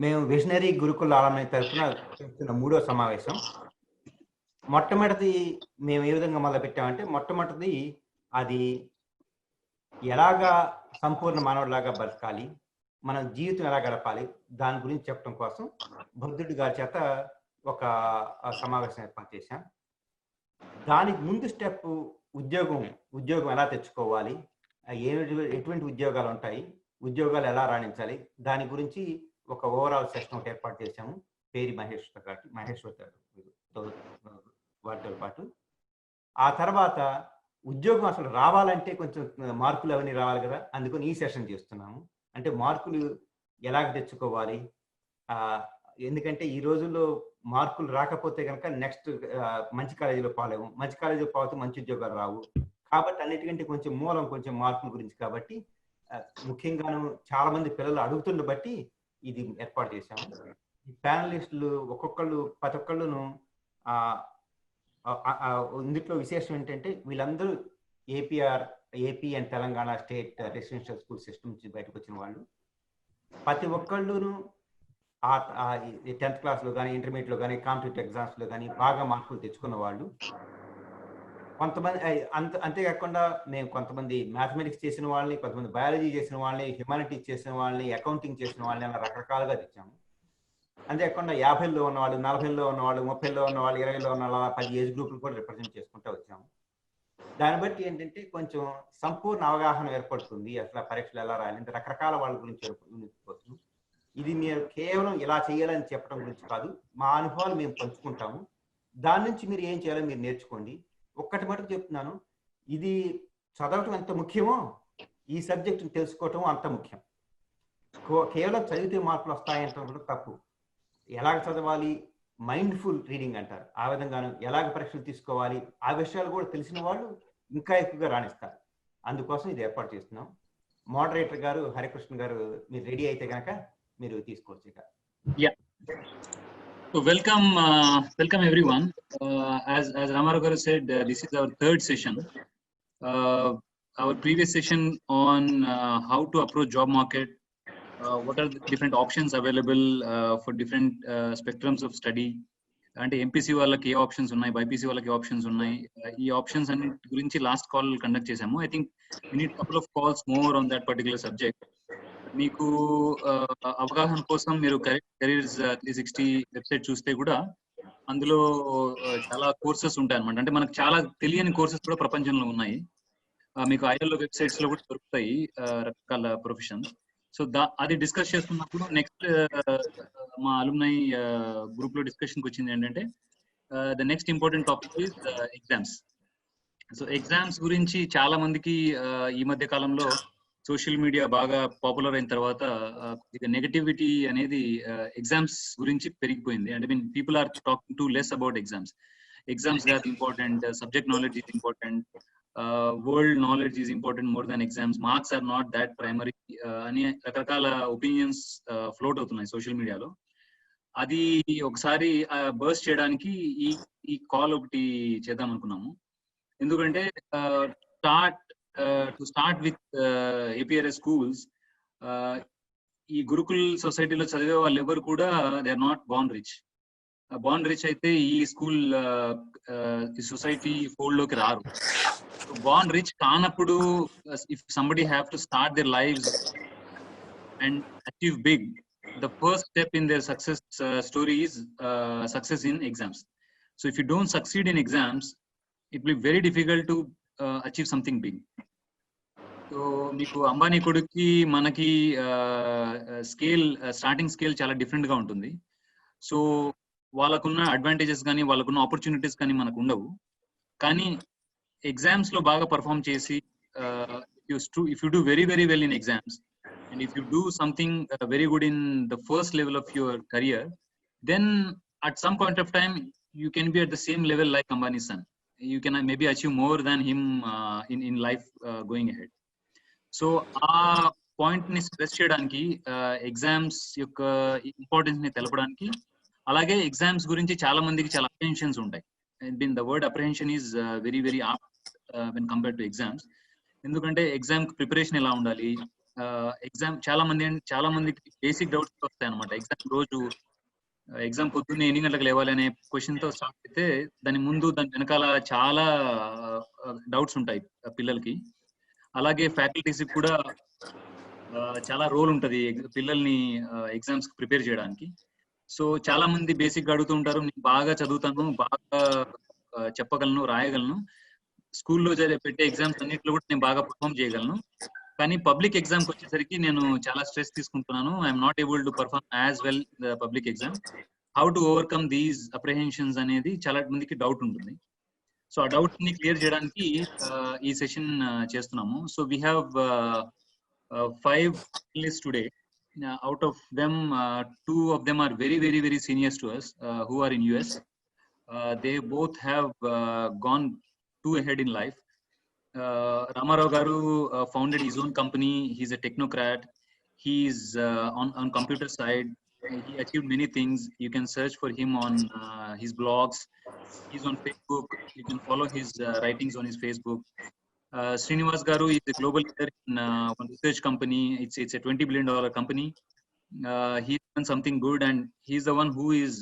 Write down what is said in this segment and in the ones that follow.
మేము విజనరీ గురుకుల ఆలమని తరఫున చేస్తున్న మూడో సమావేశం. మొట్టమొదటిది మేము ఏ విధంగా మొదలుపెట్టామంటే, మొట్టమొదటిది అది ఎలాగా సంపూర్ణ మానవుడిలాగా బతకాలి, మన జీవితం ఎలా గడపాలి, దాని గురించి చెప్పడం కోసం బుద్ధుడి గారి చేత ఒక సమావేశం ఏర్పాటు చేశాం. దానికి ముందు స్టెప్ ఉద్యోగం ఎలా తెచ్చుకోవాలి, ఎటువంటి ఉద్యోగాలు ఉంటాయి, ఉద్యోగాలు ఎలా రాణించాలి, దాని గురించి ఒక ఓవరాల్ సెషన్ ఒకటి ఏర్పాటు చేశాము. పేరి మహేశ్వర్ వాటితో పాటు. ఆ తర్వాత ఉద్యోగం అసలు రావాలంటే కొంచెం మార్కులు అవన్నీ రావాలి కదా, అందుకని ఈ సెషన్ చేస్తున్నాము. అంటే మార్కులు ఎలాగ తెచ్చుకోవాలి, ఎందుకంటే ఈ రోజుల్లో మార్కులు రాకపోతే కనుక నెక్స్ట్ మంచి కాలేజీలో పోలేము, మంచి కాలేజీలో పోతే మంచి ఉద్యోగాలు రావు. కాబట్టి అన్నిటికంటే కొంచెం మార్కుల గురించి కాబట్టి ముఖ్యంగాను చాలా మంది పిల్లలు అడుగుతున్న బట్టి ఇది ఏర్పాటు చేశాము. ప్యానలిస్టులు ప్రతి ఒక్కళ్ళును ఇందులో విశేషం ఏంటంటే వీళ్ళందరూ AP and Telangana state residential school system నుంచి బయటకు వచ్చిన వాళ్ళు. ప్రతి ఒక్కళ్ళును 10th క్లాస్లో కానీ, ఇంటర్మీడియట్లో కానీ, కాంపిటేటివ్ ఎగ్జామ్స్లో కానీ బాగా మార్కులు తెచ్చుకున్న వాళ్ళు. కొంతమంది అంతేకాకుండా మేము కొంతమంది మ్యాథమెటిక్స్ చేసిన వాళ్ళని, కొంతమంది బయాలజీ చేసిన వాళ్ళని, హ్యుమానిటీస్ చేసిన వాళ్ళని, అకౌంటింగ్ చేసిన వాళ్ళని అలా రకరకాలుగా తెచ్చాము. అంతేకాకుండా 50లో ఉన్నవాళ్ళు, 40లో ఉన్నవాళ్ళు, 30లో ఉన్నవాళ్ళు, 20లో ఉన్న వాళ్ళ 10 ఏజ్ గ్రూపులు కూడా రిప్రజెంట్ చేసుకుంటూ వచ్చాము. దాన్ని బట్టి ఏంటంటే కొంచెం సంపూర్ణ అవగాహన ఏర్పడుతుంది, అసలు పరీక్షలు ఎలా రాయాలి, రకరకాల వాళ్ళ గురించి ఏర్పడుతుంది. ఇది మీరు కేవలం ఇలా చేయాలని చెప్పడం గురించి కాదు, మా అనుభవాలు మేము పంచుకుంటాము. దాని నుంచి మీరు ఏం చేయాలో మీరు నేర్చుకోండి. ఒక్కటి మటుకు చెప్తున్నాను, ఇది చదవటం ఎంత ముఖ్యమో ఈ సబ్జెక్టును తెలుసుకోవటం అంత ముఖ్యం. కేవలం చదివితే మార్కులు వస్తాయంటే కూడా తప్పు. ఎలాగ చదవాలి, మైండ్ఫుల్ రీడింగ్ అంటారు, ఆ విధంగాను ఎలాగ పరీక్షలు తీసుకోవాలి, ఆ విషయాలు కూడా తెలిసిన వాళ్ళు ఇంకా ఎక్కువగా రాణిస్తారు. అందుకోసం ఇది ఏర్పాటు చేస్తున్నాం. మోడరేటర్ గారు హరికృష్ణ గారు మీరు రెడీ అయితే కనుక మీరు తీసుకోవచ్చు ఇక. So welcome everyone. As Ramarao garu said, this is our third session. Our previous session on how to approach job market, what are the different options available for different spectrums of study, అంటే MPC వాళ్ళకి ఏ options ఉన్నాయి, BiPC వాళ్ళకి ఏ options ఉన్నాయి, ఈ options అన్ని గురించి last call conduct చేసాము. I think we need couple of calls more on that particular subject. మీకు అవగాహన కోసం మీరు కెరీర్స్ 360 వెబ్సైట్ చూస్తే కూడా అందులో చాలా కోర్సెస్ ఉంటాయి అన్నమాట. అంటే మనకు చాలా తెలియని కోర్సెస్ కూడా ప్రపంచంలో ఉన్నాయి. మీకు ఐఎల్ఓ వెబ్సైట్స్ లో కూడా దొరుకుతాయి రకరకాల ప్రొఫెషన్స్. సో అది డిస్కస్ చేస్తున్నప్పుడు నెక్స్ట్ మా అలుమ్నై గ్రూప్ లో డిస్కషన్కి వచ్చింది ఏంటంటే the next important topic is exams. So exams గురించి చాలా మందికి ఈ మధ్య కాలంలో సోషల్ మీడియా బాగా పాపులర్ అయిన తర్వాత నెగటివిటీ అనేది ఎగ్జామ్స్ గురించి పెరిగిపోయింది. అంటే mean people are talking to less about exams కాదు important, subject knowledge is important, world knowledge is important more than exams, marks are not that primary అని రకరకాల ఒపీనియన్స్ ఫ్లోట్ అవుతున్నాయి సోషల్ మీడియాలో. అది ఒకసారి బర్స్ట్ చేయడానికి ఈ కాల్ ఒకటి చేద్దాం అనుకున్నాము. ఎందుకంటే to start with APRS schools, ఈ గురుకుల్ సొసైటీలో చదివే వాళ్ళు ఎవరు కూడా they are not born rich అయితే ఈ స్కూల్ ఈ సొసైటీ ఫోల్డ్ లోకి రారు. బార్న్ రిచ్ కానప్పుడు if somebody have to start their lives and achieve big, the first step in their success story is success in exams. So if you don't succeed in exams, it will be very difficult to achieve something big. So మీకు అంబానీ కొడుక్కి మనకి starting scale చాలా different గా ఉంటుంది. So వాళ్ళకున్న advantages కానీ వాళ్ళకున్న opportunities కానీ మనకు ఉండవు. కానీ ఎగ్జామ్స్ లో బాగా పర్ఫామ్ చేసి if you do very very well in exams and if you do something very good in the first level of your career, then at some point of time you can be at the same level like Ambani's son. You can maybe achieve more than him in life going ahead. So point ni stress cheyadaniki exams yokka importance ni telapadaniki alage exams gurinchi chaala mandiki chaala apprehensions untayi. The word apprehension is very very apt when compared to exams. ఎందుకంటే exam preparation ఎలా ఉండాలి, exam చాలా మందికి basic doubts వస్తాయి అనమాట. Exam రోజు exam పొద్దున్నే ఎన్ని గంటలకు లేవాలి అనే క్వశ్చన్ తో స్టార్ట్ అయితే దాని వెనకాల చాలా డౌట్స్ ఉంటాయి పిల్లలకి. అలాగే ఫ్యాకల్టీస్ కూడా చాలా రోల్ ఉంటది పిల్లల్ని ఎగ్జామ్స్ ప్రిపేర్ చేయడానికి. సో చాలా మంది బేసిక్ అడుగుతూ ఉంటారు, నేను బాగా చదువుతాను, బాగా చెప్పగలను, రాయగలను, స్కూల్లో పెట్టే ఎగ్జామ్స్ అన్నింటిలో కూడా నేను బాగా పర్ఫామ్ చేయగలను, కానీ పబ్లిక్ ఎగ్జామ్కి వచ్చేసరికి నేను చాలా స్ట్రెస్ తీసుకుంటున్నాను, I'm not able to perform as well the public exam. How to overcome these apprehensions అనేది చాలా మందికి డౌట్ ఉంటుంది. సో ఆ డౌట్ ని క్లియర్ చేయడానికి ఈ సెషన్ చేస్తున్నాము. So we have 5 panelists today. Out of them, 2 of them are very seniors to us, who are in US. They both have gone too ahead in life. Ramarao Garu founded his own company. He's a technocrat. He's on computer side. He achieved many things. You can search for him on his blogs. He's on Facebook. You can follow his writings on his Facebook. Srinivas Garu is a global leader in one research company. It's a $20 billion company. He's done something good, and he's the one who is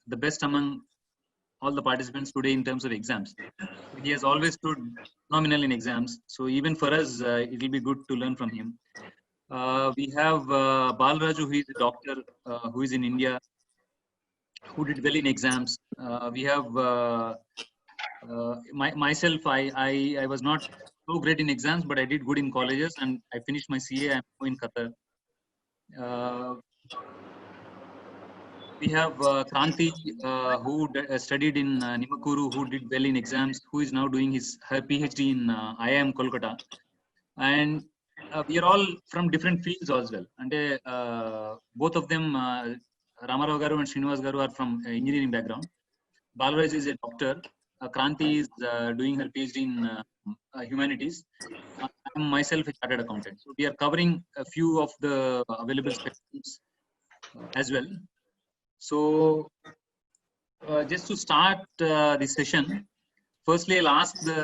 the best among all the participants today in terms of exams. He has always stood nominal in exams. So even for us, it will be good to learn from him. We have Balaraju, who is a doctor, who is in India, who did well in exams. We have myself. I was not so great in exams, but I did good in colleges, and I finished my CA. I'm now in Qatar. We have Kranti, who studied in Nimakuru, who did well in exams, who is now doing her PhD in IIM Kolkata. And we are all from different fields as well. And both of them, Ramarao Garu and Srinivas Garu, are from engineering background. Balaraj is a doctor. Kranti is doing her PhD in humanities. I am myself a chartered accountant. So we are covering a few of the available spectrums as well. So just to start this session, firstly I'll ask the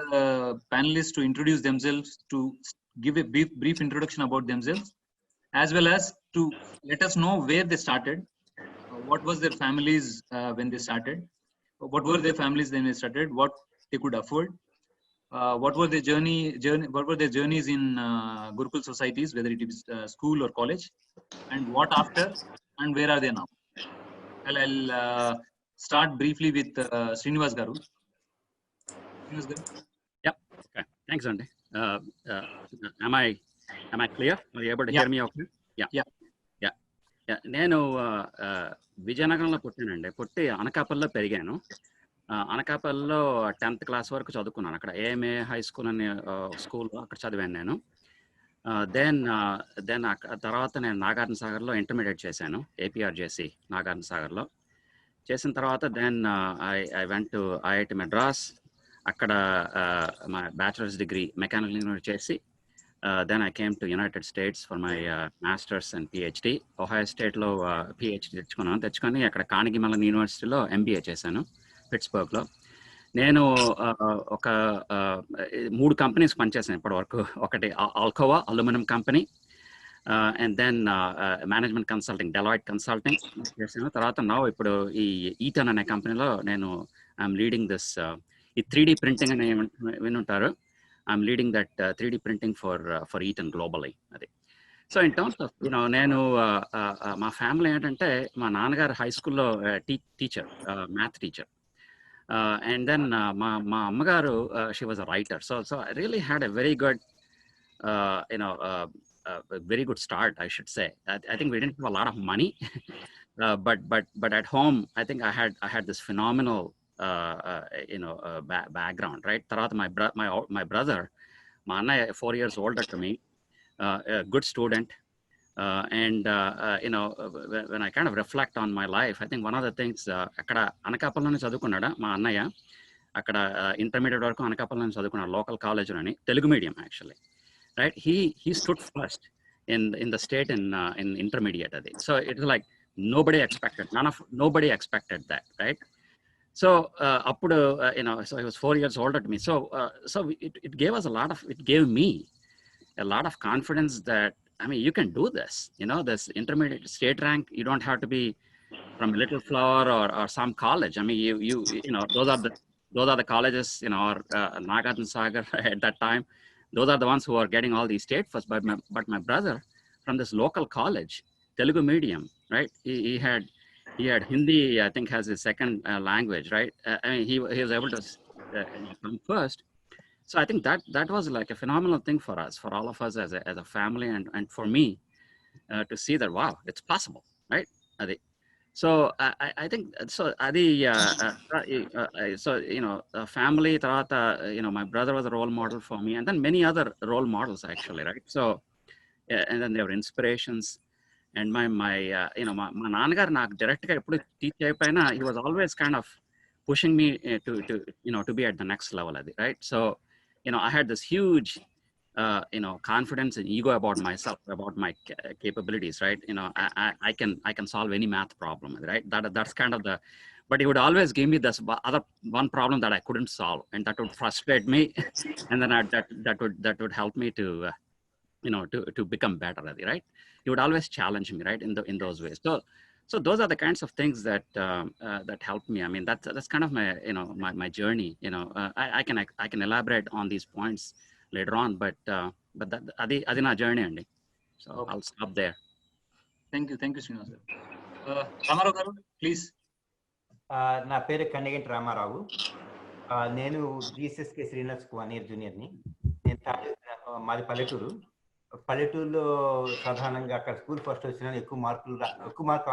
panelists to introduce themselves, to give a brief introduction about themselves, as well as to let us know where they started, what was their families when they started, what were their families when they started, what they could afford, what were their journeys in Gurukul societies, whether it is school or college, and what after, and where are they now. I'll start briefly with Srinivas Garu. Yeah. Okay. Thanks, Andy. Am I clear? Are you able to hear me okay? Yeah. నేను విజయనగరంలో పుట్టానండి. పుట్టి అనకాపల్లిలో పెరిగాను. అనకాపల్లిలో 10th class వరకు చదువుకున్నాను. అక్కడ AMA high school అనే స్కూల్లో అక్కడ చదివాను నేను. దెన్ తర్వాత నేను నాగార్జున సాగర్లో ఇంటర్మీడియట్ చేశాను, ఏపీఆర్ చేసి నాగార్జున సాగర్లో చేసిన తర్వాత then I went to IIT Madras. అక్కడ మా బ్యాచిలర్స్ డిగ్రీ మెకానికల్ ఇంజనీరింగ్ చేసి then I came to United States for my masters and PhD. Ohio స్టేట్లో పిహెచ్డి తెచ్చుకొని అక్కడ కార్నెగీ మెల్లన్ యూనివర్సిటీలో ఎంబీఏ చేశాను పిట్స్బర్గ్లో. నేను ఒక 3 కంపెనీస్ పనిచేసాను ఇప్పటి వరకు. ఒకటి Alcoa aluminium company, and then management consulting, Deloitte consulting చేశాను. తర్వాత ఇప్పుడు ఈ ఈటన్ అనే కంపెనీలో నేను ఐఎమ్ లీడింగ్ దిస్ ఈ 3D ప్రింటింగ్ అని వినుంటారు. I'm leading that 3D printing for Eaton globally. అది. సో ఇన్ టర్మ్స్ ఆఫ్ నేను మా ఫ్యామిలీ ఏంటంటే, మా నాన్నగారు హై స్కూల్లో teacher, math teacher. And then my ammagaru, she was a writer. So I really had a very good, very good start, I should say. I think we didn't have a lot of money, but at home, I think I had this phenomenal, background, right? Tarat my brother, my anna 4 years older to me, a good student. And when I kind of reflect on my life, I think one of the things, akkada Anakapalloni chadukunnada ma annaya, akkada intermediate varaku Anakapalloni chadukunnadu, local college loni, Telugu medium actually, right? He stood first in the state in intermediate adi. So it was like nobody expected that, right? So appudu so he was 4 years older to me. So it gave us it gave me a lot of confidence that I mean, you can do this. This intermediate state rank. You don't have to be from Little Flower or some college. I mean, those are the colleges, or Nagarjuna Sagar at that time. Those are the ones who are getting all these state first. But my brother from this local college, Telugu medium, right? He had Hindi, I think, as his second language, right? I mean, he was able to come first. So I think that was like a phenomenal thing for us, for all of us as a family, and for me to see that, wow, it's possible, right? So I think so. So family, tarata, my brother was a role model for me, and then many other role models actually, right? So and then there were inspirations, and my నాన్నగారు నాకు direct గా ఎప్పుడు teach అయిపోయినా, he was always kind of pushing me to be at the next level, right? So I had this huge confidence and ego about myself, about my capabilities, right? I can solve any math problem, right? That's kind of but he would always give me this other one problem that I couldn't solve, and that would frustrate me, and then that would help me to to become better, right? He would always challenge me, right, in those ways. So those are the kinds of things that that helped me. I mean, that's kind of my my journey. I can elaborate on these points later on, but adi na journey andi. So okay. I'll stop there. Thank you, Srinivas sir. Ramarao garu, please. నా పేరు కన్నగంటి రామారావు. నేను జీసస్కే Srinivas 1 year జూనియర్ని. నేను మాది పల్లెటూరులో సాధారణంగా అక్కడ school first వచ్చినా ఎక్కువ మార్కులు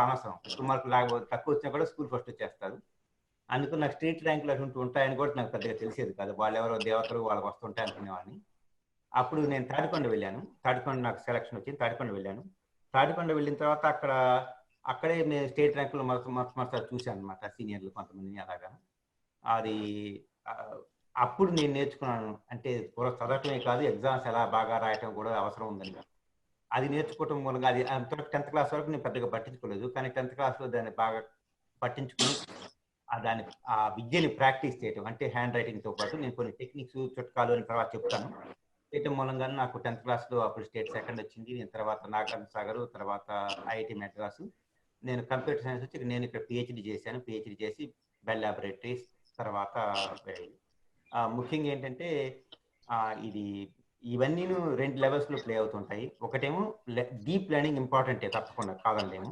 అనవసరం. ఎక్కువ మార్కులు రాకపోతే తక్కువ వచ్చినా కూడా స్కూల్ ఫస్ట్ వచ్చేస్తారు. అందుకు నాకు స్టేట్ ర్యాంకులు అటువంటి ఉంటాయని కూడా నాకు పెద్దగా తెలిసేది కాదు. వాళ్ళు ఎవరో దేవతలు వాళ్ళకి వస్తుంటాయి అనుకునేవాడిని. అప్పుడు నేను తాడికొండ వెళ్ళాను. తాడికొండ నాకు సెలక్షన్ వచ్చింది. తాడికొండ వెళ్ళాను. తాడికొండ వెళ్ళిన తర్వాత అక్కడే నేను స్టేట్ ర్యాంకులు మొదటిసారి చూశాను అనమాట. సీనియర్లు కొంతమందిని అలాగా. అది అప్పుడు నేను నేర్చుకున్నాను. అంటే చదవటమే కాదు, ఎగ్జామ్స్ ఎలా బాగా రాయటం కూడా అవసరం ఉందని. అది నేర్చుకోవటం మూలంగా అది 10th క్లాస్ వరకు నేను పెద్దగా పట్టించుకోలేదు. కానీ 10th క్లాస్లో దాన్ని బాగా పట్టించుకుని ఆ విద్యని ప్రాక్టీస్ చేయటం, అంటే హ్యాండ్ రైటింగ్తో పాటు నేను కొన్ని టెక్నిక్స్ చుట్కాలు అని తర్వాత చెప్తాను చేయటం మూలంగా నాకు 10th క్లాస్లో అప్పుడు స్టేట్ సెకండ్ వచ్చింది. నేను తర్వాత నాగార్జున సాగర్, తర్వాత ఐఐటి మెడ్రాస్, నేను కంప్యూటర్ సైన్స్ వచ్చి నేను ఇక్కడ పిహెచ్డి చేశాను. పిహెచ్డి చేసి బెల్ ల్యాబొరేటరీస్ తర్వాత ముఖ్యంగా ఏంటంటే ఇవన్నీ 2 లెవెల్స్లో ప్లే అవుతుంటాయి. ఒకటేమో డీప్ లెర్నింగ్ ఇంపార్టెంటే, తప్పకుండా కాదంలేము,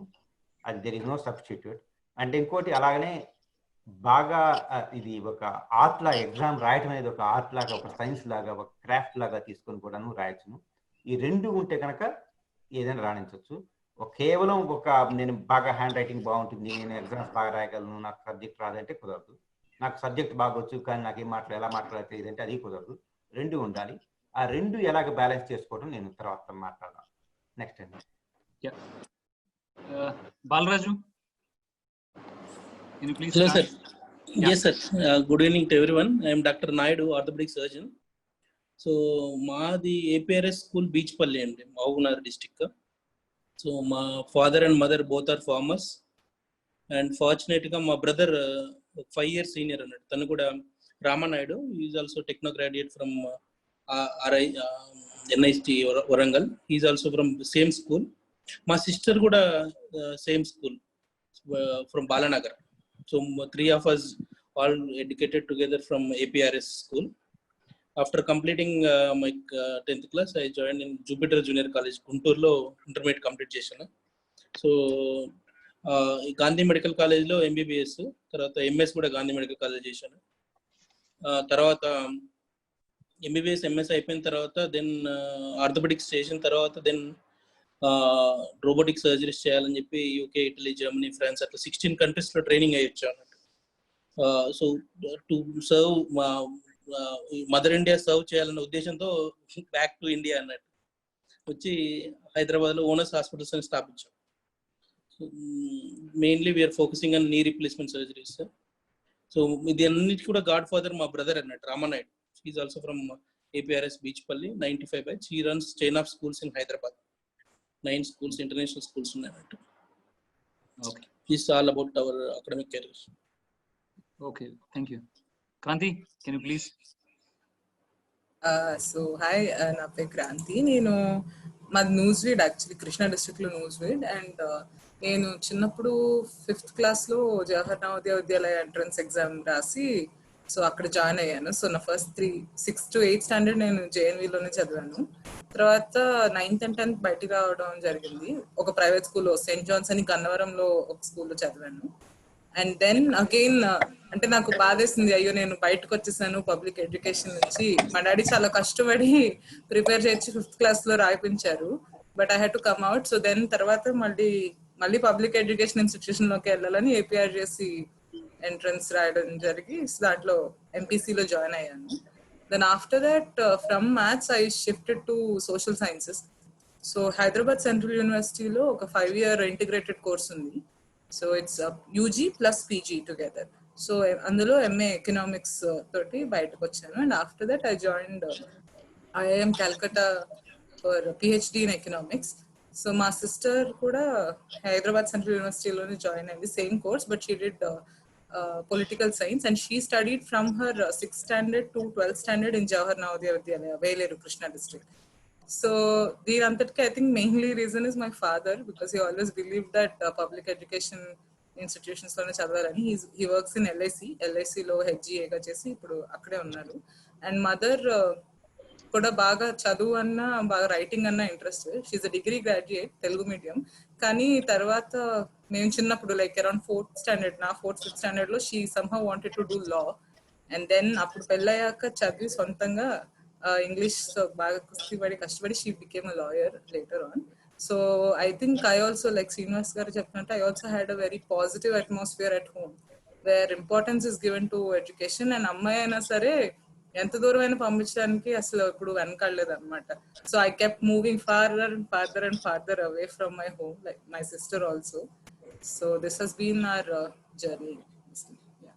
అది దెర్ ఇస్ నో సబ్స్టిట్యూట్. అంటే ఇంకోటి అలాగనే బాగా ఇది ఒక ఆర్ట్ లాగా, ఎగ్జామ్ రాయటం అనేది ఒక ఆర్ట్ లాగా, ఒక సైన్స్ లాగా, ఒక క్రాఫ్ట్ లాగా తీసుకొని కూడాను రాయొచ్చును. ఈ 2 ఉంటే కనుక ఏదైనా రాణించవచ్చు. కేవలం నేను బాగా హ్యాండ్ రైటింగ్ బాగుంటుంది, నేను ఎగ్జామ్స్ బాగా రాయగలను, నాకు సబ్జెక్ట్ రాదంటే కుదరదు. నాకు సబ్జెక్ట్ బాగా వచ్చు కానీ నాకు ఎలా మాట్లాడితే ఇదంటే అది కుదరదు. 2 ఉండాలి. ఆ 2 ఎలాగ బ్యాలెన్స్ చేసుకోవడం నేను తర్వాత మాట్లాడదాం. నెక్స్ట్ అండి. Balaraju, can you please Hello start? sir. Yes sir. Good evening to everyone. I am Dr. Naidu, orthopedic surgeon. So మాది APRS school బీచ్పల్లి అండి, మహబూబ్నగర్ డిస్ట్రిక్ట్. సో మా father and mother both are farmers, and ఫార్చునేట్గా మా brother 5 years senior అన్నట్టు, తను కూడా Ramanaidu, is also techno graduate from NIST Warangal. Is also from same school. మా sister కూడా same school from Balanagar. So 3 of us all educated together from APRS school. After completing my 10th class, I joined in Jupiter Junior College, Guntur lo intermediate complete chesana. So Gandhi Medical College lo MBBS, tarvata MS kuda Gandhi Medical College chesana. Tarvata MBBS MS అయిపోయిన తర్వాత then orthopaedics చేసిన తర్వాత then robotic surgeries చేయాలని చెప్పి UK, Italy, Germany, France అట్లా 16 countries లో training అయ్యొచ్చు అన్నట్టు. So to serve mother India serve చేయాలనే ఉద్దేశంతో బ్యాక్ టు ఇండియా అన్నట్టు వచ్చి హైదరాబాద్లో ఓనర్స్ హాస్పిటల్స్ అని స్థాపించాం. So mainly we're focusing on knee replacement surgeries. So ఇది అన్నిటి కూడా గాడ్ ఫాదర్ మా బ్రదర్ అన్నట్టు, Ramanaidu. Is also from APRS Bichpalli, 95 batch. He runs chain of schools in Hyderabad. 9 schools, international schools ఉన్నాయన్నట్టు. Okay. This is all about our academic career. Okay, thank you. Kranti, can you please? So hi, నా పేరు క్రాంతి. నేను మాది Nuzvid, actually Krishna డిస్ట్రిక్ట్లో Nuzvid. And నేను చిన్నప్పుడు 5th క్లాస్లో జవహర్ నవోదయ విద్యాలయ entrance exam రాసి so అక్కడ జాయిన్ అయ్యాను. సో నా first 6th to 8th standard నేను జేఎన్వీలోనే చదివాను. తర్వాత 9th and 10th బయటికి రావడం జరిగింది. ఒక ప్రైవేట్ స్కూల్లో సెయింట్ జాన్స్ అని గన్నవరంలో ఒక స్కూల్లో చదివాను. అండ్ దెన్ అగైన్ అంటే నాకు బాధేసింది, అయ్యో నేను బయటకు వచ్చేసాను పబ్లిక్ ఎడ్యుకేషన్ నుంచి. మా డాడీ చాలా కష్టపడి ప్రిపేర్ చేసి 5th క్లాస్లో రాయిపించారు, but I had to come out. So then తర్వాత మళ్ళీ పబ్లిక్ ఎడ్యుకేషన్ ఇన్స్టిట్యూషన్లోకి వెళ్ళాలని ఏపీఆర్ చేసి ఎంట్రన్స్ రాయడం జరిగి దాంట్లో ఎంపీసీలో జాయిన్ అయ్యాను. Then after that from maths I shifted to social sciences. So Hyderabad central యూనివర్సిటీలో ఒక 5-year ఇంటిగ్రేటెడ్ కోర్స్ ఉంది. So it's UG plus PG together. So అందులో ఎంఏ ఎకనామిక్స్ తోటి బయటకు వచ్చాను. And after that I joined IIM Calcutta for PhD in economics. So మా sister కూడా Hyderabad central యూనివర్సిటీలోనే జాయిన్ అయింది, same course, but she did political science, and she studied from her 6th standard to 12th standard in Jawahar Navodaya Vidyalaya, Veleru, Krishna district. So దీనంతటికి I think mainly reason is my father, because he always believed that public education institutions లోనే చదవాలని. He works in LIC లో HGA గా చేసి ఇప్పుడు అక్కడే ఉన్నారు. And mother కూడా బాగా చదువు అన్నా బాగా రైటింగ్ అన్నా interest. She a degree graduate, Telugu medium. కానీ తర్వాత మేము చిన్నప్పుడు లైక్ అరౌండ్ 4th standard, నా 4th, 5th standard లో she somehow wanted to do law. And then అప్పుడు పెళ్ళయ్యాక చదివి సొంతంగా ఇంగ్లీష్ బాగా కష్టపడి she became a lawyer later on. So I think I also like Srinivas garu చెప్పినట్టు I also had a very positive atmosphere at home where importance is given to education. And అమ్మాయి అయినా సరే ఎంత దూరమైనా పంపించడానికి అసలు ఇప్పుడు వెనకాడలేదు అనమాట. So I kept moving farther and farther and farther away from my home, like my sister also. So this has been our journey. Yeah.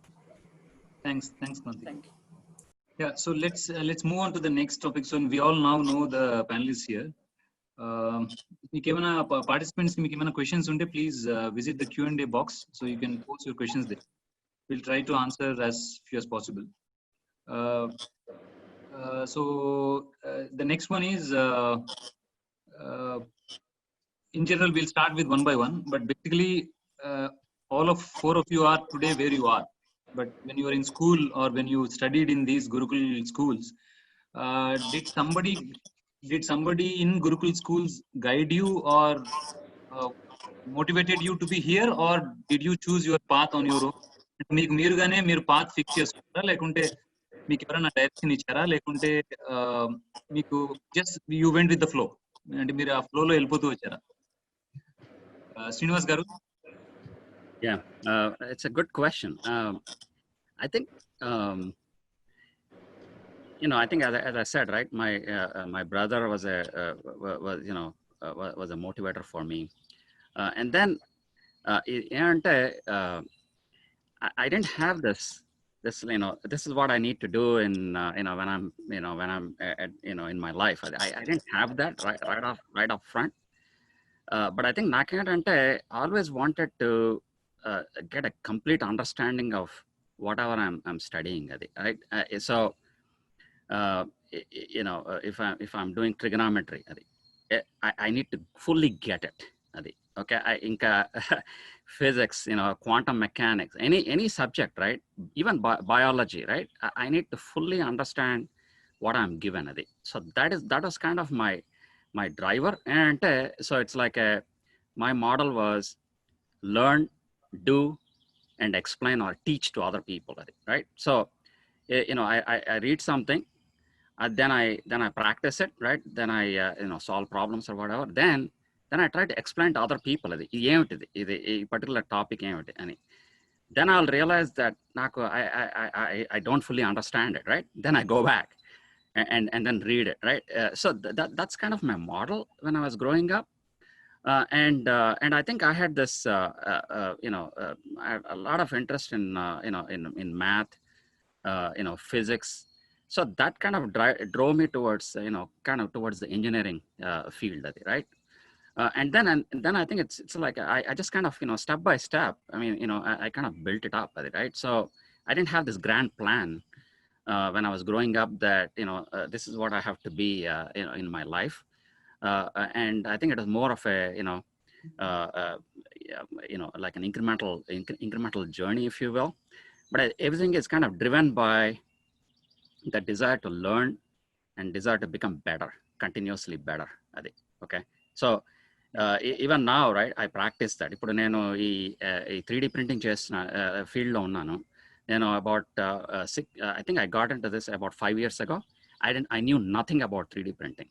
Thanks, Mansi. Thank you. Yeah, so let's move on to the next topic. So we all now know the panelists here. మీకు ఏమైనా participants కి మీకు ఏమైనా questions ఉంటే please visit the Q&A box, so you can post your questions there. We'll try to answer as few as possible. So the next one is in general we'll start with one by one, but basically all of 4 of you are today where you are, but when you were in school or when you studied in these Gurukul schools, did somebody in Gurukul schools guide you or motivated you to be here, or did you choose your path on your own? మీకు మీరుగానే మీరు path fix చేసుకుంటారా, లేకుంటే మీకు ఎవరైనా direction ఇచ్చారా, లేకుంటే మీకు just you went with the flow, అంటే మీరు ఆ ఫ్లోలో వెళ్ళిపోతూ వచ్చారా? శ్రీనివాస్ గారు. Yeah, it's a good question. I think, I think as I said, right, my brother was a motivator for me, and then I didn't have this this is what I need to do in when I'm in my life. I didn't have that right up front. But I think Nakante always wanted to get a complete understanding of whatever I'm studying. Right? So if I'm doing trigonometry, I need to fully get it. Okay, Inka physics, quantum mechanics, any subject, right? Even biology, right? I need to fully understand what I'm given. So that was kind of my driver. And so it's like my model was learn, do, and explain or teach to other people, right? So I read something, then I practice it, right? Then I solve problems or whatever. Then I try to explain to other people a particular topic. Then I'll realize that I don't fully understand it, right? Then I go back and then read it, right? So that's kind of my model when I was growing up. And I think I had this, I had a lot of interest in math, physics. So that kind of drove me towards, towards the engineering field, right? And then I think it's like I just kind of step by step. I mean, I kind of built it up, right? So I didn't have this grand plan when I was growing up that this is what I have to be in my life. and I think it is more of a like an incremental journey, if you will. But everything is kind of driven by the desire to learn and desire to become better, continuously better. Okay, so even now, right, I practice that. ఇప్పుడు నేను ఈ 3D printing చేస్తున్న field లో ఉన్నాను. నేను about I think I got into this about 5 years ago. I knew nothing about 3D printing.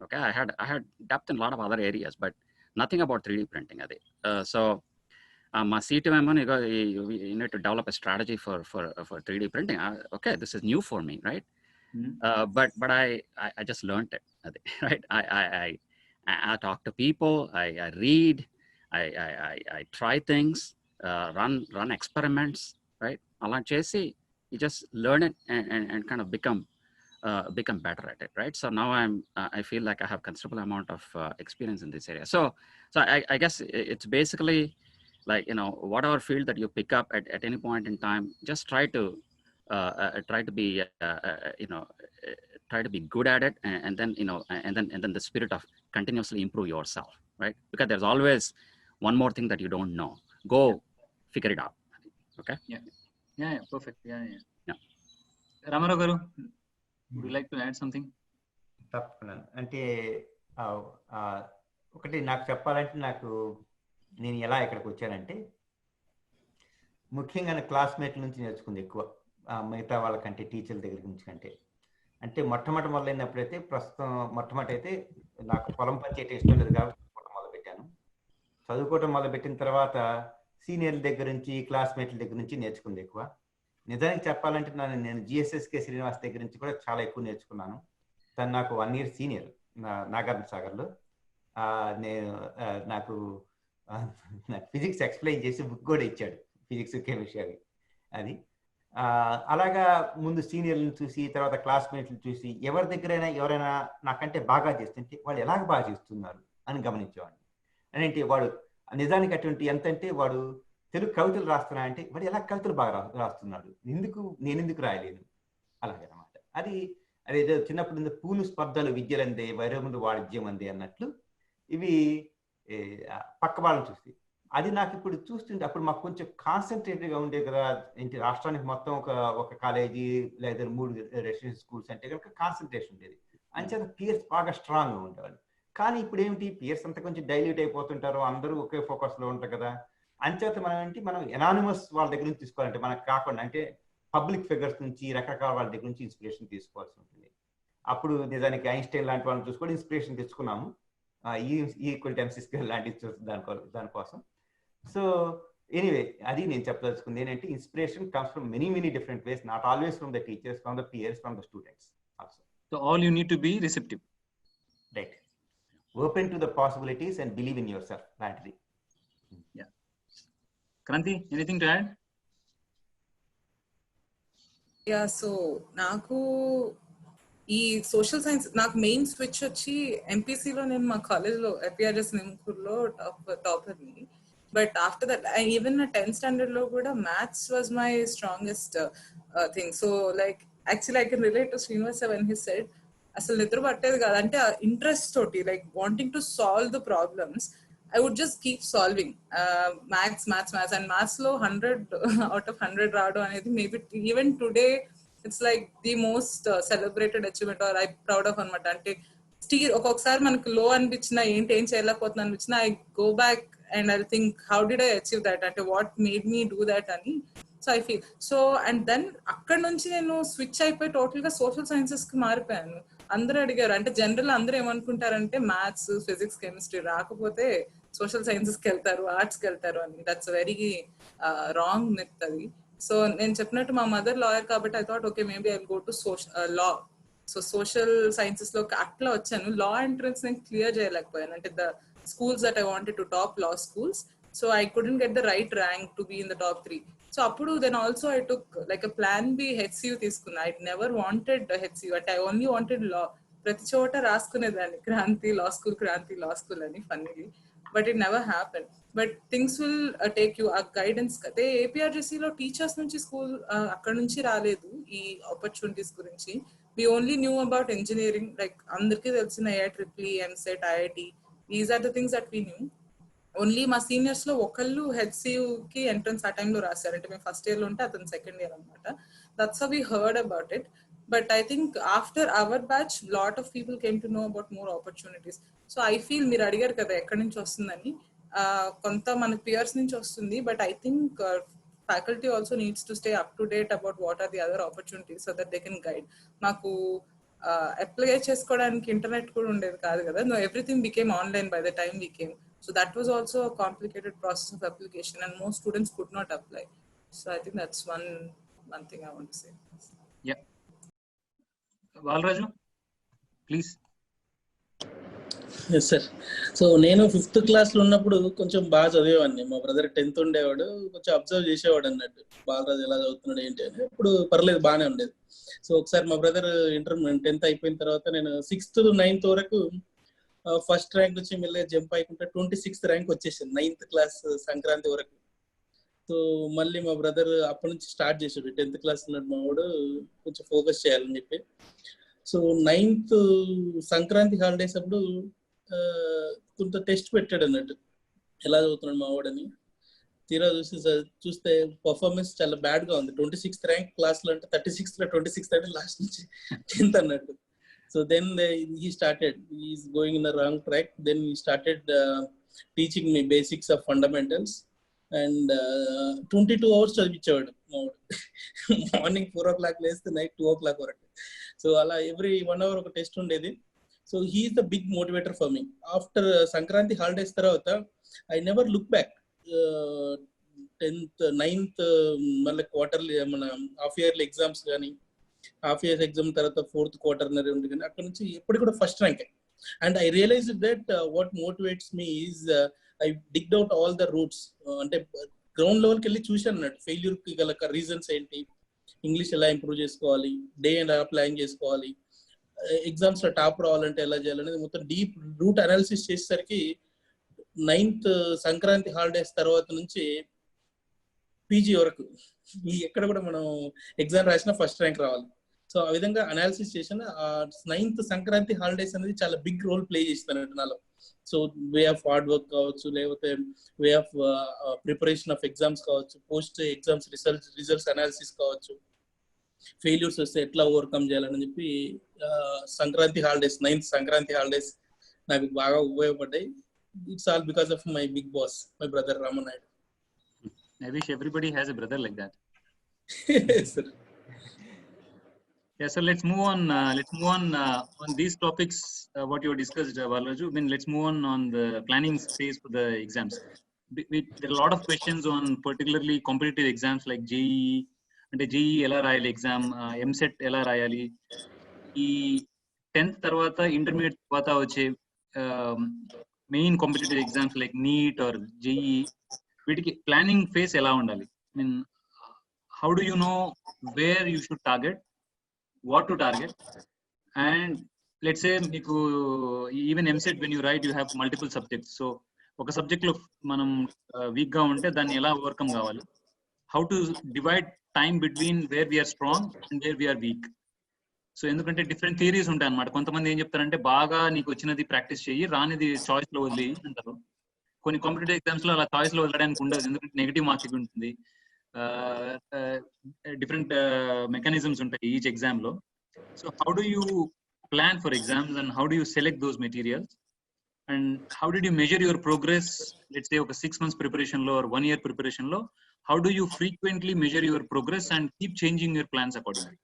Okay, I had depth in a lot of other areas, but nothing about 3D printing. So my C2M, you need to develop a strategy for 3D printing. Okay, this is new for me, right? But I just learned it, right? I talk to people, I read, I try things, run experiments, right? Alan Chesi, you just learn it and kind of become better at it, right? So now I feel like I have considerable amount of experience in this area. So I guess it's basically like, whatever field that you pick up at any point in time, just try to be try to be good at it, and then and then the spirit of continuously improve yourself, right? Because there's always one more thing that you don't know. Go figure it out. Okay. Yeah, perfect. Yeah. Ramarao garu, would you like to add something? తప్పకుండా. అంటే ఒకటి నాకు చెప్పాలంటే, నేను ఎలా ఇక్కడికి వచ్చానంటే, ముఖ్యంగా క్లాస్మేట్ల నుంచి నేర్చుకుంది ఎక్కువ, మిగతా వాళ్ళకంటే, టీచర్ల దగ్గర నుంచి కంటే. అంటే మొట్టమొదటి మొదలైనప్పుడైతే, మొట్టమొదటి అయితే నాకు పొలం పని చేయటం ఇష్టం లేదు కాబట్టి మొదలుపెట్టాను. చదువుకోవటం మొదలుపెట్టిన తర్వాత సీనియర్ల దగ్గర నుంచి, క్లాస్మేట్ల దగ్గర నుంచి నేర్చుకుంది ఎక్కువ. నిజానికి చెప్పాలంటే నేను GSSK శ్రీనివాస్ దగ్గర నుంచి కూడా చాలా ఎక్కువ నేర్చుకున్నాను. తను నాకు 1 year సీనియర్ నాగార్జున సాగర్లో. నాకు ఫిజిక్స్ ఎక్స్ప్లెయిన్ చేసి బుక్ కూడా ఇచ్చాడు, ఫిజిక్స్ కెమిస్ట్రీ అవి. అది అలాగా ముందు సీనియర్లను చూసి, తర్వాత క్లాస్మేట్లను చూసి, ఎవరి దగ్గరైనా ఎవరైనా నాకంటే బాగా చేస్తుంటే వాళ్ళు ఎలాగ బాగా చేస్తున్నారు అని గమనించేవాడిని. అంటే వాడు నిజానికి అటువంటి ఎంతంటే, వాడు తెలుగు కవితలు రాస్తున్నా అంటే వాడు ఎలా కవితలు బాగా రాస్తున్నాడు, నేను ఎందుకు రాయలేను, అలాగనమాట. అదేదో చిన్నప్పుడు పూలు స్పర్ధలు విద్యలందే, వైరములు వాణిజ్యం అందే అన్నట్లు ఇవి పక్క వాళ్ళని చూసి, అది నాకు ఇప్పుడు చూస్తుంటే, అప్పుడు మాకు కొంచెం కాన్సన్ట్రేటెడ్గా ఉండేది కదా. ఏంటి, రాష్ట్రానికి మొత్తం ఒక కాలేజీ లేదా 3 రెసిడెన్షియల్ స్కూల్స్ అంటే కనుక కాన్సన్ట్రేషన్ ఉండేది. అంచేత పియర్స్ బాగా స్ట్రాంగ్గా ఉండేవాళ్ళు. కానీ ఇప్పుడు ఏమిటి, పియర్స్ అంతా కొంచెం డైల్యూట్ అయిపోతుంటారు, అందరూ ఒకే ఫోకస్లో ఉంటారు కదా. అంచేత మనం ఎనానిమస్ వాళ్ళ దగ్గర నుంచి తీసుకోవాలంటే, మనకు కాకుండా, అంటే పబ్లిక్ ఫిగర్స్ నుంచి, రకరకాల వాళ్ళ దగ్గర నుంచి ఇన్స్పిరేషన్ తీసుకోవాల్సి ఉంటుంది. అప్పుడు నిజానికి ఐన్స్టైన్ లాంటి వాళ్ళని చూసుకొని ఇన్స్పిరేషన్ తెచ్చుకున్నాము, E=mc² లాంటివి దానికోసం. సో ఎనీవే, అది నేను చెప్పదలుచుకుంది ఏంటంటే, inspiration comes from many different ways, not always from the teachers, from the peers, from the students also. So all you need to be receptive. Right. Open to the possibilities and believe in yourself. Battery. Yeah. Kranti, anything to add? Yeah, so నాకు ఈ social science, నాకు main switch వచ్చి ఎంపీసీలో, నేను మా కాలేజ్లో ఎపిఆర్ఎస్ నిమ్కూర్లో టాపర్ని. But after that even నా 10th standard లో కూడా maths was my strongest thing. So like actually I can relate to Srinivas when he said, అసలు నిద్ర పట్టేది కాదు. అంటే ఆ ఇంట్రెస్ట్ తోటి, like wanting to solve the problems, I would just keep solving maths, and maths lo 100 out of 100 raadu anedi maybe even today it's like the most celebrated achievement, or I'm proud of anamata. Ante still okoksaari manaku low anpichina, enti em cheyalapotuna anpichina, I go back and I'll think, how did I achieve that, ante what made me do that ani. So I feel so, and then akkad nunchi nenu switch అయిపోయి total గా social sciences కి మారిపోయాను. అందరూ అడిగారు, అంటే general అందరూ ఏమనుకుంటారంటే maths, physics, chemistry రాకపోతే social సైన్సెస్కి వెళ్తారు, ఆర్ట్స్కి వెళ్తారు అని. దట్స్ వెరీ రాంగ్ మిత్ అది. సో నేను చెప్పినట్టు మా మదర్ లాయర్ కాబట్టి I thought okay maybe I will go to law. So social sciences లో అట్లా వచ్చాను. లా ఎంట్రన్స్ నేను క్లియర్ చేయలేకపోయాను, అంటే the schools that I wanted to top law schools, so I couldn't get the right rank to be in the top 3. So appudu then also I took like a plan B HCU తీసుకున్నా. I never wanted HCU, but I only wanted law. ప్రతి చోట రాసుకునేదాన్ని Kranti law school అని funnily, but it never happen. But things will take you a guidance. అదే ఏపీఆర్జీసీలో teachers నుంచి school అక్కడ నుంచి రాలేదు ఈ ఆపర్చునిటీస్ గురించి. we only knew about engineering, like andarki telusina IIEEE, MSET, IIT. These are the things that we knew. Only మా seniors లో ఒకళ్ళు HCU కి ఎంట్రన్స్ ఆ టైంలో రాశారు. అంటే మేము ఫస్ట్ ఇయర్ లో ఉంటే అతను సెకండ్ ఇయర్ అనమాట. That's how we heard about it. But I think after our batch lot of people came to know about more opportunities. So I feel మీరు అడిగారు కదా ఎక్కడి నుంచి వస్తుందని, కొంత మన పియర్స్ నుంచి వస్తుంది. But I think faculty also needs to stay up to date about what are the other opportunities so that they can guide. మాకు అప్లై చేసుకోవడానికి ఇంటర్నెట్ కూడా ఉండేది కాదు కదా. No, everything became online by the time we came. So that was also a complicated process of application and most students could not apply. So I think that's one thing I want to say. Yeah. Balraju, please. Yes sir. So నేను 5th క్లాస్లో ఉన్నప్పుడు కొంచెం బాగా చదివేవాడిని. మా brother 10th ఉండేవాడు, కొంచెం observe చేసేవాడు అన్నట్టు బాలరాజు ఎలా చదువుతున్నాడు ఏంటి అని. ఇప్పుడు పర్లేదు బాగానే ఉండేది. సో ఒకసారి మా బ్రదర్ 10th అయిపోయిన తర్వాత నేను 6th to 9th వరకు ఫస్ట్ ర్యాంక్ నుంచి మెల్లగా జంప్ అయికుంటే 26th ర్యాంక్ వచ్చేసింది 9th క్లాస్ సంక్రాంతి వరకు. సో మళ్ళీ మా బ్రదర్ అప్పటి నుంచి స్టార్ట్ చేసాడు. 10th క్లాస్ ఉన్నాడు మా వాడు, కొంచెం ఫోకస్ చేయాలని చెప్పి. సో 9th సంక్రాంతి హాలిడేస్ అప్పుడు కొంత టెస్ట్ పెట్టాడు అన్నట్టు ఎలా చదువుతున్నాడు మా వాడని. తీరా చూస్తే పర్ఫార్మెన్స్ చాలా బ్యాడ్ గా ఉంది. 26th ర్యాంక్ క్లాస్ లో అంటే 36th లో 26th అంటే లాస్ట్ నుంచి 10th అన్నట్టు. So then he started, he is going in the wrong track. Then he started teaching me basics of fundamentals and 22 hours చదివించేవాడు మా వాడు. మార్నింగ్ 4 o'clock లేస్తే నైట్ 2 o'clock వరకు. సో అలా ఎవ్రీ 1 hour ఒక test ఉండేది. So he is the big motivator for me. After Sankranti holidays తర్వాత I never look back. 10th 9th మళ్ళీ quarterly మన హాఫ్ ఇయర్లీ ఎగ్జామ్స్ కానీ, హాఫ్ ఇయర్స్ ఎగ్జామ్ తర్వాత 4th క్వార్టర్నరీ ఉంది కానీ అక్కడ నుంచి ఎప్పుడు కూడా first rank. And I realise that what motivates me is I digged out all the roots. అంటే గ్రౌండ్ లెవెల్కి వెళ్ళి చూశాను అన్నట్టు ఫెయిల్యూర్కి గల రీజన్స్ ఏంటి, ఇంగ్లీష్ ఎలా ఇంప్రూవ్ చేసుకోవాలి, డే ఎలా ప్లాన్ చేసుకోవాలి, ఎగ్జామ్స్ లో టాప్ రావాలంటే ఎలా చేయాలనేది మొత్తం డీప్ రూట్ అనాలిసిస్ చేసేసరికి 9th సంక్రాంతి హాలిడేస్ తర్వాత నుంచి పీజీ వరకు ఎక్కడ కూడా మనం ఎగ్జామ్ రాసినా ఫస్ట్ ర్యాంక్ రావాలి. సో ఆ విధంగా అనాలిసిస్ చేసిన 9th సంక్రాంతి హాలిడేస్ అనేది చాలా బిగ్ రోల్ ప్లే చేస్తాను నాలో. So way of hard work కావచ్చు, లేకపోతే way of preparation of exams కావచ్చు, పోస్ట్ ఎగ్జామ్స్ రిజల్ట్స్ అనాలిసిస్ కావచ్చు, ఫెయిల్యూర్స్ వస్తే ఎట్లా ఓవర్కమ్ చేయాలని చెప్పి Sankranti holidays 9th Sankranti holidays నాకు బాగా ఉపయోగపడ్డాయి. It's all because of my big boss, my brother Raman Naidu. I wish everybody has a brother like that. Sir. Yeah, so let's move on on these topics what you discussed, Balraju. I mean, let's move on the planning phase for the exams. There are a lot of questions on particularly competitive exams like JEE, అంటే JEE ఎలా రాయాలి exam, MSET ఎలా రాయాలి, ఈ 10th తర్వాత intermediate తర్వాత వచ్చే main competitive exams like NEET or JEE, వీటికి ప్లానింగ్ ఫేస్ ఎలా ఉండాలి? I mean, how do you know where you should target, what to target, and let's say మీకు even MSET when you write you have multiple subjects. So ఒక subject లో మనం week గా ఉంటే దాన్ని ఎలా ఓవర్కమ్ కావాలి, how to divide time between where we are strong and where we are weak. So ఎందుకంటే డిఫరెంట్ థియరీస్ ఉంటాయి అన్నమాట. కొంతమంది ఏం చెప్తారంటే బాగా నీకు వచ్చినది ప్రాక్టీస్ చేయి, రానిది చాయిస్ లో వదిలి అంటారు. కొన్ని కాంపిటేటివ్ ఎగ్జామ్స్ లో అలా చాయిస్ లో వదలడానికి ఉండదు, ఎందుకంటే నెగిటివ్ మార్కింగ్ ఉంటుంది, different mechanisms ఉంటాయి each exam లో. So how do you plan for exams and how do you select those materials and how did you measure your progress? Let's say ఒక 6 months preparation లో or 1 year preparation లో, how do you frequently measure your progress and keep changing your plans accordingly?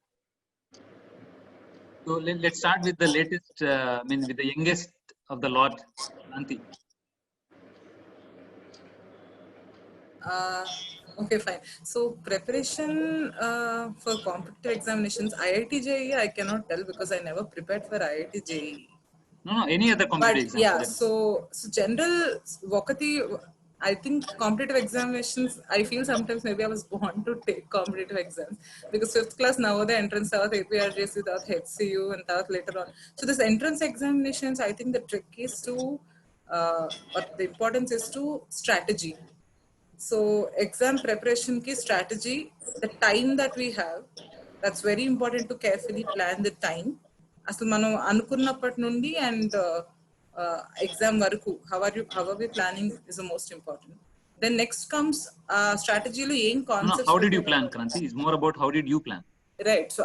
So let's start with the latest, I mean with the youngest of the lot, Anti. Okay, fine. So preparation for competitive examinations, IIT JEE, I cannot tell because I never prepared for IIT JEE. No, any other competitive exam. Yeah, so general Vakati, I think competitive examinations, I feel sometimes maybe I was born to take competitive exams because 5th class now the entrance out APRJC, that HCU and that later on. So this entrance examinations, I think the trick is to, but the importance is to strategy. So exam preparation ki strategy, the time that we have, that's very important to carefully plan the time. అసలు మనం అనుకున్నప్పటి నుండి and exam వరకు how are we planning is the most important. Then next comes strategy. How did you plan, Kranti? It's more about how did you plan. Right. So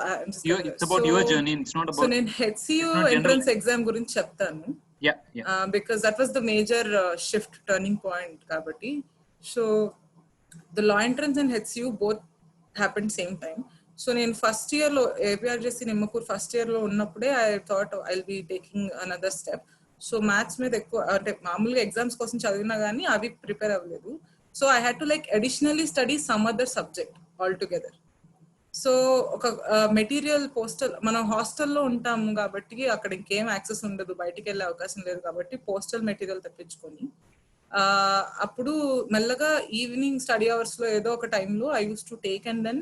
it's about your journey. It's not about. So in HCU entrance exam gurinchi cheptanu. Yeah. Because that was the major shift turning point kabatti. So the law entrance and HCU both happened same time. So in first year lo APRJC Nimmakur first year lo unnappude I thought I'll be taking another step. So maths మీద ఎక్కువ అంటే మామూలుగా exams కోసం చదివినా కానీ అవి prepare అవ్వలేదు. So I had to like additionally study some other subject all together. So ఒక మెటీరియల్ పోస్టల్ మనం హాస్టల్లో ఉంటాము కాబట్టి అక్కడ ఇంకేం యాక్సెస్ ఉండదు, బయటికి వెళ్ళే అవకాశం లేదు కాబట్టి పోస్టల్ మెటీరియల్ తెప్పించుకొని అప్పుడు మెల్లగా ఈవినింగ్ స్టడీ అవర్స్ లో ఏదో ఒక టైంలో I use to take and then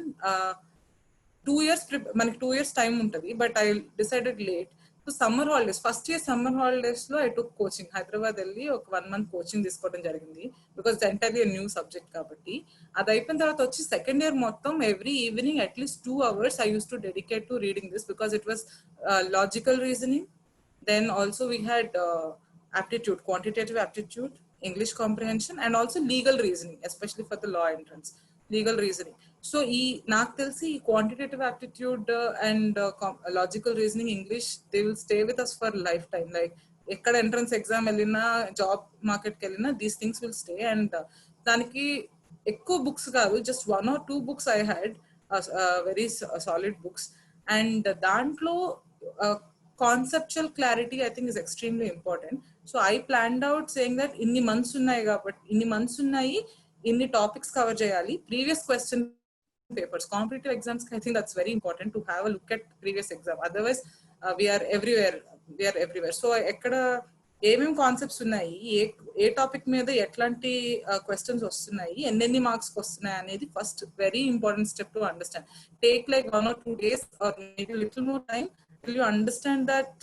2 years మనకి 2 years టైం ఉంటుంది. But I decided late. So summer holidays first year summer holidays లో ఐ టుక్ కోచింగ్. హైదరాబాద్ వెళ్ళి ఒక 1 month కోచింగ్ తీసుకోవడం జరిగింది. బికాస్ ఎంటైర్లీ న్యూ సబ్జెక్ట్ కాబట్టి. అది అయిపోయిన తర్వాత వచ్చి సెకండ్ ఇయర్ మొత్తం every evening at least 2 hours I use to dedicate to reading this because it was logical reasoning. Then also we had aptitude, quantitative aptitude, English comprehension, and also legal reasoning, especially for the law entrance. Legal reasoning. So నాకు తెలిసి quantitative aptitude and logical reasoning English, they will stay with us for lifetime. Like ఎక్కడ entrance exam వెళ్ళినా job మార్కెట్కి వెళ్ళినా these things will stay. And దానికి ఎక్కువ books కాదు, just 1 or 2 books I had, very solid books. And దాంట్లో conceptual clarity I think is extremely important. So I planned out saying that ఇన్ని months ఉన్నాయి, ఇన్ని టాపిక్స్ కవర్ చేయాలి. Previous question papers, competitive exams, I think that's very important to have a look at previous exam. Otherwise we are everywhere. So ekkada ఏమేమి concepts ఉన్నాయి, ఏ topic మీద ఎట్లాంటి questions వస్తున్నాయి, ఎన్నెన్ని మార్క్స్ వస్తున్నాయి అనేది first very important step to understand. Take like 1 or 2 days or maybe little more time till you understand that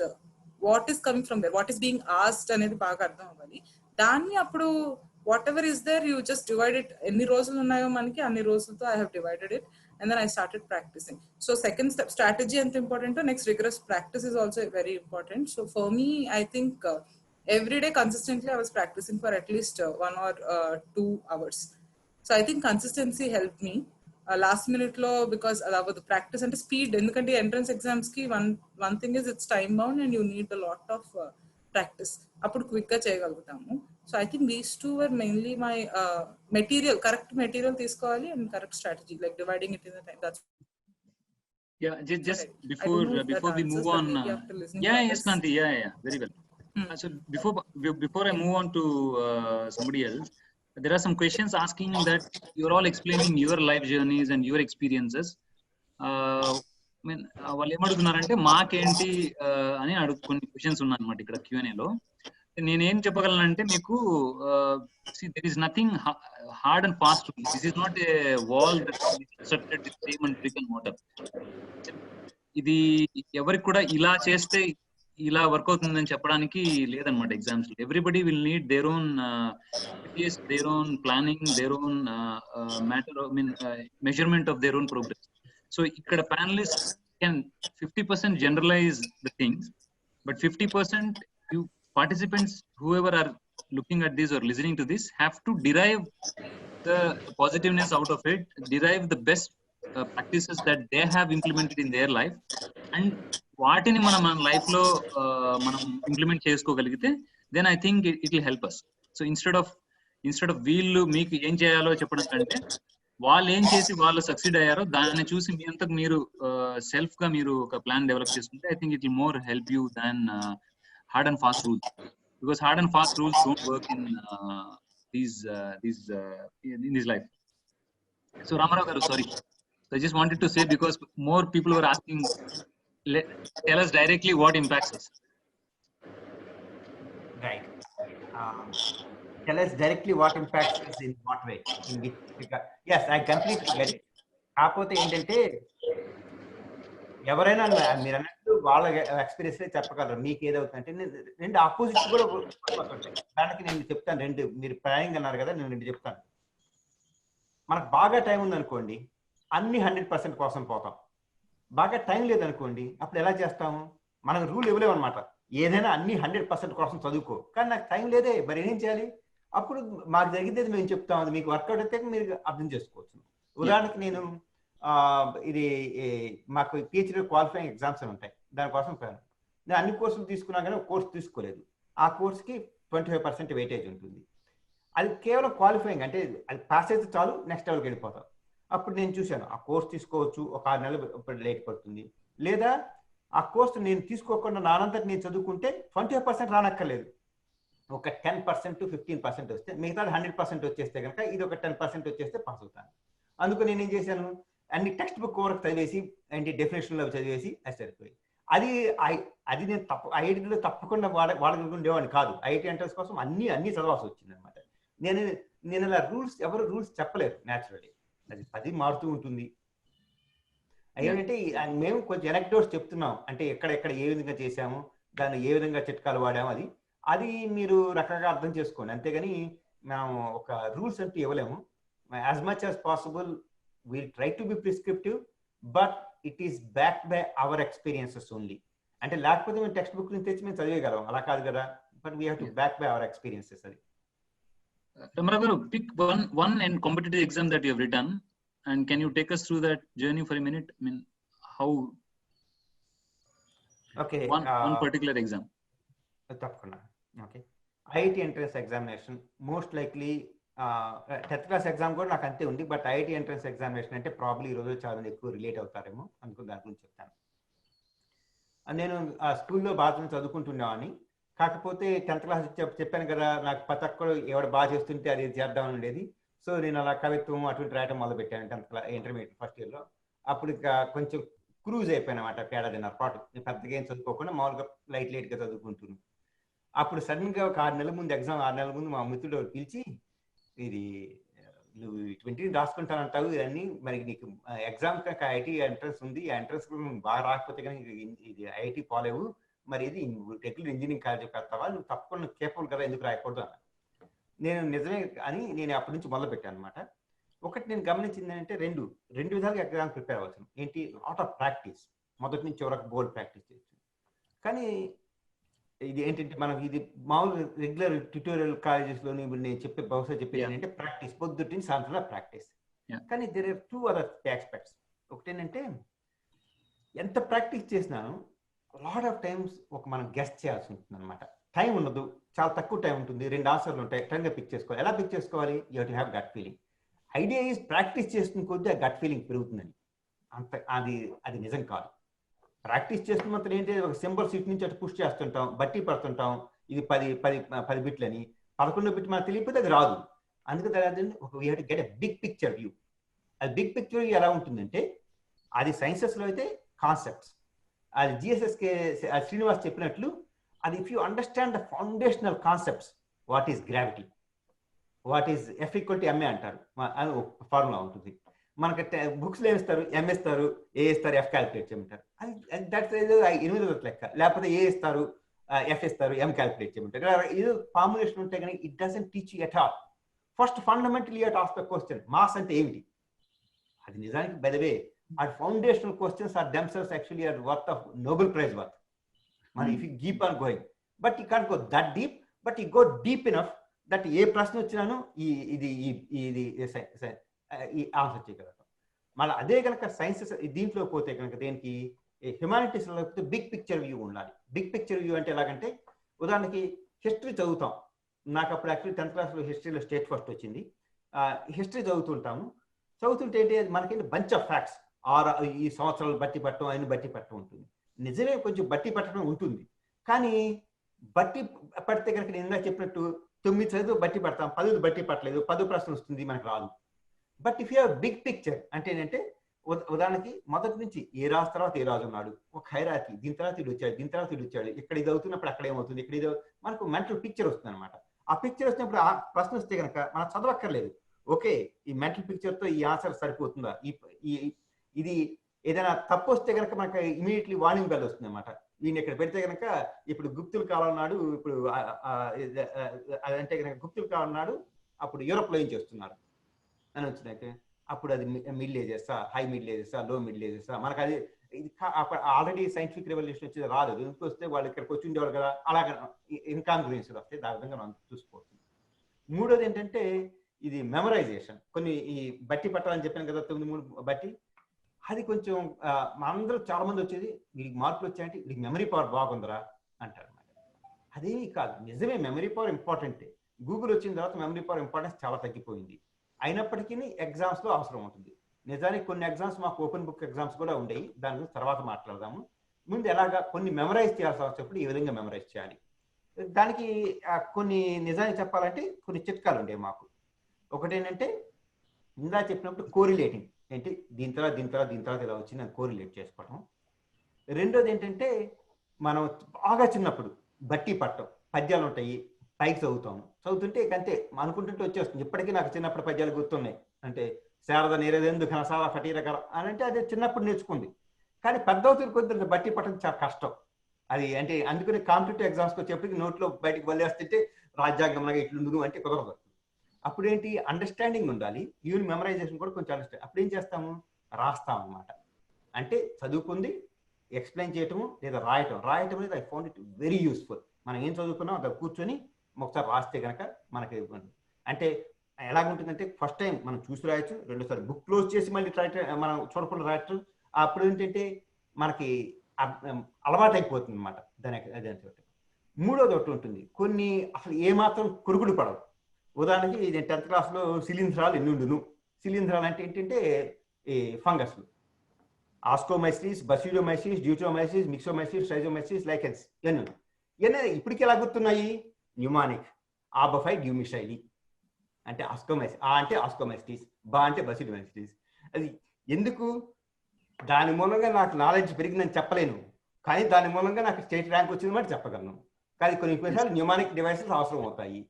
what is coming from there, what is being asked అనేది బాగా అర్థం అవ్వాలి. దాన్ని అప్పుడు whatever is there, you just divide it. ఎన్ని రోజులు ఉన్నాయో మనకి అన్ని రోజులతో I have divided it and then I started practicing. So second step, strategy ఎంత important, next rigorous practice is also very important. So for me, I think every day consistently I was practicing for at least 1 or 2 hours. So I think consistency helped me. Last minute lo, because the practice and speed, ఎందుకంటే entrance exams ki one thing is it's time bound and you need a lot of practice. అప్పుడు quick గా చేయగలుగుతాము. So I think these two were mainly my material, correct material తీసుకోవాలి and correct strategy, like dividing it in the time. That's just before we move on. Yes Kanti, very well. So before I move on to somebody else, there are some questions asking that you're all explaining your life journeys and your experiences. I mean వాళ్ళు ఏమడుగుతున్నారంటే మాకేంటి అని కొన్ని questions ఉన్నాయన్నమాట ఇక్కడ Q&A లో. నేనేం చెప్పగలనంటే మీకు there is nothing hard and fast rule. This is not a wall that is constructed with same and brick and mortar. ఇది ఎవరికి కూడా ఇలా చేస్తే ఇలా వర్క్ అవుతుందని చెప్పడానికి లేదనమాట exams. Everybody will need their own their own planning, their own measurement of their own progress. So ఇక్కడ panellist can 50% generalize the things, but 50% you participants, whoever are looking at this or listening to this, have to derive the positiveness out of it, derive the best practices that they have implemented in their life, and వాటిని మన life లో మనం implement చేసుకోగలిగితే then I think it will help us. So instead of వీళ్ళు మీకు ఏం చేయాలో చెప్పడం కంటే వాళ్ళు ఏం చేసి వాళ్ళు సక్సీడ్ అయ్యారో దాన్ని చూసి మీ అంతకు మీరు సెల్ఫ్ గా మీరు ఒక ప్లాన్ డెవలప్ చేసుకుంటే I think it will more help you than hard and fast rules, because hard and fast rules don't work in this life. So Ramarao garu, sorry, so I just wanted to say, because more people were asking, tell us directly what impacts us. Right. Tell us directly what impacts us in what way, in which. Yes, I completely get it. కాకపోతే ఏంటంటే ఎవరైనా మీరు అన్నట్టు వాళ్ళ experience చెప్పగలరు. మీకు ఏదవుతుందంటే రెండు opposite కూడా ఉంటాయి. దానికి నేను చెప్తాను రెండు. మీరు ప్లానింగ్ అన్నారు కదా, నేను రెండు చెప్తాను. మనకు బాగా టైం ఉందనుకోండి, అన్ని 100% కోసం పోతాం. బాగా టైం లేదనుకోండి, అప్పుడు ఎలా చేస్తాము? మనకు రూల్ ఇవ్వలేము అనమాట. ఏదైనా అన్ని 100% కోసం చదువుకో, కానీ నాకు టైం లేదే, మరి ఏం చేయాలి? అప్పుడు మాకు జరిగింది మేము చెప్తాం, అది మీకు వర్కౌట్ అయితే మీరు అర్థం చేసుకోవచ్చు. ఉదాహరణకి నేను ఇది మాకు PhD క్వాలిఫైయింగ్ ఎగ్జామ్స్ అని ఉంటాయి, దానికోసం పోయాను. నేను అన్ని కోర్సులు తీసుకున్నా కానీ ఒక కోర్సు తీసుకోలేదు. ఆ కోర్సుకి 25% వెయిటేజ్ ఉంటుంది. అది కేవలం క్వాలిఫైయింగ్, అంటే అది పాస్ అయితే చాలు, నెక్స్ట్ లెవెల్కి వెళ్ళిపోతాం. అప్పుడు నేను చూశాను, ఆ కోర్స్ తీసుకోవచ్చు, ఒక 6 నెలలు లేట్ పడుతుంది. లేదా ఆ కోర్సు నేను తీసుకోకుండా నానంతటి నేను చదువుకుంటే 25% రానక్కర్లేదు, ఒక 10% 15% వస్తే, మిగతా 100% వచ్చేస్తే కనుక ఇది ఒక 10% వచ్చేస్తే పాస్ అవుతాను. అందుకు నేను ఏం చేశాను, అన్ని టెక్స్ట్ బుక్ వరకు చదివేసి, అంటే డెఫినేషన్లో చదివేసి అది సరిపోయి. అది నేను ఐఐటీలో తప్పకుండా వాడగలుగుండేవాడిని కాదు. ఐఐటీ ఎంట్రన్స్ కోసం అన్ని చదవాల్సి వచ్చింది అనమాట. నేను ఇలా ఎవరు రూల్స్ చెప్పలేరు న్యాచురల్లీ, అది 10 మారుతూ ఉంటుంది. ఏంటంటే మేము కొంచెం ఎనెక్డోట్స్ చెప్తున్నాం, అంటే ఎక్కడెక్కడ ఏ విధంగా చేసాము, దాన్ని ఏ విధంగా చిట్కాలు వాడాము, అది మీరు రకరకాల అర్థం చేసుకోండి. అంతేగాని మేము ఒక రూల్స్ అంటూ ఇవ్వలేము. As much as possible will try to be prescriptive, but it is backed by our experiences only. అంటే లేకపోతే మేము టెక్స్ట్ బుక్ నుంచి తెచ్చి మేము చదివేయగలం, అలా కాదు కదా. But we have to back by our experiences. అది Ramaragaru, pick one and competitive exam that you have written, and can you take us through that journey for a minute? I mean, how? Okay. One particular exam. తప్పకుండా. Okay, IIT entrance examination most likely 10th class exam కూడా నాకు అంతే ఉంది. But IIT entrance examination అంటే probably ఈ రోజు చాలా ఎక్కువ రిలేట్ అవుతారేమో అనుకుని దాని గురించి చెప్తాను. నేను స్కూల్లో బాగా చదువుకుంటున్నామని, కాకపోతే 10th క్లాస్ చెప్పాను కదా, నాకు ప్రతి ఒక్కరు ఎవడు బాగా చేస్తుంటే అది చేద్దామని ఉండేది. సో నేను అలా కవిత్వం అటువంటి రాయటం మొదలుపెట్టాను 10th క్లాస్ ఇంటర్మీడియట్ ఫస్ట్ ఇయర్లో. అప్పుడు ఇంకా కొంచెం క్రూజ్ అయిపోయిన అనమాట, ఏడాదిన్నర పాటు పెద్దగా ఏం చదువుకోకుండా మామూలుగా లైట్గా చదువుకుంటున్నాను. అప్పుడు సడన్గా ఒక 6 నెలల ముందు ఎగ్జామ్, 6 నెలల ముందు మా మిత్రుడు పిలిచి, ఇది నువ్వు 20 రాసుకుంటానంటావు, ఇవన్నీ మరి నీకు ఎగ్జామ్ కనుక ఐఐటి ఎంట్రన్స్ ఉంది, ఆ ఎంట్రన్స్ బాగా రాకపోతే కానీ ఇది ఐఐటి పోలేవు, మరి ఇది రెగ్యులర్ ఇంజనీరింగ్ కాలేజ్ కడతావా, నువ్వు తప్పకుండా కేపబుల్ కదా, ఎందుకు రాయకూడదు అన్న. నేను నిజమే అని నేను అప్పటి నుంచి మొదలు పెట్టాను అనమాట. ఒకటి నేను గమనించింది అంటే రెండు విధాలుగా ఎగ్జామ్ ప్రిపేర్ అవ్వచ్చు. ఏంటి, అవుట్ ఆఫ్ ప్రాక్టీస్, మొదటి నుంచి చివరకు బోర్డ్ ప్రాక్టీస్ చేయొచ్చు. కానీ ఇది ఏంటంటే మనం ఇది మామూలు రెగ్యులర్ ట్యూటోరియల్ కాలేజెస్లోని నేను బహుశా చెప్పేది ఏంటంటే ప్రాక్టీస్, పొద్దుటి నుంచి సాయంత్రం ప్రాక్టీస్. కానీ దేర్ ఆర్ 2 అదర్ ఆస్పెక్ట్స్. ఒకటి ఏంటంటే ఎంత ప్రాక్టీస్ చేసినాను లాట్ ఆఫ్ టైమ్స్ మనం గెస్ట్ చేయాల్సి ఉంటుంది అనమాట. టైం ఉండదు, చాలా తక్కువ టైం ఉంటుంది, 2 ఆన్సర్లు ఉంటాయి, టైంగా పిక్ చేసుకోవాలి. ఎలా పిక్ చేసుకోవాలి? You have to have got feeling. Idea is practice చేస్తున్న కొద్దీ ఆ గట్ ఫీలింగ్ పెరుగుతుందని. అది నిజం కాదు. ప్రాక్టీస్ చేస్తున్న మాత్రం ఏంటి, ఒక సింబల్ సీట్ నుంచి అటు పుష్ చేస్తుంటాం, బట్టి పడుతుంటాం, ఇది 10 బిట్లు అని, 11వ బిట్ మనకు తెలియకపోతే అది రాదు. అందుకని we have to get a big picture view. అది బిగ్ పిక్చర్ వ్యూ ఎలా ఉంటుందంటే, అది సైన్సెస్లో అయితే కాన్సెప్ట్స్, అది జిఎస్ఎస్కే శ్రీనివాస్ చెప్పినట్లు, అది if you understand the foundational concepts, what is gravity, what is F=ma అంటారు, అని ఒక ఫార్ములా ఉంటుంది. మనకి బుక్స్లో ఏమిస్తారు, M ఇస్తారు, A ఇస్తారు, F క్యాలిక్యులేట్ చేయమంటారు. అది దట్స్ 8వ లెక్క. లేకపోతే A ఇస్తారు, F ఇస్తారు, M క్యాలిక్యులేట్ చేయమంటారు. ఇది ఫార్ములేషన్ ఉంటే కానీ it doesn't teach you at all. First fundamental you have to ask the question, mass అంటే ఏమిటి? అది నిజానికి by the way uh foundational questions are themselves actually are worth of Nobel prize worth. మరి if you keep on going, but you can't go that deep, but you go deep enough that a ప్రశ్న వచ్చినాను ఇది answer చేయగలరు. మళ్ళీ అదే కనుక sciences దీంట్లో పోతే కనుక దేనికి, హ్యుమానిటీస్ లేకపోతే బిగ్ పిక్చర్ వ్యూ ఉండాలి. బిగ్ పిక్చర్ వ్యూ అంటే ఎలాగంటే, ఉదాహరణకి హిస్టరీ చదువుతాం. నాకు అప్పుడు యాక్చువల్లీ 10th క్లాస్లో హిస్టరీలో స్టేట్ ఫస్ట్ వచ్చింది. హిస్టరీ చదువుతుంటే ఏంటి, మనకేంటి బంచ్ ఆఫ్ ఫ్యాక్ట్స్, ఈ సంవత్సరాలు బట్టి పట్టడం, ఆయన బట్టి పట్టడం ఉంటుంది. నిజమే, కొంచెం బట్టి పట్టడం ఉంటుంది. కానీ బట్టి పడితే కనుక నేను ఇందాక చెప్పినట్టు 9 చదువు బట్టి పడతాం, 10 బట్టి పట్టలేదు, 10 ప్రశ్న వస్తుంది, మనకు రాదు. But if you have big picture అంటే ఏంటంటే, ఉదాహరణకి మొదటి నుంచి ఏ రాజు తర్వాత ఏ రాజు ఉన్నాడు, ఒక హైరార్కీ, దీని తర్వాత ఇది వచ్చాడు, దీని తర్వాత ఇది వచ్చాడు, ఇక్కడ ఇది అవుతున్నప్పుడు అక్కడ ఏమవుతుంది, ఇక్కడ ఇది మనకు మెంటల్ పిక్చర్ వస్తుంది అనమాట. ఆ పిక్చర్ వచ్చినప్పుడు ఆ ప్రశ్న వస్తే కనుక మనం చదవక్కర్లేదు. ఓకే, ఈ మెంటల్ పిక్చర్తో ఈ ఆన్సర్ సరిపోతుందా, ఇది ఏదైనా తప్పు వస్తే కనుక మనకు ఇమీడియట్లీ వార్నింగ్ బెల్ వస్తుంది అనమాట. ఈయన ఇక్కడ పెడితే కనుక ఇప్పుడు గుప్తుల కాలం నాడు, ఇప్పుడు అంటే కనుక గుప్తుల కాలం నాడు అప్పుడు యూరోప్లో ఏం చేస్తున్నారు అని వచ్చినాక, అప్పుడు అది మిడిల్ ఏజెసా, హై మిడిల్ ఏజెసా, లో మిడిల్ ఏజెసా, మనకు అది ఇది ఆల్రెడీ సైంటిఫిక్ రెవల్యూషన్ వచ్చేది రాదు, ఎందుకు వస్తే వాళ్ళు ఇక్కడికి వచ్చి ఉండేవాళ్ళు కదా, అలాగే ఇన్కాంగ్రూయెన్సీలు వస్తాయి, దాని విధంగా మనం చూసుకోవచ్చు. మూడోది ఏంటంటే ఇది మెమరైజేషన్. కొన్ని ఈ బట్టి పట్టాలని చెప్పాను కదా 9 బట్టి, అది కొంచెం అందరూ చాలా మంది వచ్చేది వీడికి మార్కులు వచ్చాయంటే వీడికి మెమరీ పవర్ బాగుందిరా అంటారు. అదేమీ కాదు, నిజమే మెమరీ పవర్ ఇంపార్టెంటే. గూగుల్ వచ్చిన తర్వాత మెమరీ పవర్ ఇంపార్టెన్స్ చాలా తగ్గిపోయింది. అయినప్పటికీ ఎగ్జామ్స్లో అవసరం ఉంటుంది. నిజానికి కొన్ని ఎగ్జామ్స్ మాకు ఓపెన్ బుక్ ఎగ్జామ్స్ కూడా ఉండేవి, దాని గురించి తర్వాత మాట్లాడదాము. ముందు ఎలాగా కొన్ని మెమరైజ్ చేయాల్సి వచ్చినప్పుడు ఈ విధంగా మెమరైజ్ చేయాలి. దానికి కొన్ని నిజానికి చెప్పాలంటే కొన్ని చిట్కాలు ఉండేవి మాకు. ఒకటేంటంటే ఇందా చెప్పినప్పుడు కోరిలేటింగ్, ఏంటి దీని తర్వాత ఇలా వచ్చింది అని కోరిలేట్ చేసుకోవటం. రెండోది ఏంటంటే మనం బాగా చిన్నప్పుడు బట్టి పట్టం, పద్యాలు ఉంటాయి, పైకి చదువుతుంటే అంతే అనుకుంటుంటే వచ్చేస్తుంది. ఇప్పటికీ నాకు చిన్నప్పుడు పద్యాలు గుర్తున్నాయి. అంటే శారద నీరదెందు ఘనసాల ఫటీరకర అని అంటే అది చిన్నప్పుడు నేర్చుకుంది. కానీ పెద్ద అవుతుంది కొద్దిగా బట్టి పట్టడం చాలా కష్టం. అది అంటే అందుకని కాంపిటేటివ్ ఎగ్జామ్స్కి వచ్చేప్పటికి నోట్లో బయటకు వదిలేస్తుంటే రాజ్యాంగంలాగా ఇట్లుండు అంటే కుదరదు. అప్పుడేంటి అండర్స్టాండింగ్ ఉండాలి, ఈవెన్ మెమరైజేషన్ కూడా కొంచెం అండర్స్టాండ్. అప్పుడు ఏం చేస్తాము, రాస్తాం అన్నమాట. అంటే చదువుకుంది ఎక్స్ప్లెయిన్ చేయటము లేదా రాయటం అనేది I found it very useful. మనం ఏం చదువుకున్నాం అక్కడ కూర్చొని ఒకసారి రాస్తే కనుక మనకి అంటే ఎలాగుంటుందంటే ఫస్ట్ టైం మనం చూసి రాయొచ్చు, రెండోసారి బుక్ క్లోజ్ చేసి మళ్ళీ మనం చూడకుండా రాయటం. అప్పుడు ఏంటంటే మనకి అలవాటు అయిపోతుంది అన్నమాట దానికి. మూడోది ఒకటి ఉంటుంది, కొన్ని అసలు ఏమాత్రం కొరుకుడు పడవు. ఉదాహరణకి నేను 10th క్లాస్లో శిలీంధ్రాలు ఎన్ని ఉండును. శిలీంధ్రాలు అంటే ఏంటంటే ఈ ఫంగస్లు, ఆస్కోమైసిస్, బసిడోమైసిస్, డ్యూటోమైసిస్, మిక్సోమైసిస్, ట్రైజోమైసిస్, లైకెన్స్ ఇవన్నీ ఇప్పటికీ ఎలా గుర్తున్నాయి? న్యూమానిక్, ఆబఫై, డ్యూమిషైలి అంటే ఆస్కోమైసిస్, బా అంటే బసిడోమైసిస్. అది ఎందుకు? దాని మూలంగా నాకు నాలెడ్జ్ పెరిగిందని చెప్పలేను, కానీ దాని మూలంగా నాకు స్టేట్ ర్యాంక్ వచ్చింది మాట చెప్పగలను. కానీ కొన్ని విషయాలు న్యూమానిక్ డివైసెస్ అవసరం అవుతాయి,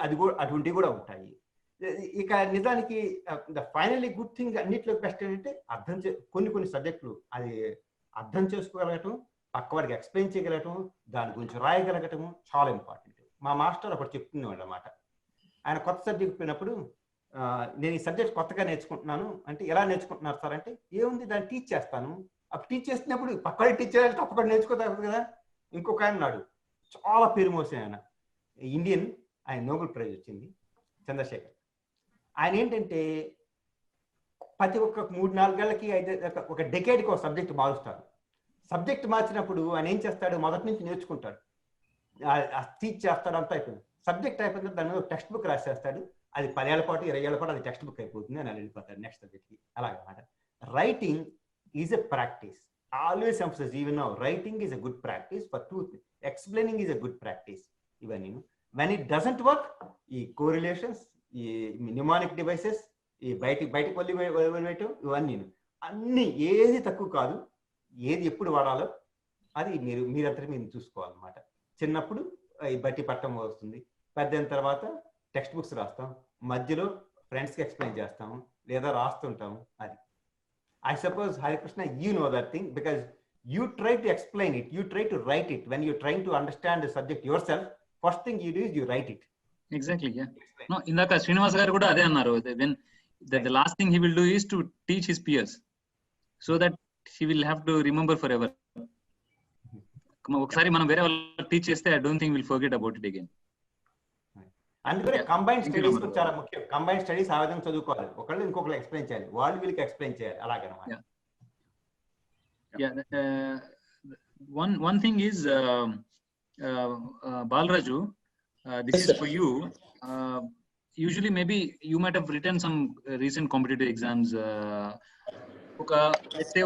అది కూడా అటువంటివి కూడా ఉంటాయి. ఇక నిజానికి ఫైనల్లీ గుడ్ థింగ్ అన్నిట్లో బెస్ట్ ఏంటంటే కొన్ని సబ్జెక్టులు అది అర్థం చేసుకోగలగటం, పక్క వారికి ఎక్స్ప్లెయిన్ చేయగలగటం, దాని గురించి రాయగలగటము చాలా ఇంపార్టెంట్. మా మాస్టర్ అప్పుడు చెప్తున్నాడు అన్నమాట. ఆయన కొత్త సబ్జెక్ట్ పోయినప్పుడు నేను ఈ సబ్జెక్ట్ కొత్తగా నేర్చుకుంటున్నాను అంటే, ఎలా నేర్చుకుంటున్నారు సార్ అంటే, ఏముంది దాన్ని టీచ్ చేస్తాను. అప్పుడు టీచ్ చేస్తున్నప్పుడు పక్క టీచ్ చేయాలి, తప్పకుండా నేర్చుకోతారు కదా. ఇంకొక ఆయన ఉన్నాడు, చాలా పేరు మోసిన ఆయన, ఇండియన్, ఆయన నోబెల్ ప్రైజ్ వచ్చింది, చంద్రశేఖర్. ఆయన ఏంటంటే ప్రతి ఒక్క 3-4 ఏళ్ళకి ఒక డెకేడ్కి ఒక సబ్జెక్ట్ మారుస్తాడు. సబ్జెక్ట్ మార్చినప్పుడు ఆయన ఏం చేస్తాడు, మొదటి నుంచి నేర్చుకుంటాడు, టీచ్ చేస్తాడు, అంతా అయిపోయింది. సబ్జెక్ట్ అయిపోయింది, దాని మీద టెక్స్ట్ బుక్ రాసేస్తాడు. అది 10 ఏళ్ల పాటు 20 ఏళ్ల పాటు అది టెక్స్ట్ బుక్ అయిపోతుంది, అని వెళ్ళిపోతాడు నెక్స్ట్ సబ్జెక్ట్కి. అలాగన్నమాట. Writing is a practice. Always emphasis even now, writing is a good practice for truth, explaining is a good practice. ఇవన్నీ వెన్ ఇట్ డజంట్ వర్క్, ఈ కోరిలేషన్స్, ఈ న్యూమానిక్ డివైసెస్, ఈ బయటికి వదిలివేయటం, ఇవన్నీ అన్ని ఏది తక్కువ కాదు. ఏది ఎప్పుడు వాడాలో అది మీరంతా మీరు చూసుకోవాలన్నమాట. చిన్నప్పుడు ఈ బట్టి పట్టం వస్తుంది, పెద్దయిన తర్వాత టెక్స్ట్ బుక్స్ రాస్తాం, మధ్యలో ఫ్రెండ్స్కి ఎక్స్ప్లెయిన్ చేస్తాము లేదా రాస్తుంటాము. అది I suppose, Hare Krishna, you know that thing because you try to explain it, you try to write it. When you're trying to understand the subject yourself, first thing you do is you write it. Exactly, yeah. No, indaka Srinivas garu kuda ade annaru, when the last thing he will do is to teach his peers so that he will have to remember forever. Okkasari manam vere vallu teach chesthe, I don't think we'll forget about it again. అందుకనే combined studies చాలా ముఖ్యం. Combined studies ఆ విధంగా చదువుకోవాలి, ఒకళ్ళు ఇంకొకరు explain చేయాలి, వాళ్ళు వీళ్ళకి ఎక్స్ప్లెయిన్ చేయాలి, అలాగనమాట. One thing is Balaraju, this is for you. Usually maybe you might have written some recent competitive exams. Let's say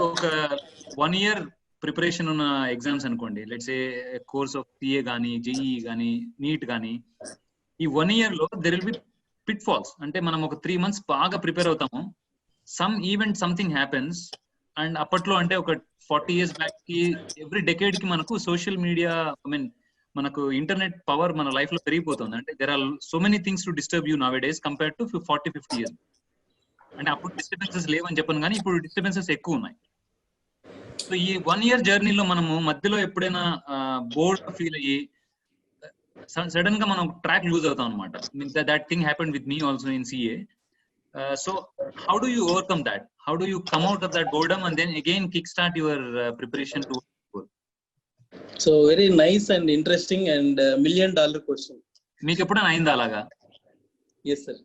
1 year preparation on exams anukondi, let's say a course of CA gaani, JEE gaani, NEET gaani. ఈ 1 year లో there will be pitfalls. అంటే మనం ఒక 3 months బాగా prepare అవుతాము, some event something happens, and అప్పట్లో అంటే ఒక 40 years బ్యాక్ కి ఎవ్రీ డెకేడ్ కి మనకు సోషల్ మీడియా, ఐ మీన్ మనకు ఇంటర్నెట్ పవర్ మన లైఫ్ లో పెరిగిపోతుంది. అంటే there are so many things to disturb you nowadays compare to 40-50 years. అంటే అప్పుడు డిస్టర్బెన్సెస్ లేవని చెప్పను, కానీ ఇప్పుడు డిస్టర్బెన్సెస్ ఎక్కువ ఉన్నాయి. సో ఈ 1 year జర్నీలో మనము మధ్యలో ఎప్పుడైనా బోర్డ్ ఫీల్ అయ్యి సడన్ గా మనం ట్రాక్ లూజ్ అవుతాం అనమాట. That thing happened with me also in CA. So how do you overcome that? How do you come out of that boredom and then again kickstart your preparation to goal? So very nice and interesting and $1 million question. మీకు ఎప్పుడైనా అయిందా అలాగా? Yes, sir.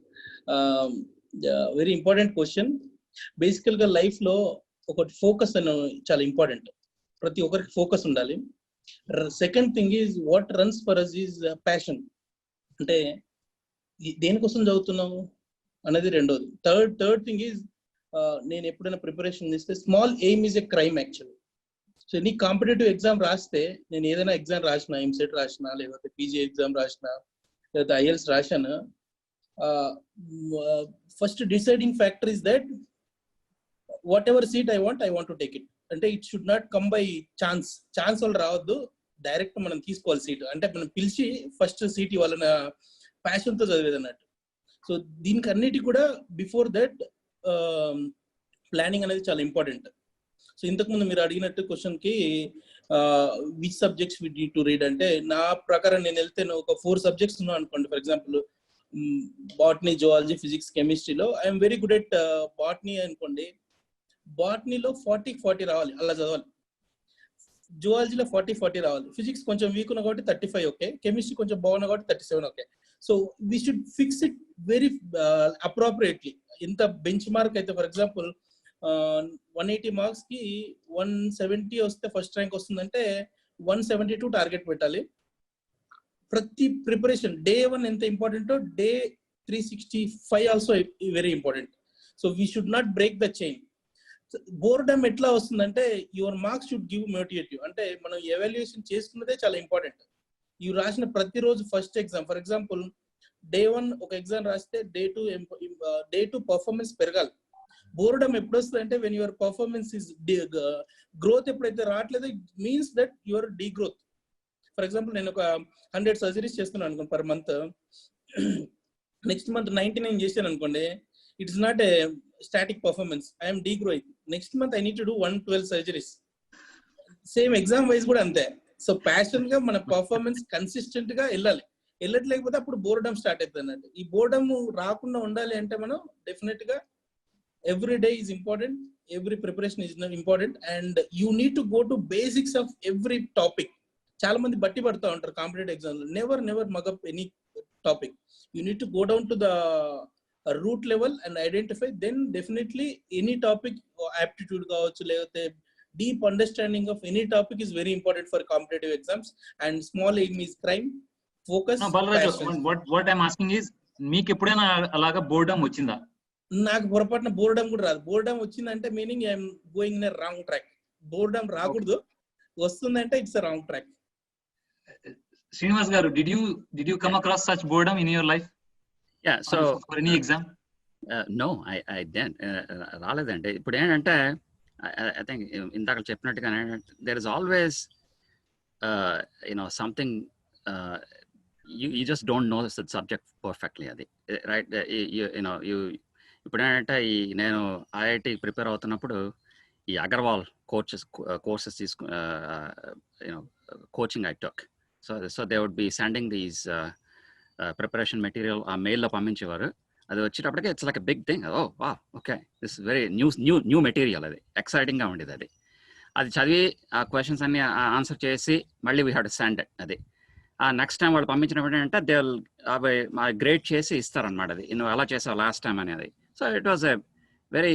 Very important question. బేసికల్ గా life లో ఒకటి focus అని చాలా ఇంపార్టెంట్. ప్రతి ఒక్కరికి ఫోకస్ ఉండాలి. Second thing is what runs for us is passion. అంటే దేనికోసం చదువుతున్నాము అనేది రెండోది. థర్డ్ థింగ్ ఈజ్ నేను ఎప్పుడైనా ప్రిపరేషన్ చేస్తే small aim is a crime actually. So నీ కాంపిటేటివ్ ఎగ్జామ్ రాస్తే, నేను ఏదైనా ఎగ్జామ్ రాసిన, ఎంసెట్ రాసిన, లేకపోతే పీజీ ఎగ్జామ్ రాసిన, లేకపోతే ఐఎల్స్ రాశాను, first deciding factor is that whatever seat I want to take it. అంటే it should not come by chance వాళ్ళు రావద్దు, డైరెక్ట్ మనం తీసుకోవాలి సీట్. అంటే మనం పిలిచి ఫస్ట్ సీట్ ఇవ్వాలన్న ప్యాషన్తో చదివేది అన్నట్టు. సో దీనికి అన్నిటి కూడా బిఫోర్ దట్ ప్లానింగ్ అనేది చాలా ఇంపార్టెంట్. సో ఇంతకుముందు మీరు అడిగినట్టు క్వశ్చన్కి which subjects we need to read అంటే, నా ప్రకారం నేను వెళ్తే ఒక 4 సబ్జెక్ట్స్ ఉన్నాను అనుకోండి. For example botany, zoology, physics, కెమిస్ట్రీలో I'm very good at botany అనుకోండి. బాటనీలో 40 రావాలి, అలా చదవాలి. జువాలజీలో 40 రావాలి. ఫిజిక్స్ కొంచెం వీక్ ఉన్నా కాబట్టి 35 ఓకే. కెమిస్ట్రీ కొంచెం బాగున్నా కాబట్టి 37 okay. So we should fix it very appropriately. ఇంత బెంచ్ మార్క్ అయితే ఫర్ ఎగ్జాంపుల్ 180 మార్క్స్ కి 170 వస్తే ఫస్ట్ ర్యాంక్ వస్తుందంటే 172 టార్గెట్ పెట్టాలి. ప్రతి ప్రిపరేషన్ డే 1 ఎంత ఇంపార్టెంటో day 365 also very important. So we should not break the chain. Boredom ఎట్లా వస్తుందంటే your marks should give motivative. అంటే మనం ఎవాల్యుయేషన్ చేసుకున్నదే చాలా ఇంపార్టెంట్. ఇవి రాసిన ప్రతిరోజు first exam, for example day 1 ఒక ఎగ్జామ్ రాస్తే డే 2 పర్ఫార్మెన్స్ పెరగాలి. బోర్డమ్ ఎప్పుడు వస్తుంది అంటే when your performance is growth ఎప్పుడైతే రావట్లేదో it means that your degrowth. For example నేను ఒక 100 సర్జరీస్ చేస్తున్నాను అనుకోండి పర్ మంత్. నెక్స్ట్ మంత్ 99 చేశాను అనుకోండి, it is not a static performance, I'm the growing. Next month I need to do 112 surgeries. Same exam wise కూడా అంతే. So passion గా మన పర్ఫార్మెన్స్ కన్సిస్టెంట్ గా వెళ్ళట్లేకపోతే అప్పుడు బోర్డమ్ స్టార్ట్ అవుతుంది అన్నట్టు. ఈ బోర్డమ్ రాకుండా ఉండాలి అంటే మనం డెఫినెట్ గా every day is important, every preparation is important, and you need to go to basics of every topic. చాలా మంది బట్టి పడుతూ ఉంటారు కాంపిటేటివ్ ఎగ్జామ్ లో. Never mug up any topic. You need to go down to the root level and identify. Then definitely any topic, aptitude కావచ్చు, లేకపోతే deep understanding of any topic is very important for competitive exams. And small aim is crime, focus. what I'm asking is, మీకు ఎప్పుడైనా అలాగా boredom వచ్చిందా? నాకు పొరపాటున boredom కూడా రాదు. బోర్డమ్ వచ్చిందంటే meaning I'm going in a wrong track. Boredom రాకూడదు, వస్తుందంటే it's a wrong track. Srinivas గారు, did you come across such boredom in your life? Yeah, so for any exam? No, I didn't. రాలేదండి. ఇప్పుడు ఏంటంటే I think ఇందాక చెప్పినట్టుగా there is always something you just don't know the subject perfectly, అది right. you ఇప్పుడు ఏంటంటే నేను IIT prepare అవుతున్నప్పుడు ఈ అగర్వాల్ కోర్సెస్ తీసుకు coaching I took. So they would be sending these preparation material uh మెయిల్లో పంపించేవారు. అది వచ్చేటప్పటికి it's like a big thing. Oh wow okay, this very new material. అది ఎక్సైటింగ్గా ఉండేది. అది చదివి ఆ క్వశ్చన్స్ అన్ని ఆన్సర్ చేసి మళ్ళీ we have to send it. అది ఆ నెక్స్ట్ టైం వాళ్ళు పంపించినప్పుడు ఏంటంటే దే అవి గ్రేడ్ చేసి ఇస్తారనమాట. అది నువ్వు ఎలా చేసావు లాస్ట్ టైం అనేది. So it was a very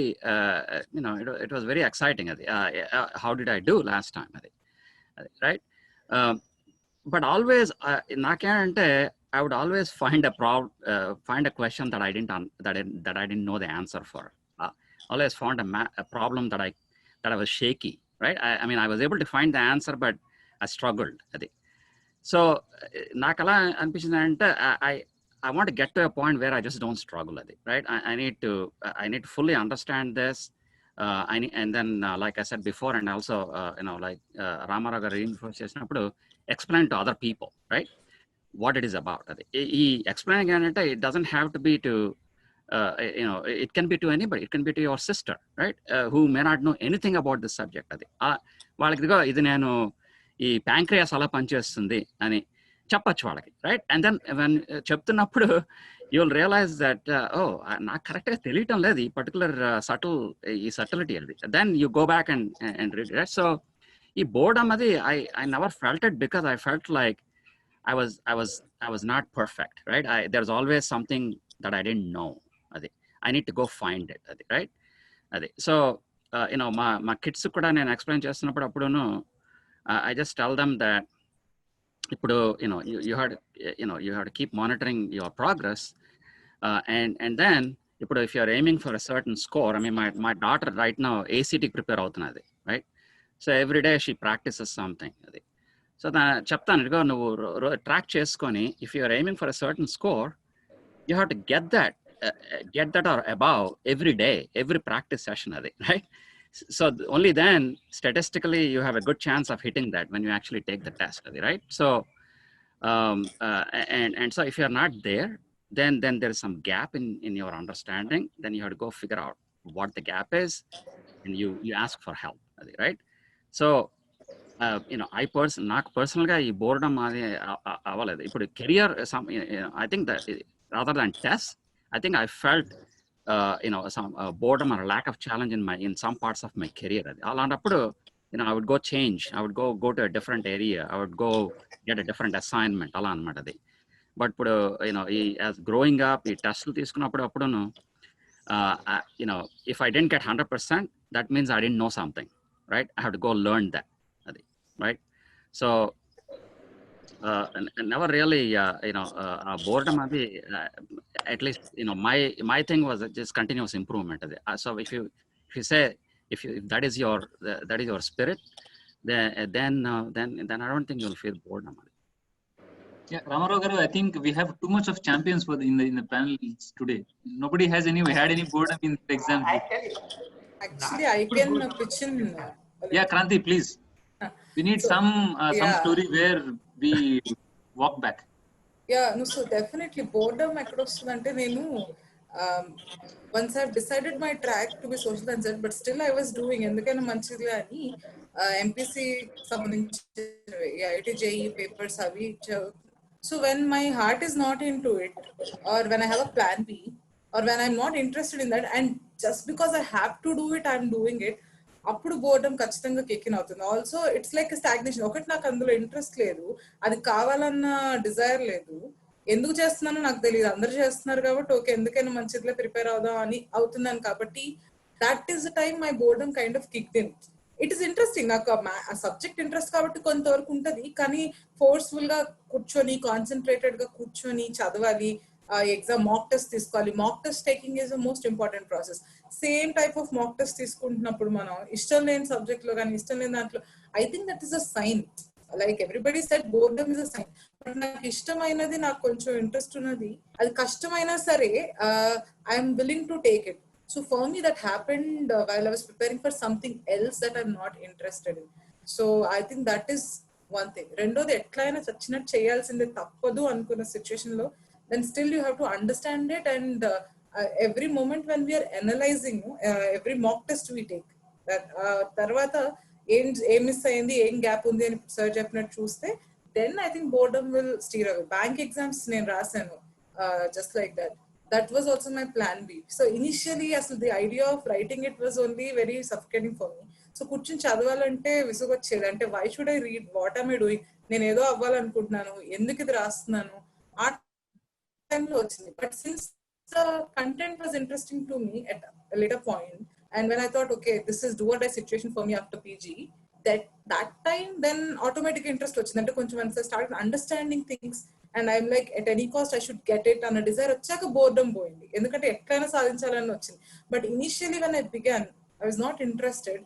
it was very exciting. How did I do last time? Right? But always I would always find a question that I didn't know the answer for. Always found a problem that I was shaky. Right? I mean, I was able to find the answer, but I struggled. So nakala anpisindante I want to get to a point where I just don't struggle at it, right? I need to fully understand this. And then, like I said before, and also, like Ramarao garu reinforce chesinappudu, explain to other people, right? What it is about. Explaining it, it doesn't have to be to, it can be to anybody. It can be to your sister, right? Who may not know anything about this subject. Valaki idi nenu ee pancreas ala panchestundi ani చెప్పచ్చు వాళ్ళకి, right? And then చెప్తున్నప్పుడు you'll realize that నాకు కరెక్ట్గా తెలియటం లేదు ఈ particular ఈ subtlety అది. Then you go back and read it. So ఈ boredom అది I never felt it because I felt like I was not perfect, right? There's always something that I didn't know. Adi I need to go find it. Adi right? Adi so మా kids కూడా నేను explain చేస్తున్నప్పుడు అప్పుడును I just tell them that ఇప్పుడు you have to keep monitoring your progress, and then ఇప్పుడు if you are aiming for a certain score, I mean my daughter right now ACT prepare అవుతున్నది, right? So every day she practices something. Adi so చెప్తాను ఇదిగో నువ్వు track చేసుకొని if you are aiming for a certain score, you have to get that or above every day, every practice session, adi right? So only then statistically you have a good chance of hitting that when you actually take the test, adi right? So and so if you are not there, then there is some gap in your understanding. Then you have to go figure out what the gap is, and you ask for help, adi right? So నాకు పర్సనల్గా ఈ boredom అది అవ్వలేదు. ఇప్పుడు career I think that rather than tests, I think I felt some boredom or lack of challenge in some parts of my career. అలాంటప్పుడు I would go change, I would go to a different area, I would go get a different assignment అలా అన్నమాట అది. But ఇప్పుడు as growing up ఈ టెస్ట్లు తీసుకున్నప్పుడు అప్పుడును if I didn't get 100%, that means I didn't know something, right? I have to go learn that, right? So never really boredom adi at least my thing was just continuous improvement. So if you say if that is your spirit, then I don't think you'll feel boredom. Yeah, Ramarao garu, I think we have too much of champions in the panels today. Nobody has had any boredom in the exam. Actually, I can pitch in. Yeah, Kranti, please. We need some story where we walk back. Yeah, no, so definitely boredom ekkada ostundante nenu once I've decided my track to be social and but still I was doing endukana manchidi ani MPC sambandhinchi IIT JEE papers avi. So when my heart is not into it, or when I have a plan B, or when I'm not interested in that, and just because I have to do it, I'm doing it, అప్పుడు boredom ఖచ్చితంగా kick in అవుతుంది. Also it's like stagnation. ఒకటి నాకు అందులో interest లేదు, అది కావాలన్న Dzire లేదు, ఎందుకు చేస్తున్నానో నాకు తెలియదు, అందరు చేస్తున్నారు కాబట్టి ఓకే ఎందుకైనా మంచిదిలో ప్రిపేర్ అవుదాం అని అవుతున్నాను. కాబట్టి that is the time my boredom kind of kicked in. It is interesting, నాకు ఆ సబ్జెక్ట్ ఇంట్రెస్ట్ కాబట్టి కొంతవరకు ఉంటుంది, కానీ ఫోర్స్ఫుల్ గా కూర్చొని కాన్సన్ట్రేటెడ్ గా కూర్చొని చదవాలి, ఎగ్జామ్ మాక్ టెస్ట్ తీసుకోవాలి. Mock test taking is the most important process. Same type of mock test తీసుకుంటున్నప్పుడు మనం ఇష్టం లేని సబ్జెక్ట్ లో కానీ ఇష్టం లేని దాంట్లో I think that is a sign. Like everybody said boredom is a sign. But నాకు ఇష్టమైనది, నాకు కొంచెం ఇంట్రెస్ట్ ఉన్నది, అది కష్టమైనా సరే I'm willing to take it. So for me that happened while I was preparing for something else that I'm not interested in. So I think that is one thing. రెండోది ఎట్లయినా చచ్చినట్టు చేయాల్సిందే తప్పదు అనుకున్న సిచ్యుయేషన్ లో then still you have to understand it, and every moment when we are analyzing every mock test we take, that tarvata ఏం miss అయింది, ఏం గ్యాప్ ఉంది అని సార్ చెప్పినట్టు చూస్తే then I think boredom will steer away. Bank exams నేను రాశాను just like that. That was also my plan B. So initially asal the idea of writing it was only very suffocating for me. So కూర్చొని చదవాలంటే విసుగొచ్చేది. అంటే why should I read, what am I doing, నేను ఏదో అవ్వాలనుకుంటున్నాను, ఎందుకు ఇది రాస్తున్నాను, ఆ టైంలో వచ్చింది. But since the content was interesting to me at a later point, and when I thought okay this is do or die situation for me after PG, that time then automatic interest వచ్చింది. అంటే కొంచెం once I started understanding things and I'm like at any cost I should get it అన్న Dzire వచ్చాక boredom పోయింది, ఎందుకంటే ఎట్లయినా సాధించాలని వచ్చింది. But initially when I began I was not interested,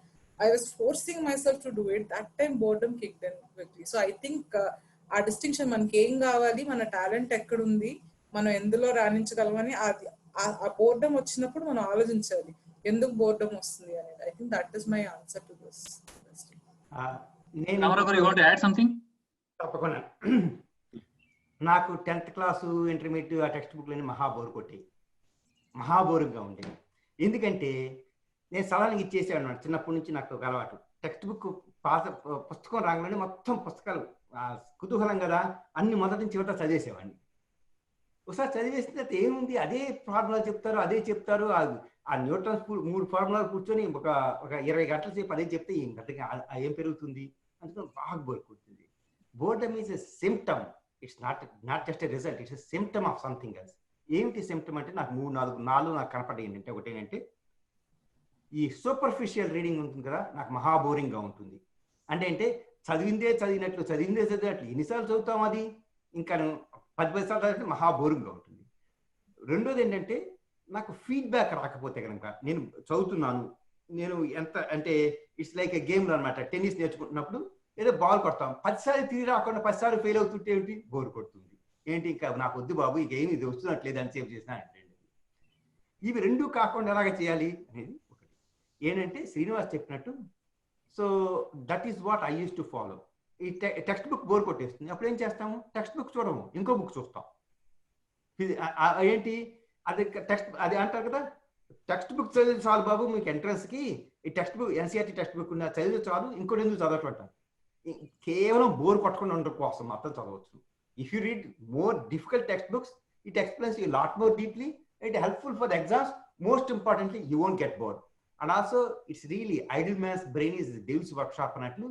I was forcing myself to do it. That time boredom kicked in quickly. So I think ఆ distinction, మనకి ఏం కావాలి, మన టాలెంట్ ఎక్కడుంది, మనం ఎందులో రాణించగలమని ఆ బోర్డమ్ వచ్చినప్పుడు మనం ఆలోచించాలి ఎందుకు బోర్డమ్ వస్తుంది అనేది. I think that is my answer to this. తప్పకుండా. నాకు 10th క్లాసు ఇంటర్మీడియట్ ఆ టెక్స్ట్ బుక్లని మహాబోరుగా ఉండేది. ఎందుకంటే నేను సలహానికి ఇచ్చేసాను అన్నమాట. చిన్నప్పటి నుంచి నాకు ఒక అలవాటు, టెక్స్ట్ బుక్ పుస్తకం రాగానే మొత్తం పుస్తకాలు కుతూహలం కదా అన్ని మొదటి నుంచి చివరితో చదివేసేవాడిని. ఒకసారి చదివేసిన తర్వాత ఏముంది, అదే ఫార్ములా చెప్తారు, అదే చెప్తారు. ఆ న్యూటన్స్ 3 ఫార్ములాలు కూర్చొని ఒక 20 గంటల సేపు అదే చెప్తే ఏం పెరుగుతుంది? అందుకని బాగా బోర్ కొడుతుంది. Boredom is a symptom, it's not just a result, it's a symptom of something else. ఏమిటి సిమ్టమ్ అంటే నాకు 3-4 నాకు కనపడే ఏంటంటే, ఒకటి ఏంటంటే ఈ సూపర్ఫిషియల్ రీడింగ్ ఉంటుంది కదా, నాకు మహా బోరింగ్గా ఉంటుంది. అంటే చదివినట్లు ఎన్నిసార్లు చదువుతాం, అది ఇంకా 10 సార్లు చదివితే మహా బోరింగ్గా ఉంటుంది. రెండోది ఏంటంటే నాకు ఫీడ్బ్యాక్ రాకపోతే కనుక, నేను చదువుతున్నాను, నేను ఎంత అంటే ఇట్స్ లైక్ ఎ గేమ్ అనమాట. టెన్నిస్ నేర్చుకుంటున్నప్పుడు ఏదో బాల్ కొడతాం, 10 సార్లు తిరిగి రాకుండా 10 సార్లు ఫెయిల్ అవుతుంటే ఏంటి, బోర్ కొడుతుంది. ఏంటి ఇంకా నాకు వద్దు బాబు, ఈ గేమ్ ఇది వస్తున్నట్లేదు అని సేవ్ చేసిన అంటే. ఇవి రెండూ కాకుండా ఎలాగ చేయాలి అనేది ఒకటి. ఏంటంటే శ్రీనివాస్ చెప్పినట్టు, so that is what I use to follow. ఈ టెక్స్ట్ బుక్ బోర్ కొట్టేస్తుంది, అప్పుడు ఏం చేస్తాము, టెక్స్ట్ బుక్ చూడము, ఇంకో బుక్ చూస్తాం. ఏంటి అది అంటారు కదా, టెక్స్ట్ బుక్ చదివి చాలు బాబు మీకు ఎంట్రన్స్కి, ఈ text book NCERT text book ఉన్న చదివి చాలు, ఇంకోటి ఎందుకు చదవటం. కేవలం బోర్ కొట్టకుండా ఉండడం కోసం మాత్రం చదవచ్చు. If you read more difficult text books, it explains you lot more deeply, it helpful for the exams. Most importantly you won't get bored. And also it's really idle man's brain is devil's workshop అన్నట్లు,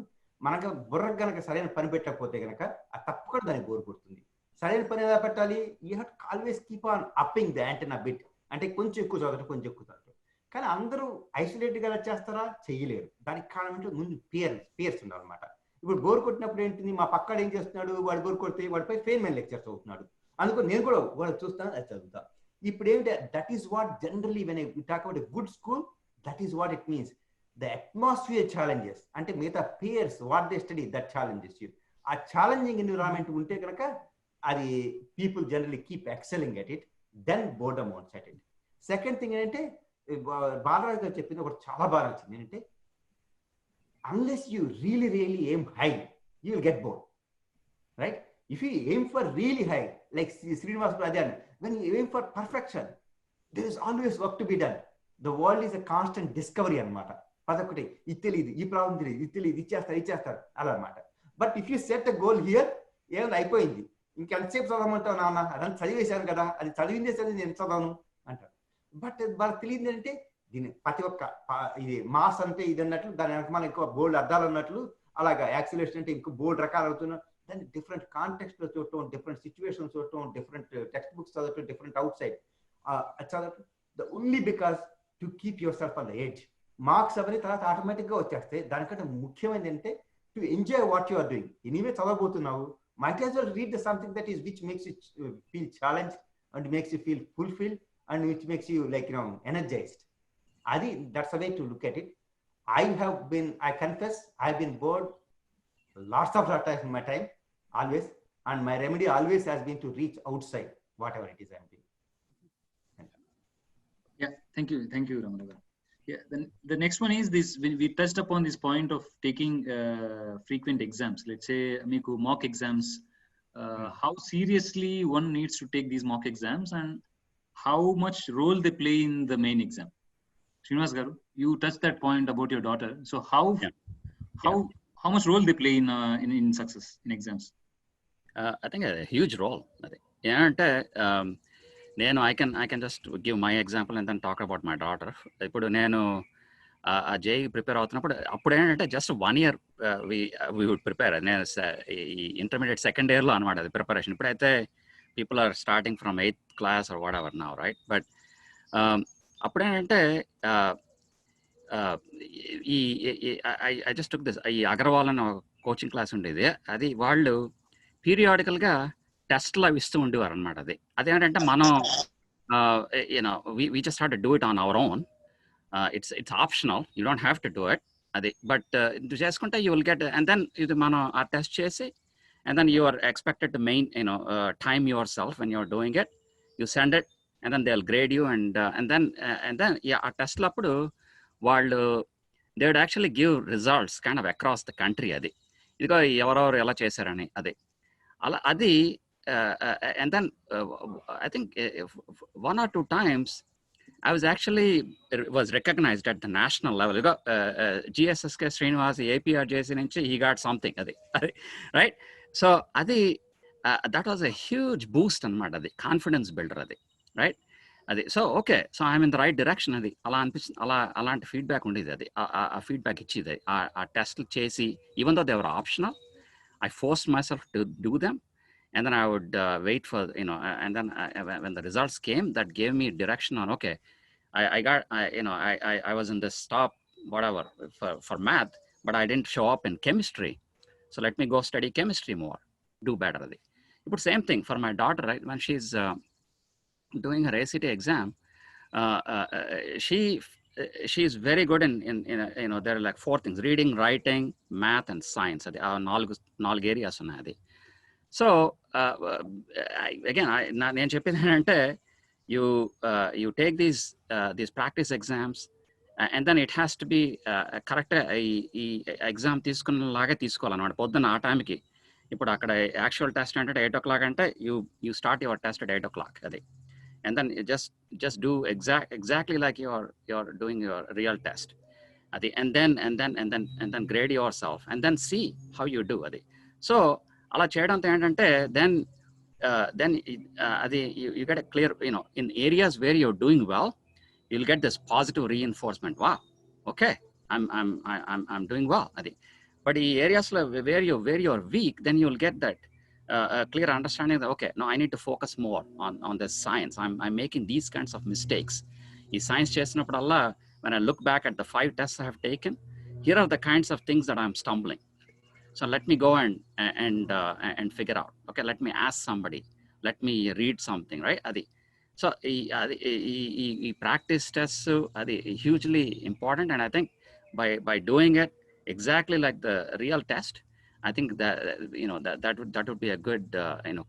మనకు బుర్రకు గనక సరైన పని పెట్టకపోతే గనక అది తప్పకుండా దానికి బోర్ కొడుతుంది. సరైన పని ఎలా పెట్టాలి, you have to always keep on upping the antenna bit. అంటే కొంచెం ఎక్కువ చదవటం. కానీ అందరూ ఐసోలేట్గా చేస్తారా, చెయ్యలేరు. దానికి కారణం అంటే ముందు పియర్స్ ఉండాలన్నమాట. ఇప్పుడు బోర్ కొట్టినప్పుడు ఏంటిది, మా పక్కడు ఏం చేస్తున్నాడు, వాడు బోర్ కొడితే వాడిపై ఫెయిన్మెన్ లెక్చర్స్ చదువుతున్నాడు, అందుకని నేను కూడా వాడు చూస్తాను, అది చదువుతా. ఇప్పుడు ఏంటి, that is what generally when I talk about a good school, that is what it means. The atmosphere challenges, అంటే మిగతా peers what they study, that challenges you. ఆ ఛాలెంజింగ్ ఎన్విరాన్మెంట్ ఉంటే కనుక అది people generally keep excelling at it, then boredom won't set it. Second thing ఏంటంటే, బాలరాజు గారు చెప్పింది ఒకటి చాలా బాగా నచ్చింది. ఏంటంటే unless you really aim high, you will get bored, right? If you aim for really high, like Srinivas Rajan, when you aim for perfection, there is always work to be done. The world is a constant discovery anamata. Padakute ittelidu, ee problem teliyadu, ittelidu, ichestar ala anamata. But if you set a goal here, em aipoyindi, inka ensepu chadamantavu naana, adan chadivesanu kada, adi chadivinde నేను చదవను అంటారు. But వాళ్ళకి తెలియదు అంటే, దీని ప్రతి ఒక్క ఇది mass అంటే ఇది అన్నట్లు, దాని వెనక మనం ఎక్కువ బోల్డ్ అర్థాలు అన్నట్లు, అలాగా యాక్సిలేషన్ అంటే ఇంకో బోల్డ్ రకాలు అవుతున్నాయి. దాన్ని డిఫరెంట్ కాంటెక్స్ట్ లో చూడటం, డిఫరెంట్ సిచ్యువేషన్స్ చూడటం, డిఫరెంట్ టెక్స్ట్ బుక్స్ చదవటం, డిఫరెంట్ అవుట్ సైడ్ చదవటం, the only because to keep yourself on the edge. Marks అవన్నీ తర్వాత ఆటోమేటిక్ గా వచ్చేస్తాయి. దానికంటే ముఖ్యమైనది ఏంటంటే to enjoy what you are doing. Anyway చదవబోతున్నావు, might as well read something that is which makes you feel challenged and makes you feel fulfilled and which makes you energized. That's the way to look at it. I confess, I've been bored lots of times in my time, always, and my remedy always has been to reach outside whatever it is I'm doing. Yeah, thank you Ramanagar. Yeah, then the next one is this, when we touched upon this point of taking frequent exams, let's say meeku mock exams, how seriously one needs to take these mock exams and how much role they play in the main exam. Srinivas garu, you touched that point about your daughter. So how much role they play in success in exams? I think a huge role. Ante నేను I can just give my example and then talk about my daughter. ఇప్పుడు నేను ఆ JEE prepare అవుతున్నప్పుడు అప్పుడు ఏంటంటే just 1 year we would prepare. నేను ఈ intermediate second ఇయర్లో అనమాట అది ప్రిపరేషన్. ఇప్పుడైతే people are starting from 8th class or whatever now, right? But అప్పుడేంటంటే I just took this, ఈ అగర్వాల్ అనే కోచింగ్ క్లాస్ ఉండేది. అది వాళ్ళు పీరియాడికల్గా టెస్ట్లు అవి ఇస్తూ ఉండేవారు అనమాట. అదేంటంటే మనం we just had to do it on our own. It's optional, you don't have to do it. అది బట్ ఇది చేసుకుంటే you will get, and then ఇది మనం ఆ టెస్ట్ చేసి, and then you are expected to time yourself when you're doing it. You send it and then they'll grade you, and then ఆ టెస్ట్లు అప్పుడు వాళ్ళు they would actually give results kind of across the country. అది ఇదిగో ఎవరెవరు ఎలా చేశారని అలా అది. And then I think 1 or 2 times I was recognized at the national level. GSSK Srinivas APR JC nunchi he got something, right? So adi that was a huge Boost అనమాట, అది confidence builder అది, right? అది so okay, so I'm in the right direction. అది అలా అనిపిస్తుంది, అలాంటి feedback ఉండేది. అది ఆ ఫీడ్బ్యాక్ ఇచ్చేది. ఆ టెస్ట్లు చేసి, even though they were optional, I forced myself to do them, and then I would wait for, and then when the results came, that gave me direction on, okay, I was in this top whatever for math, but I didn't show up in chemistry, so let me go study chemistry more, do better. But same thing for my daughter, right? When she's doing her ACT exam, she's very good in there are like 4 things: reading, writing, math, and science. అది ఆ నాలుగు areas ఉన్నాయి. అది so again నేను చెప్పేది ఏంటంటే, you take these practice exams, and then it has to be correct. ఈ exam తీసుకున్నలాగా తీసుకోవాలన్నమాట. పొద్దున్న ఆ టైంకి, ఇప్పుడు అక్కడ యాక్చువల్ టెస్ట్ అంటే 8 o'clock అంటే you start your test at 8 o'clock. అది, and then you just do exactly like you're doing your real test. Adi, and then grade yourself, and then see how you do. Adi, so ala cheyadante entante, then adi you get a clear, in areas where you're doing well, you'll get this positive reinforcement. Wow, okay, I'm doing well. Adi, but in areas where you're weak, then you'll get that a clear understanding that, okay, no, I need to focus more on this science. I'm making these kinds of mistakes. Ee science chesinappudalla, when I look back at the 5 tests I have taken, here are the kinds of things that I'm stumbling. So let me go and figure out. Okay, let me ask somebody. Let me read something, right? Adi, so ee practice tests adi hugely important, and I think by doing it exactly like the real test, I think that would be a good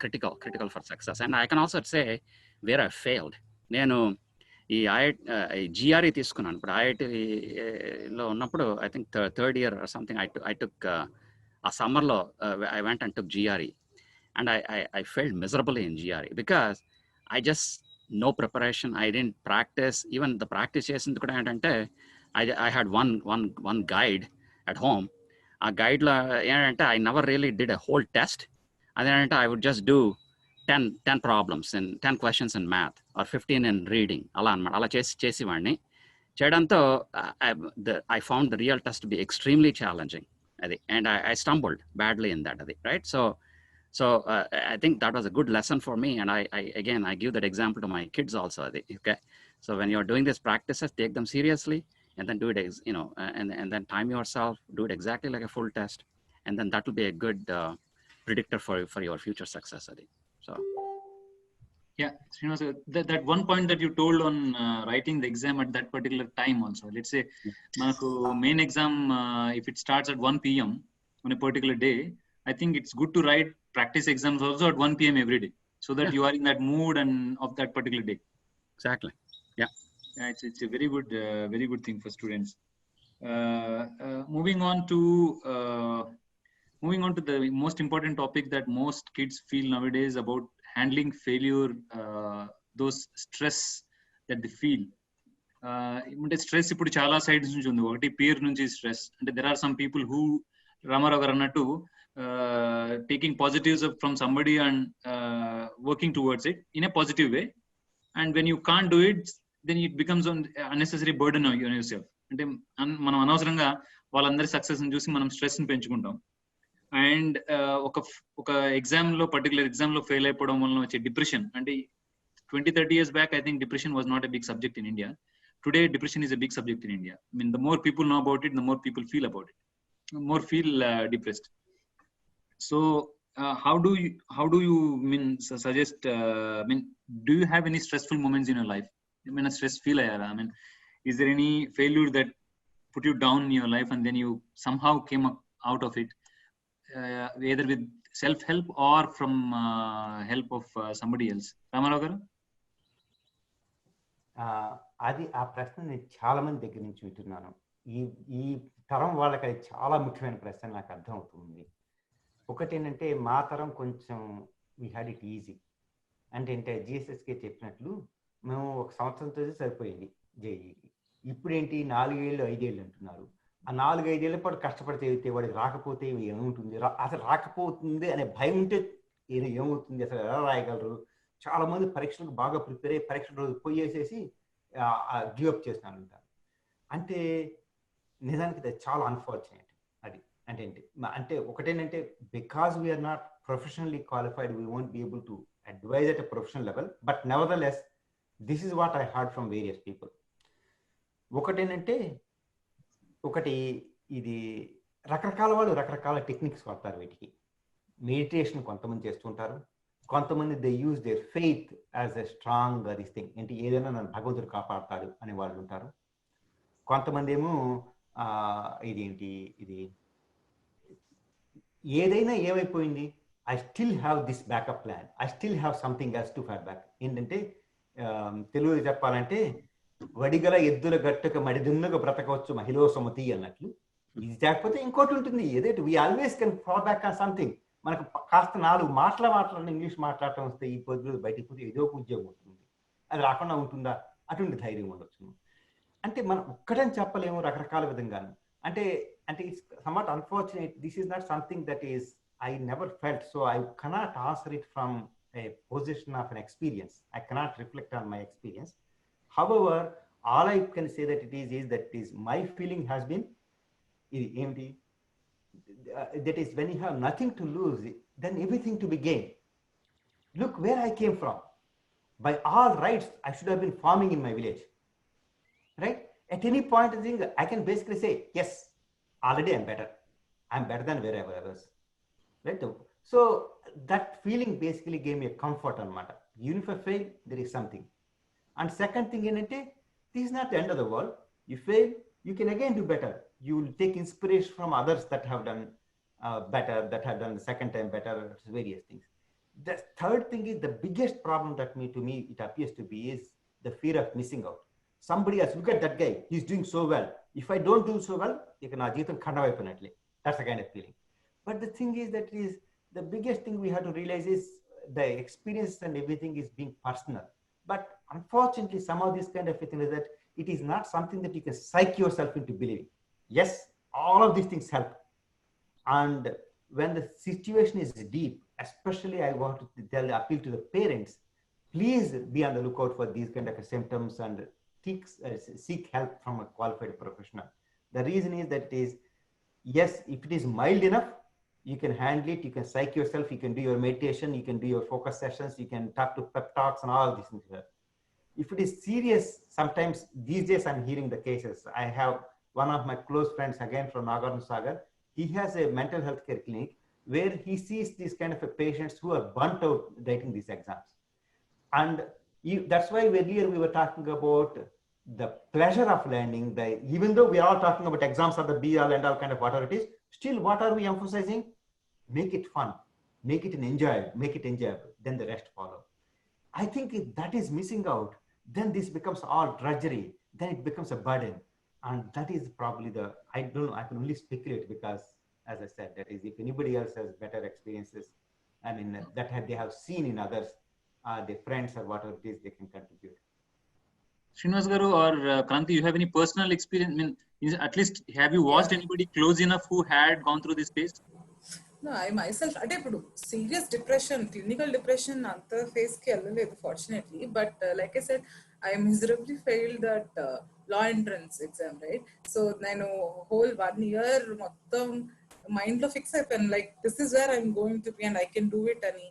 critical for success. And I can also say where I failed. నేను ఈ GRE తీసుకున్నాను. ఇప్పుడు IITలో ఉన్నప్పుడు, I think third year or something, I took ఆ సమ్మర్లో I went and took GRE, and I failed miserably in GRE because I just no preparation. I didn't practice. Even the practice చేసింది కూడా ఏంటంటే, I had one guide at home. ఆ గైడ్లో ఏంటంటే, I never really did a whole test. అదేంటంటే, I would just do 10 problems and 10 questions in math or 15 in reading. అలా అనమాట. అలా చేసేవాడిని. చేయడంతో I found the real test to be extremely challenging. అది, and I stumbled badly in that. అది, right? So I think that was a good lesson for me, and I give that example to my kids also. అది, okay? So when you're doing these practices, take them seriously. And then do it, and then time yourself, do it exactly like a full test, and then that will be a good predictor for your future success. So yeah, Srinivas, that one point that you told on writing the exam at that particular time also. Let's say manaku main exam, if it starts at 1 p.m. on a particular day, I think it's good to write practice exams also at 1 p.m. every day, so that you are in that mood and of that particular day. Exactly. Yeah, it's a very good thing for students. Moving on to the most important topic that most kids feel nowadays about handling failure, those stress that they feel. అంటే stress ఇప్పుడు చాలా sides నుంచి ఉంది. ఒకటి పేరు నుంచి stress, అంటే there are some people who, Ramarao గారు అన్నట్టు, taking positives from somebody and working towards it in a positive way, and when you can't do it, then it becomes an unnecessary burden on yourself. అంటే మనం అనవసరంగా వాళ్ళందరి success ని చూసి మనం stress ని పెంచుకుంటాం. అండ్ ఒక పర్టికులర్ ఎగ్జామ్ లో ఫెయిల్ అయిపోవడం వల్ల వచ్చే డిప్రెషన్, అంటే 20-30 years back, I think depression was not a big subject in India. Today depression is a big subject in India. I mean, the more people know about it, the more people feel about it, more feel depressed. So how do you suggest, do you have any stressful moments in your life? I mean, a stress feel ayara? I mean, is there any failure that put you down in your life and then you somehow came out of it, either with self-help or from help of somebody else? Ramarao garu? అది ఆ ప్రశ్న నేను చాలా మంది దగ్గర నుంచి వింటున్నాను. ఈ తరం వాళ్ళకి అది చాలా ముఖ్యమైన ప్రశ్న నాకు అర్థం అవుతుంది. ఒకటి ఏంటంటే, మా తరం కొంచెం వీ హ్యాడ్ ఇట్ ఈజీ. అంటే జిఎస్ఎస్కే చెప్పినట్లు మేము 1 సంవత్సరంతో సరిపోయింది జేఈకి. ఇప్పుడేంటి 4 ఏళ్ళు 5 ఏళ్ళు అంటున్నారు. ఆ 4-5 ఏళ్ల పాటు కష్టపడితే వాడికి రాకపోతే ఏముంటుంది, అసలు రాకపోతుంది అనే భయం ఉంటే ఏమవుతుంది, అసలు ఎలా రాయగలరు. చాలా మంది పరీక్షలకు బాగా ప్రిపేర్ అయ్యి పరీక్ష రోజు పోయేసేసి గివప్ చేస్తున్నాను అంటారు. అంటే నిజానికి అది చాలా అన్ఫార్చునేట్. అది అంటే ఏంటి అంటే ఒకటేంటంటే because we're not professionally qualified we won't be able to advise at a professional level. But nevertheless this is what I heard from various people. ఒకటేంటంటే ఇది రకరకాల వాళ్ళు రకరకాల టెక్నిక్స్ వాడతారు వీటికి. మెడిటేషన్ కొంతమంది చేస్తుంటారు, కొంతమంది they use their faith as a strong this thing, ఏంటి ఏదైనా నన్ను భగవంతుడు కాపాడతాడు అనే వాళ్ళు ఉంటారు. కొంతమంది ఏమో ఇది ఏదైనా ఏమైపోయింది, I still have this backup plan, I still have something else to fire back. ఏంటంటే తెలుగు చెప్పాలంటే వడిగల ఎద్దుల గట్టుక మడిదున్నగా బ్రతకవచ్చు మహిళ సుమతి అన్నట్లు. ఇది లేకపోతే ఇంకోటి ఉంటుంది, ఏదైతే we always can fall back on something. మనకు కాస్త 4 మాట్లాడడం ఇంగ్లీష్ మాట్లాడటం వస్తే ఈ పొద్దు బయటికి పోతే ఏదో ఒక ఉద్యోగం ఉంటుంది, అది రాకుండా ఉంటుందా, అటువంటి ధైర్యం ఉండొచ్చు. అంటే మనం ఒక్కటని చెప్పలేము, రకరకాల విధంగాను. అంటే it's somewhat unfortunate. This is not something that is I never felt, so I cannot answer it from a position of an experience. I cannot reflect on my experience. However, all I can say that it is that is my feeling has been that is when you have nothing to lose, then everything to be gained. Look where I came from. By all rights, I should have been farming in my village, right? At any point I think I can basically say, yes, already I'm better than wherever I was, right? So that feeling basically gave me a comfort on matter. Even if I fail, there is something. And second thing this is not the end of the world. You fail, you can again do better. You will take inspiration from others that have done better, that have done the second time better, various things. The third thing is the biggest problem that to me it appears to be is the fear of missing out. Somebody else, look at that guy, he's doing so well. If I don't do so well, you can definitely. That's the kind of feeling. But the thing is that is the biggest thing we have to realize is the experience and everything is being personal. But unfortunately, some of this kind of thing is that it is not something that you can psych yourself into believing. Yes, all of these things help. And when the situation is deep, especially I want to appeal to the parents, please be on the lookout for these kind of symptoms and seek help from a qualified professional. The reason is that it is, yes, if it is mild enough, you can handle it, you can psych yourself, you can do your meditation, you can do your focus sessions, you can talk to pep talks and all these things. If it is serious, sometimes these days I'm hearing the cases. I have one of my close friends again from Nagarjuna Sagar. He has a mental health care clinic where he sees these kind of patients who are burnt out writing these exams. And that's why earlier we were talking about the pleasure of learning. Even though we are all talking about exams are the be all and all kind of whatever it is, still what are we emphasizing? Make it fun, make it enjoyable, then the rest follow. I think if that is missing out, then this becomes all drudgery, then it becomes a burden. And that is probably I don't know, I can only speculate because, as I said, that is if anybody else has better experiences, I mean, they have seen in others, their friends or whatever it is, they can contribute. Srinivas Garu or Kranti, you have any personal experience? I mean, at least have you watched anybody close enough who had gone through this phase? No, I myself, అంటే ఇప్పుడు serious depression, clinical depression అంత phase కి వెళ్ళలేదు fortunately. But like I said, I miserably failed that law entrance exam, right? So నేను whole 1 year మొత్తం mind లో fix అయిపోయాను, like this is where I'm going to be and I can do it అని.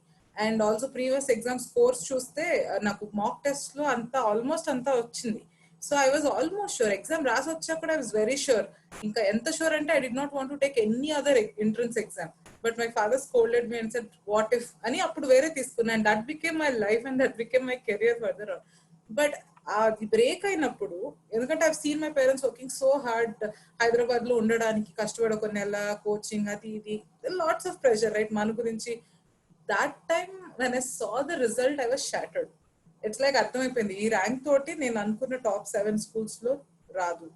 And also previous exam scores చూస్తే నాకు mock test లో almost అంతా వచ్చింది. So I was almost sure. Exam రాసి వచ్చాక I was very sure. ఇంకా ఎంత షూర్ అంటే I did not want to take any other entrance exam. But my father scolded me and said, what if? అని అప్పుడు వేరే తీసుకున్నా. And that became my life and that became my career further on. But అది break అయినప్పుడు, ఎందుకంటే I've seen my parents working so hard, Hyderabad లో ఉండడానికి కష్టపడ కొన్ని నెల కోచింగ్ అది ఇది, lots of pressure, right? మన గురించి. That time when I saw the result, I was shattered. It's like అర్థమైపోయింది, ఈ ర్యాంక్ తోటి నేను అనుకున్న టాప్ 7 schools లో రాదు.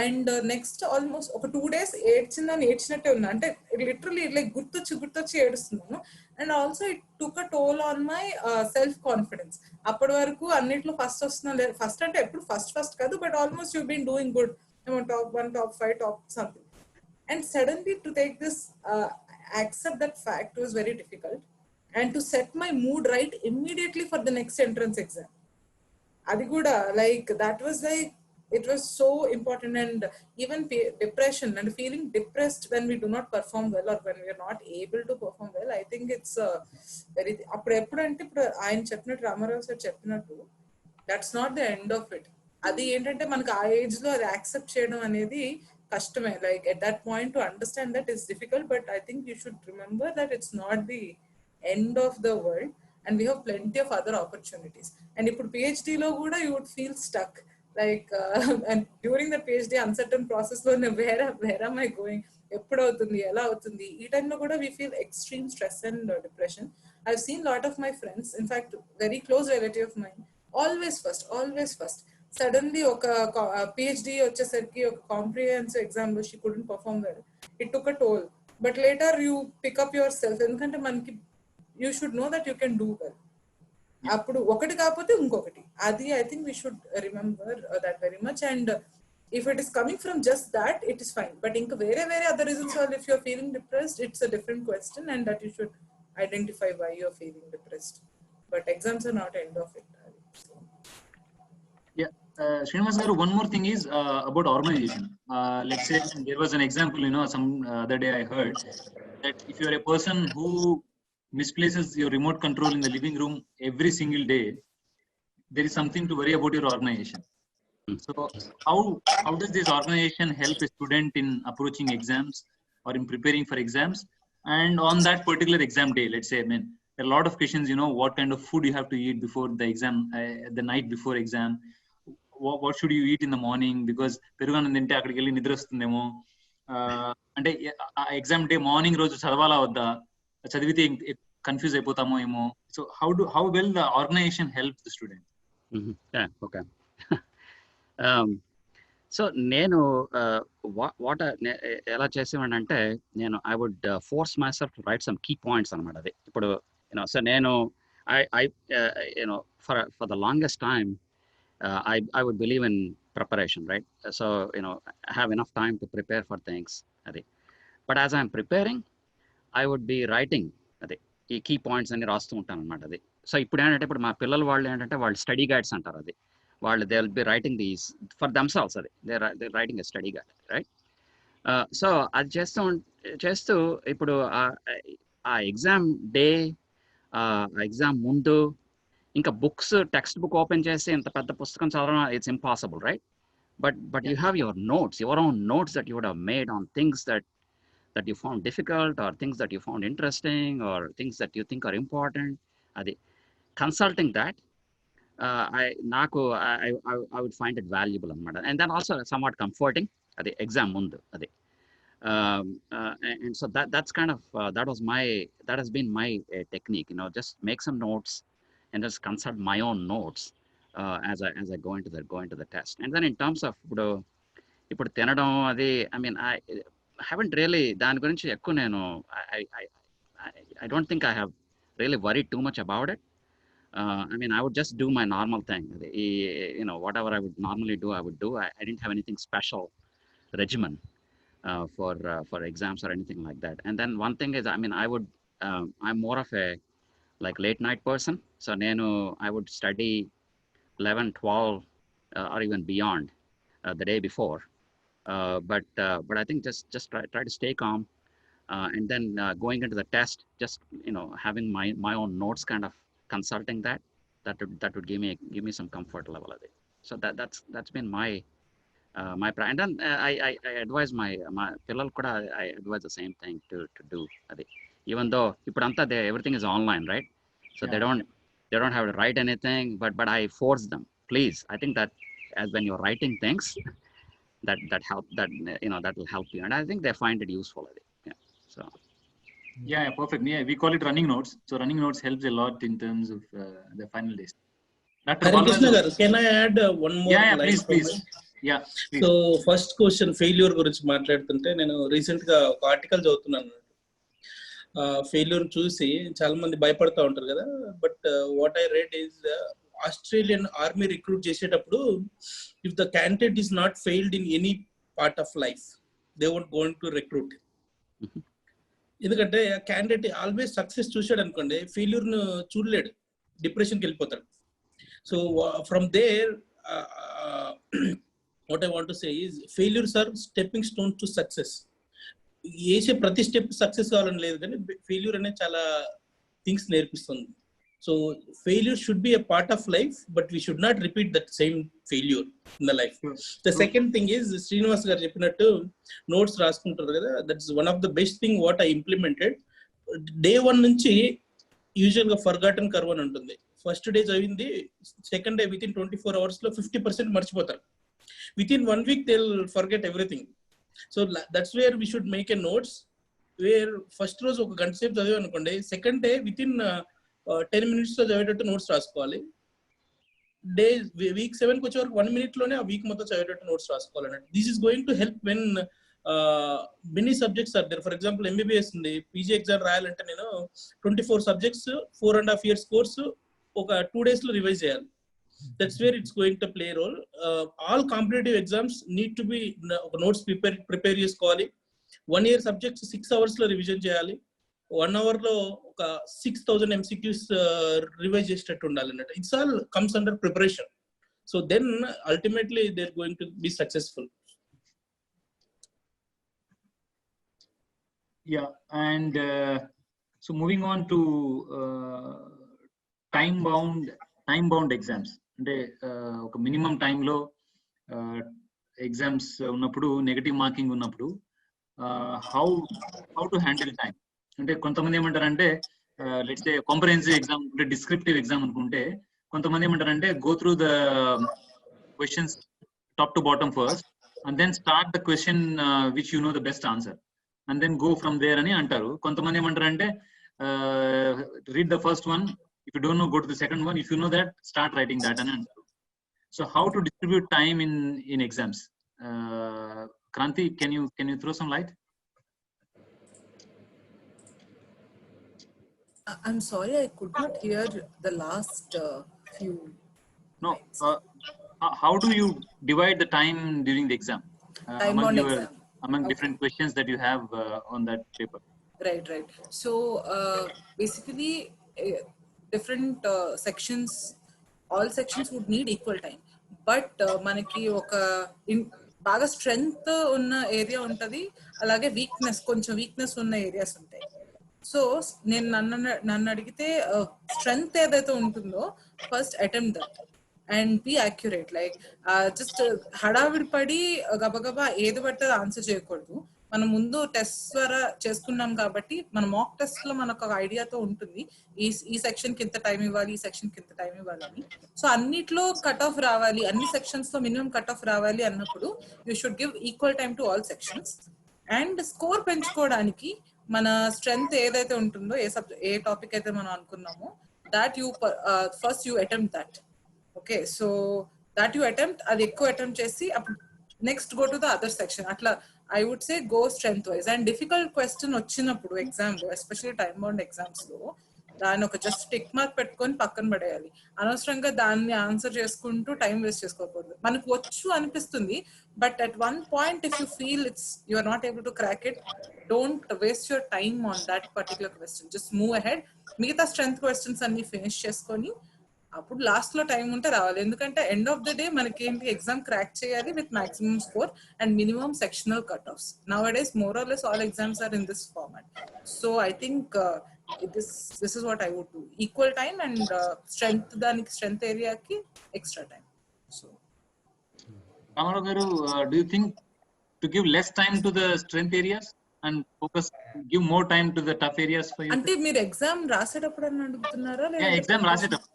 అండ్ నెక్స్ట్ ఆల్మోస్ట్ ఒక 2 days ఏడ్చినట్టే ఉన్నా, అంటే లిటరలీ లైక్ గుర్తొచ్చి ఏడుస్తున్నాను. And also it took a toll on my self confidence. అప్పటి వరకు అన్నిట్లో ఫస్ట్ వస్తున్నా, ఫస్ట్ అంటే ఎప్పుడు ఫస్ట్ కాదు, but almost you been doing good, top 1, top 5, top something. And suddenly to take this, accept that fact was very difficult. and to set my mood right immediately for the next entrance exam. Adi kuda, like, that was like, it was so important. And even depression and feeling depressed when we do not perform well, or when we are not able to perform well, I think it's very appudu ఆయన చెప్పినట్టు Ramarao sir చెప్పినట్టు, that's not the end of it. అది ఏంటంటే మనకు ఆ age లో అది accept చేయడం అనేది కష్టమే. Like at that point to understand that is difficult, but I think you should remember that it's not the end of the world, and we have plenty of other opportunities. And ఇప్పుడు PhD లో కూడా you would feel stuck, like and during the PhD uncertain process లో where am I going, ఎప్పుడు అవుతుంది, ఎలా అవుతుంది, ఈ టైంలో కూడా we feel extreme stress and depression. I've seen lot of my friends, in fact very close relative of mine, always first suddenly ఒక PhD వచ్చేసరికి ఒక comprehensive exam లో she couldn't perform well. It took a toll, but later you pick up yourself, ఎందుకంటే మనకి you should know that you can do well. అప్పుడు ఒకటి కాకపోతే ఇంకొకటి, అది I think we should remember that very much. And if it is coming from just that, it is fine, but ఇంకా వేరే other reasons, well, if you're feeling depressed, it's a different question, and that you should identify why you're feeling depressed. But exams are not end of it. Yeah, Srinivas garu, one more thing is about organization. Let's say there was an example, some other day I heard that if you are a person who misplaces your remote control in the living room every single day, there is something to worry about your organization. So how does this organization help a student in approaching exams or in preparing for exams? And on that particular exam day, let's say, there are a lot of questions, what kind of food you have to eat before the exam, the night before exam. What should you eat in the morning? Because పెరుగన్నం తింటే అక్కడికి వెళ్ళి నిద్ర వస్తుందేమో, అంటే exam day morning రోజు చదవాలా వద్దా, చదివితే కన్ఫ్యూజ్ అయిపోతామో ఏమో. So how well the organization helps the student? Okay. So నేను ఎలా చేసేవాడినంటే, నేను I would force myself to write some key points అనమాట. అది ఇప్పుడు సో నేను for the longest time I would believe in preparation, right? So I have enough time to prepare for things. But as I'm preparing, I would be writing ఈ key points అన్ని రాస్తూ ఉంటాను అనమాట. అది సో ఇప్పుడు ఏంటంటే, ఇప్పుడు మా పిల్లలు వాళ్ళు ఏంటంటే, వాళ్ళు స్టడీ గైడ్స్ అంటారు. అది వాళ్ళు they will be writing these for themselves. అది they writing a study guide, right? So అది చేస్తూ ఇప్పుడు ఆ ఎగ్జామ్ డే, ఎగ్జామ్ ముందు ఇంకా బుక్స్, టెక్స్ట్ బుక్ ఓపెన్ చేసి ఇంత పెద్ద పుస్తకం చదవడం, it's impossible, right? But you have your notes, your own notes that you would have made on things that you found difficult, or things that you found interesting, or things that you think are important. Adi consulting that, I would find it valuable anamata, and then also somewhat comforting adi exam mundu adi. And so that's kind of that has been my technique, just make some notes and just consult my own notes as I go into the test. And then in terms of ఇప్పుడు తినడం అది, I haven't really దాని గురించి ఎక్కువ నేను I don't think I have really worried too much about it. I would just do my normal thing. Whatever I would normally do, I would do. I didn't have anything special regimen for exams or anything like that. And then one thing is, I'm more of a like late night person. So I would study 11, 12 or even beyond the day before. But I think just try to stay calm, and then going into the test, just having my own notes, kind of consulting that would give me some comfort level of it. So that's been my plan. And then I advise my pillal kuda, I advise the same thing to do. Even though ipudanta everything is online, right? So they don't have to write anything, but I force them, please. I think that as when you're writing things, that help, that that will help you, and I think they find it useful. So yeah, perfect. Yeah, we call it running notes. So running notes helps a lot in terms of the final days. Dr. Krishna garu, can I add one more? Yeah, please. Yeah, please. So first question, failure guరించి మాట్లాడుతుంటే, నేను recent గా ఒక article చదువుతున్నాను. Failure చూసి చాలా మంది భయపడతా ఉంటారు కదా. But what I read is, Australian army recruit చేసేటప్పుడు, if the candidate is not failed in any part of life, they won't going to recruit. ఎందుకంటే క్యాండిడేట్ ఆల్వేస్ సక్సెస్ చూసాడు అనుకోండి, ఫెయిల్యూర్ ను చూడలేడు, డిప్రెషన్కి వెళ్ళిపోతాడు. So from there what I want to say is failures are stepping stone to success. వేసే ప్రతి step success కావాలని లేదు, కానీ ఫెయిల్యూర్ అనేది చాలా థింగ్స్ నేర్పిస్తుంది. So failure should be a part of life, but we should not repeat that same failure in the life. The second thing is Srinivas garu చెప్పినట్టు notes రాసుకుంటారు కదా, that's one of the best thing what I implemented. Day 1 నుంచి usual గా forgotten curve అని ఉంటుంది. First day చదివింది second day with in 24 hours లో 50% మర్చిపోతారు. With in 1 week they will forget everything. So that's where we should make a notes, where first రోజు ఒక గంట సేపు చదివి అనుకోండి, second day within 10 minutes లో చదివేటట్టు నోట్స్ రాసుకోవాలి. డే week 7 వచ్చే వరకు 1 minute లోనే ఆ వీక్ మొత్తం చదివేటట్టు నోట్స్ రాసుకోవాలన్నట్టు. This is going to help when many subjects are there. For example MBBS ఉంది, పీజీ ఎగ్జామ్ రాయాలంటే నేను 24 subjects 4.5 years కోర్సు ఒక 2 days లో రివైజ్ చేయాలి. That's where it's going to play role. All competitive exams need to be ఒక notes prepare చేసుకోవాలి. 1 year subjects 6 hours లో revision చేయాలి. 1 hour లో ఒక 6000 MCQs రివైజ్ చేసేటట్టు ఉండాలి అన్నట్టు. It's all comes under preparation. So then ultimately they are going to be successful. Yeah, and so moving on to time bound exams. అంటే ఒక మినిమం టైంలో ఎగ్జామ్స్ ఉన్నప్పుడు, నెగటివ్ మార్కింగ్ ఉన్నప్పుడు హౌ టు హ్యాండిల్ టైం. అంటే కొంతమంది ఏమంటారంటే, let's say comprehensive exam అంటే descriptive exam అనుకుంటే, కొంతమంది ఏమంటారంటే go through the questions top to bottom first and then start the question which you know the best answer and then go from there అని అంటారు. కొంతమంది ఏమంటారు అంటే read the first one, if you don't know go to the second one, if you know that start writing that అని అంటారు. So how to distribute time in exams? Kranti, can you throw some light? I'm sorry, I could not hear the last few. No, how do you divide the time during the exam? Time on exam. Among different questions that you have on that paper. Right. So basically different sections, all sections would need equal time, but మనకి ఒక బాగా strength ఉన్న area ఉంటది, అలాగే కొంచెం weakness ఉన్న areas ఉంటాయి. So నేను నన్ను అడిగితే స్ట్రెంగ్త్ ఏదైతే ఉంటుందో first attempt that and be accurate. Like just హడావిడి పడి గబగబా ఏది పడితే ఆన్సర్ చేయకూడదు. మనం ముందు టెస్ట్ ద్వారా చేసుకున్నాం కాబట్టి మన మాక్ టెస్ట్ లో మనకు ఒక ఐడియాతో ఉంటుంది ఈ సెక్షన్ కి ఇంత టైం ఇవ్వాలి, ఈ సెక్షన్ కి ఇంత టైం ఇవ్వాలని. సో అన్నిట్లో కట్ ఆఫ్ రావాలి, అన్ని సెక్షన్స్ లో మినిమం కట్ ఆఫ్ రావాలి అన్నప్పుడు you should give equal time to all sections. And score పెంచుకోవడానికి మన స్ట్రెంగ్త్ ఏదైతే ఉంటుందో, ఏ టాపిక్ అయితే మనం అనుకున్నామో that you first you attempt that. Okay, so that you attempt, అది ఎక్కువ అటెంప్ట్ చేసి అప్పుడు next go to the other section. అట్లా I would say go strength wise. And difficult question వచ్చినప్పుడు ఎగ్జామ్ లో, ఎస్పెషల్లీ టైమ్ బౌండ్ ఎగ్జామ్స్ లో, దాన్ని ఒక జస్ట్ టిక్ మార్క్ పెట్టుకొని పక్కన పడేయాలి. అనవసరంగా దాన్ని ఆన్సర్ చేసుకుంటూ టైం వేస్ట్ చేసుకోకూడదు. మనకు వచ్చు అనిపిస్తుంది, but at one point if you feel you are not able to crack it, don't waste your time on that particular question. Just move ahead. మిగతా స్ట్రెంగ్త్ క్వశ్చన్స్ అన్ని ఫినిష్ చేసుకొని అప్పుడు last లో time ఉంటే రావాలి. ఎందుకంటే ఎండ్ ఆఫ్ ద డే మనకి ఏంటి, ఎగ్జామ్ క్రాక్ చేయాలి with maximum score and minimum sectional cut offs. Nowadays more or less all exams are in this format. So I think this is what I would do. Equal time and strength, దానికి strength ఏరియాకి extra time. So Ramarao garu, do you think to give less time to the strength areas and give more time to the tough areas for you? అంటే మీరు exam రాసేటప్పుడు అని అడుగుతున్నారా? Yeah, exam రాసేటప్పుడు.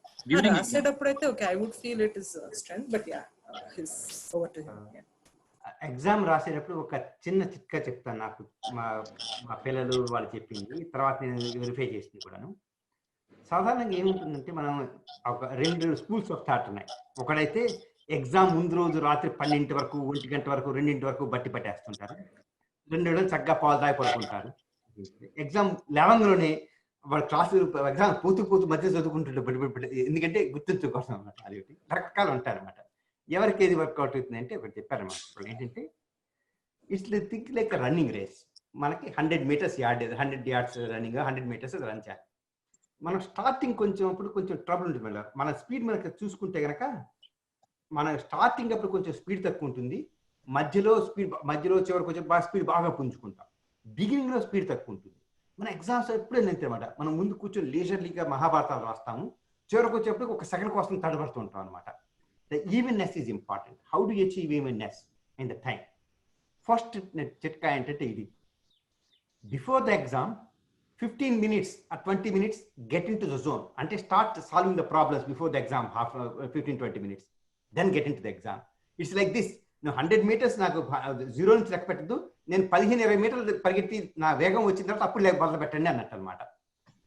రాసేటప్పుడు అయితే I would feel it is strength, but yeah, his over to him. Yeah. Exam రాసేటప్పుడు ఒక చిన్న చిట్కా చెప్తాను. నాకు మా పిల్లలు వాళ్ళు చెప్పింది, తర్వాత నేను వెరిఫై చేసింది కూడాను. సాధారణంగా ఏముంటుందంటే, మనం ఒక 2 స్కూల్స్ ఆఫ్ థాట్ ఉన్నాయి. ఒకడైతే ఎగ్జామ్ ముందు రోజు రాత్రి 12 వరకు, 1 గంట వరకు, 2 వరకు బట్టి పట్టేస్తుంటారు. 2 చక్కగా పాలు దాగి పడుకుంటారు. ఎగ్జామ్ 11లోనే వాడు క్లాసు ఎగ్జామ్ పోతూ మధ్య చదువుకుంటుంటే బట్టి, ఎందుకంటే గుర్తుంచుకోసం అనమాట. అది ఒకటి రకరకాలు ఉంటారన్నమాట. ఎవరికి ఏది వర్కౌట్ అవుతుంది అంటే ఒకటి చెప్పారన్నమాట. ఇప్పుడు ఏంటంటే, it's think like running race. మనకి 100 meters yard, 100 yards running, 100 meters run చేయాలి. మనం స్టార్టింగ్ కొంచెం ట్రబుల్ ఉంటుంది. మన స్పీడ్ మనకి చూసుకుంటే కనుక మన స్టార్టింగ్ అప్పుడు కొంచెం స్పీడ్ తక్కువ ఉంటుంది, మధ్యలో చివరికి కొంచెం స్పీడ్ బాగా పుంజుకుంటాం, బిగినింగ్ లో స్పీడ్ తక్కువ ఉంటుంది. మన ఎగ్జామ్స్ ఎప్పుడూ అంతే అనమాట. మనం ముందు కూర్చొని లీజర్లీగా మహాభారతాలు రాస్తాము, చివరికి వచ్చేప్పుడు ఒక సెకండ్ కోసం తడబడుతూ ఉంటాం అనమాట. The evenness is important. How do you achieve evenness in the time? First చిట్కా ఏంటంటే ఇది, before the exam 15 minutes or 20 minutes get into the zone. Ante start solving the problems before the exam, 15-20 minutes. Then get into the exam. It's like this. Now 100 meters నాకు 0 నుంచి లెక్క పెట్టద్దు, నేను 15-20 మీటర్లు పరిగెత్తి నా వేగం వచ్చిన తర్వాత అప్పుడు లెక్క మొదలు పెట్టండి అన్నట్టు అనమాట.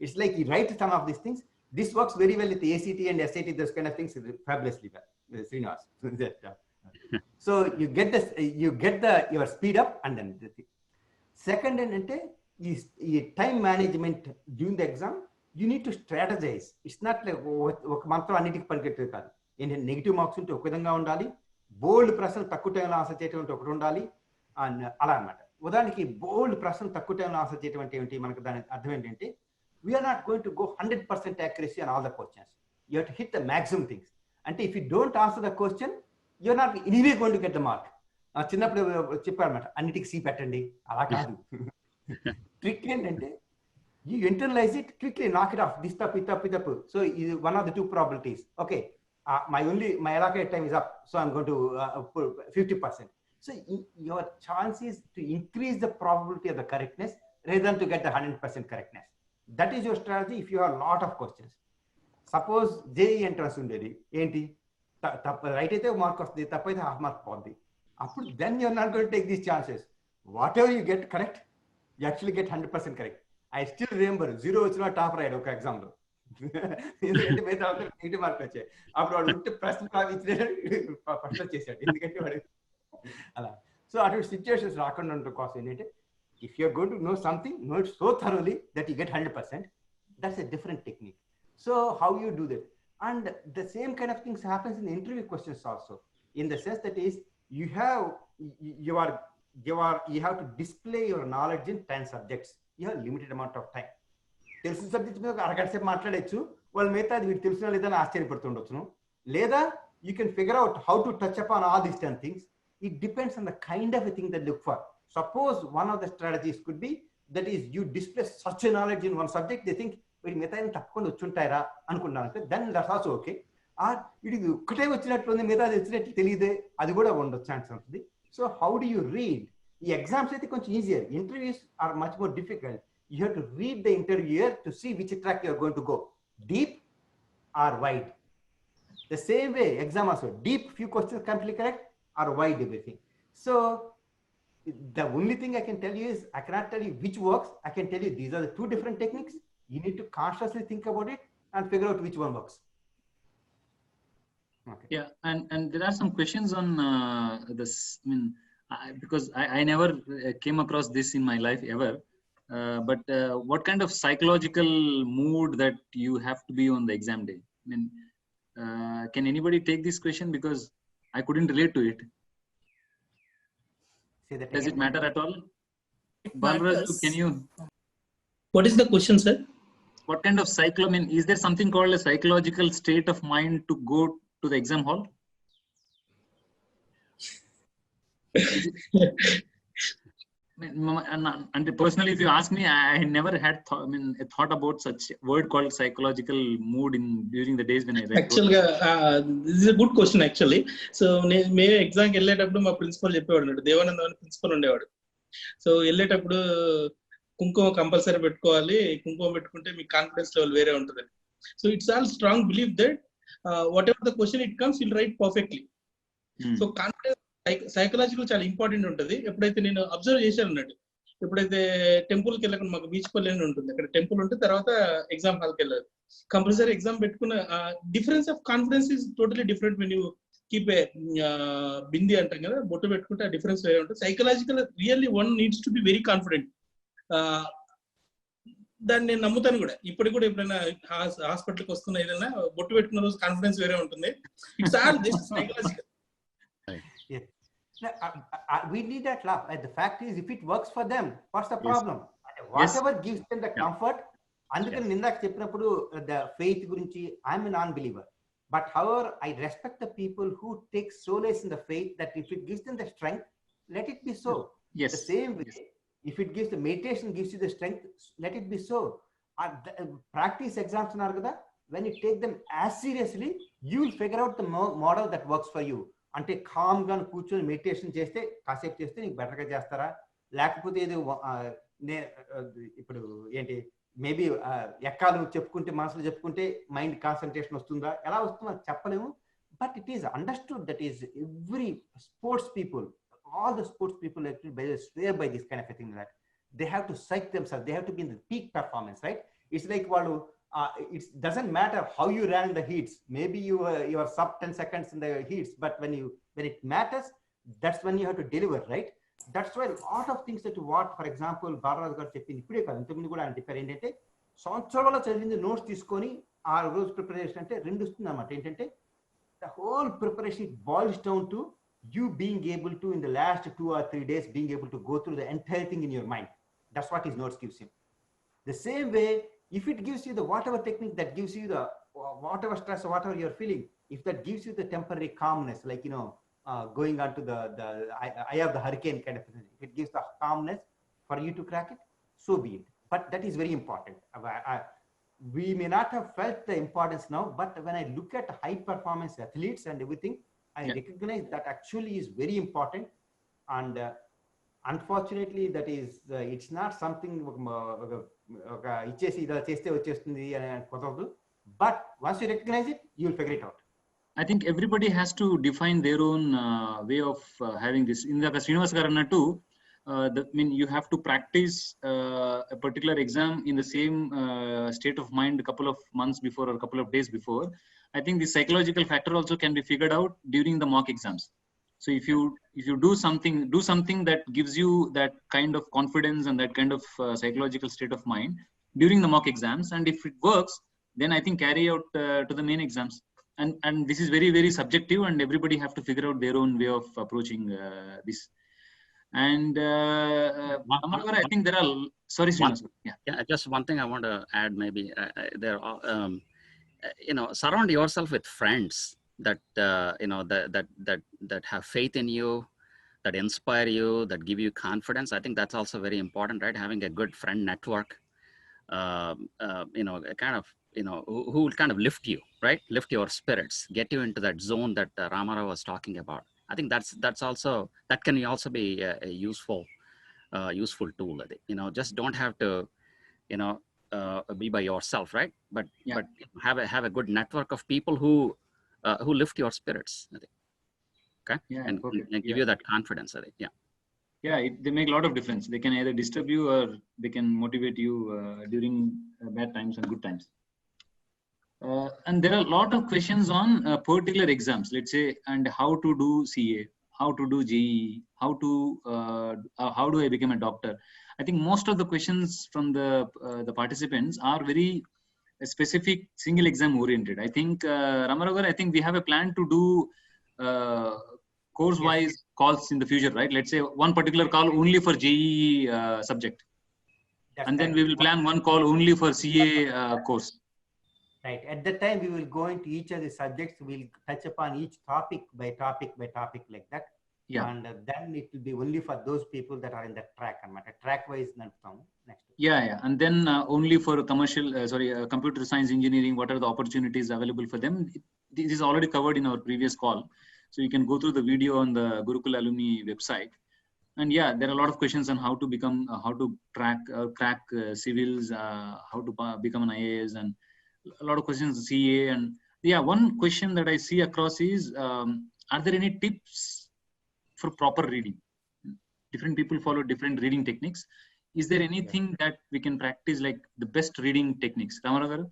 It's like you write some of these things. This works very well with ACT and SAT, those kind of things fabulously well. Srinivas. So you get your speed up and then the thing. Second ఏంటంటే ఈ time management during the exam you need to strategise. It's not like ఒక మంత్రం అన్నిటికీ పరిగెట్టేది కాదు. ఏంటంటే negative marks ఉంటే ఒక విధంగా ఉండాలి, బోల్డ్ ప్రశ్నలు తక్కువ టైంలో ఆన్సర్ చేయటం అంటే ఒకటి ఉండాలి, అలా అనమాట. ఉదాహరణకి బోల్డ్ ప్రశ్నలు తక్కువ టైంలో ఆన్సర్ చేయటం అంటే ఏంటి, మనకు దాని అర్థం ఏంటంటే we're not going to go 100% accuracy on all the questions. You have to hit the maximum things. అంటే if you don't answer the question, you're not anyway going to get the mark. చిన్నప్పుడు చెప్పారన్నమాట, అన్నిటికీ C పెట్టండి, అలా కాదు. Trick ఏంటంటే you internalise it quickly, నాక్ it of, this తప్పు, ఇది తప్పు. సో ఇది one of the 2 probabilities. Okay, my allotted time is up, so I'm going to put 50%. So your chance is to increase the probability of the correctness rather than to get the 100% correctness. That is your strategy if you have a lot of questions. Suppose JEE entrance ఉండేది, ఏంటి తప్పు right అయితే mark వస్తుంది, తప్పు అయితే half mark పోద్ది. అప్పుడు then you're not going to take these chances. Whatever you get correct, you actually get 100% correct. I still remember 0 వచ్చిన టాప్ రాయడు ఒక ఎగ్జామ్లో, ఎందుకంటే మిగతా 80 మార్క్ వచ్చాయి. అప్పుడు వాడు ఉంటే ప్రశ్న ఫస్ట్ వచ్చేసాడు, ఎందుకంటే వాడు అలా. సో అటువంటి సిచ్యువేషన్స్ రాకుండా ఉండడం కోసం ఏంటంటే, if you're going to know something, know it so thoroughly that you get 100%. That's a different technique. So how you do that? And the same kind of things happens in interview questions also, in the sense that is you have to display your knowledge in 10 subjects. You have limited amount of time. తెలిసిన subjects మీద అరగంట సేపు మాట్లాడచ్చు, వాళ్ళు మిగతా వీళ్ళు తెలిసిన లేదని ఆశ్చర్యపడుతుండొచ్చును, లేదా you can figure out how to touch upon all these 10 things. It depends on the kind of a thing that look for. Suppose one of the strategies could be that is you display such a knowledge in one subject, they think వీడి మిగతా తప్పకుండా వచ్చుంటారా అనుకున్నారంటే then that's also okay. Or వీడికి ఒక్కటే వచ్చినట్టుంది, మిగతా వచ్చినట్టు తెలియదే, అది కూడా ఉండొచ్చు ఛాన్స్ ఉంటుంది. So how do you read? ఈ ఎగ్జామ్స్ అయితే కొంచెం easier, interviews are much more difficult. You have to read the interviewer to see which track you are going to go, deep or wide. The same way exam also, deep few questions completely correct or wide everything. So the only thing I can tell you is I cannot tell you which works. I can tell you these are the 2 different techniques. You need to consciously think about it and figure out which one works. Okay. Yeah, and there are some questions on this. I mean, because I never came across this in my life ever. But what kind of psychological mood that you have to be on the exam day? I mean, can anybody take this question, because I couldn't relate to it? Does it matter at all? Balraj, can you? What is the question, sir? What kind of I mean, is there something called a psychological state of mind to go to the exam hall? And personally, if you ask me, I never had a thought about such word called psychological mood during the days when I read. Actually, this is a good question actually. So me exam ki elletappudu ma principal cheppevadu, Devananda ani principal undevaadu. So elletappudu కుంకుమ compulsory పెట్టుకోవాలి, కుంకుమ పెట్టుకుంటే మీ confidence level వేరే ఉంటుంది. So it's all strong believe that what ever the question it comes will write perfectly. So confidence psychological చాలా important ఉంటుంది. ఎప్పుడైతే నేను అబ్జర్వ్ చేశాను అన్నట్టు, ఎప్పుడైతే టెంపుల్కి వెళ్ళకుండా మాకు బీచ్ పల్లి అని ఉంటుంది, అక్కడ టెంపుల్ ఉంటే తర్వాత ఎగ్జామ్ హాల్కి వెళ్ళాలి, కంపల్సరీ ఎగ్జామ్ పెట్టుకున్న difference of confidence is totally different. When you keep a bindi అంటాం కదా, బొట్టు పెట్టుకుంటే ఆ డిఫరెన్స్ వేరే ఉంటుంది. Psychological really one needs to be very confident. దాన్ని నేను నమ్ముతాను కూడా. ఇప్పటికి కూడా ఎప్పుడైనా హాస్పిటల్కి వస్తున్నా ఏదైనా బొట్టు పెట్టుకున్న రోజు కాన్ఫిడెన్స్ వేరే ఉంటుంది. It's all this psychological. We need that laugh. The fact is, if it works for them, what's the Yes. problem? Whatever gives them the Yeah. comfort. అందుకని నిందాక చెప్పినప్పుడు the faith గురించి, I'm a non-believer. But however, I respect the people who take solace in the faith that if it gives them the strength, let it be so. Yes. The same way, Yes. if it gives the meditation gives you the strength, let it be so. Practice exams ఉన్నారు కదా, when you take them as seriously, you will figure out the model that works for you. అంటే com గా కూర్చొని meditation చేస్తే కాసేపు చేస్తే నీకు better గా చేస్తారా, లేకపోతే ఏదో ఇప్పుడు ఏంటి మేబీ ఎక్కాలు చెప్పుకుంటే మనసులో చెప్పుకుంటే మైండ్ కాన్సన్ట్రేషన్ వస్తుందా, ఎలా వస్తుందో చెప్పలేము. But it is understood that is every sports people, all the sports people actually swear by this kind of a thing, that they have to psych themselves, they have to be in the peak performance, right? It's like it doesn't matter how you ran the heats, maybe you are sub 10 seconds in the heats, but when it matters, that's when you have to deliver, right? That's why a lot of things that what, for example, Balaraju గారు చెప్పింది ఇప్పుడే కాదు, ఇంతకుముందు కూడా ఆయన చెప్పారు ఏంటంటే, సంవత్సరాల్లో చదివింది నోట్స్ తీసుకొని ఆ రోజు ప్రిపరేషన్ అంటే రెండు వస్తుంది అన్నమాట. ఏంటంటే the whole preparation, it boils down to you being able to, in the last 2 or 3 days, being able to go through the entire thing in your mind. That's what his notes gives him. The same way, if it gives you the whatever technique that gives you the whatever stress or whatever you're feeling, if that gives you the temporary calmness, like going onto the eye of the hurricane kind of thing, if it gives the calmness for you to crack it, so be it. But that is very important. We may not have felt the importance now, but when I look at high performance athletes and everything, I recognize that actually is very important. And unfortunately, that is it's not something ఇచ్చేసి ఇలా చేస్తే వచ్చేస్తుంది అని కుదరదు. But once you recognize it, you will figure it out. I think everybody has to define their own way of having this. Indaka Srinivas garu annattu, you have to practice a particular exam in the same state of mind a couple of months before or a couple of days before. I think the psychological factor also can be figured out during the mock exams. So if you do something that gives you that kind of confidence and that kind of psychological state of mind during the mock exams, and if it works, then I think carry out to the main exams. And this is very, very subjective, and everybody have to figure out their own way of approaching this. And I think there are, sorry, Srinivas. Yeah, just one thing I want to add, maybe there are, surround yourself with friends that that have faith in you, that inspire you, that give you confidence. I think that's also very important, right? Having a good friend network, kind of, who will kind of lift you, right? Lift your spirits, get you into that zone that Ramarao was talking about. I think that's also, that can also be a useful tool. Just don't have to, be by yourself, right? But have a good network of people who lift your spirits, I think. Okay. And give you that confidence, I think. They make a lot of difference. They can either disturb you or they can motivate you during bad times and good times. And there are a lot of questions on particular exams, let's say, and how to do CA, how to do JEE, how do I become a doctor. I think most of the questions from the participants are very specific, single exam oriented. I think Ramarao, I think we have a plan to do course wise calls in the future, right? Let's say one particular call only for JEE subject. That's and then right. We will plan one call only for CA course. Right. At that time, we will go into each of the subjects. We'll touch upon each topic by topic like that. Yeah. And then it will be only for those people that are in that track. Track wise, next. Yeah. And then only for computer science engineering, what are the opportunities available for them? This is already covered in our previous call. So you can go through the video on the Gurukul Alumni website. And there are a lot of questions on how to become, how to crack civils, how to become an IAS, and a lot of questions CA. And one question that I see across is, are there any tips for proper reading? Different people follow different reading techniques. Is there anything that we can practice, like the best reading techniques? Ramarao garu?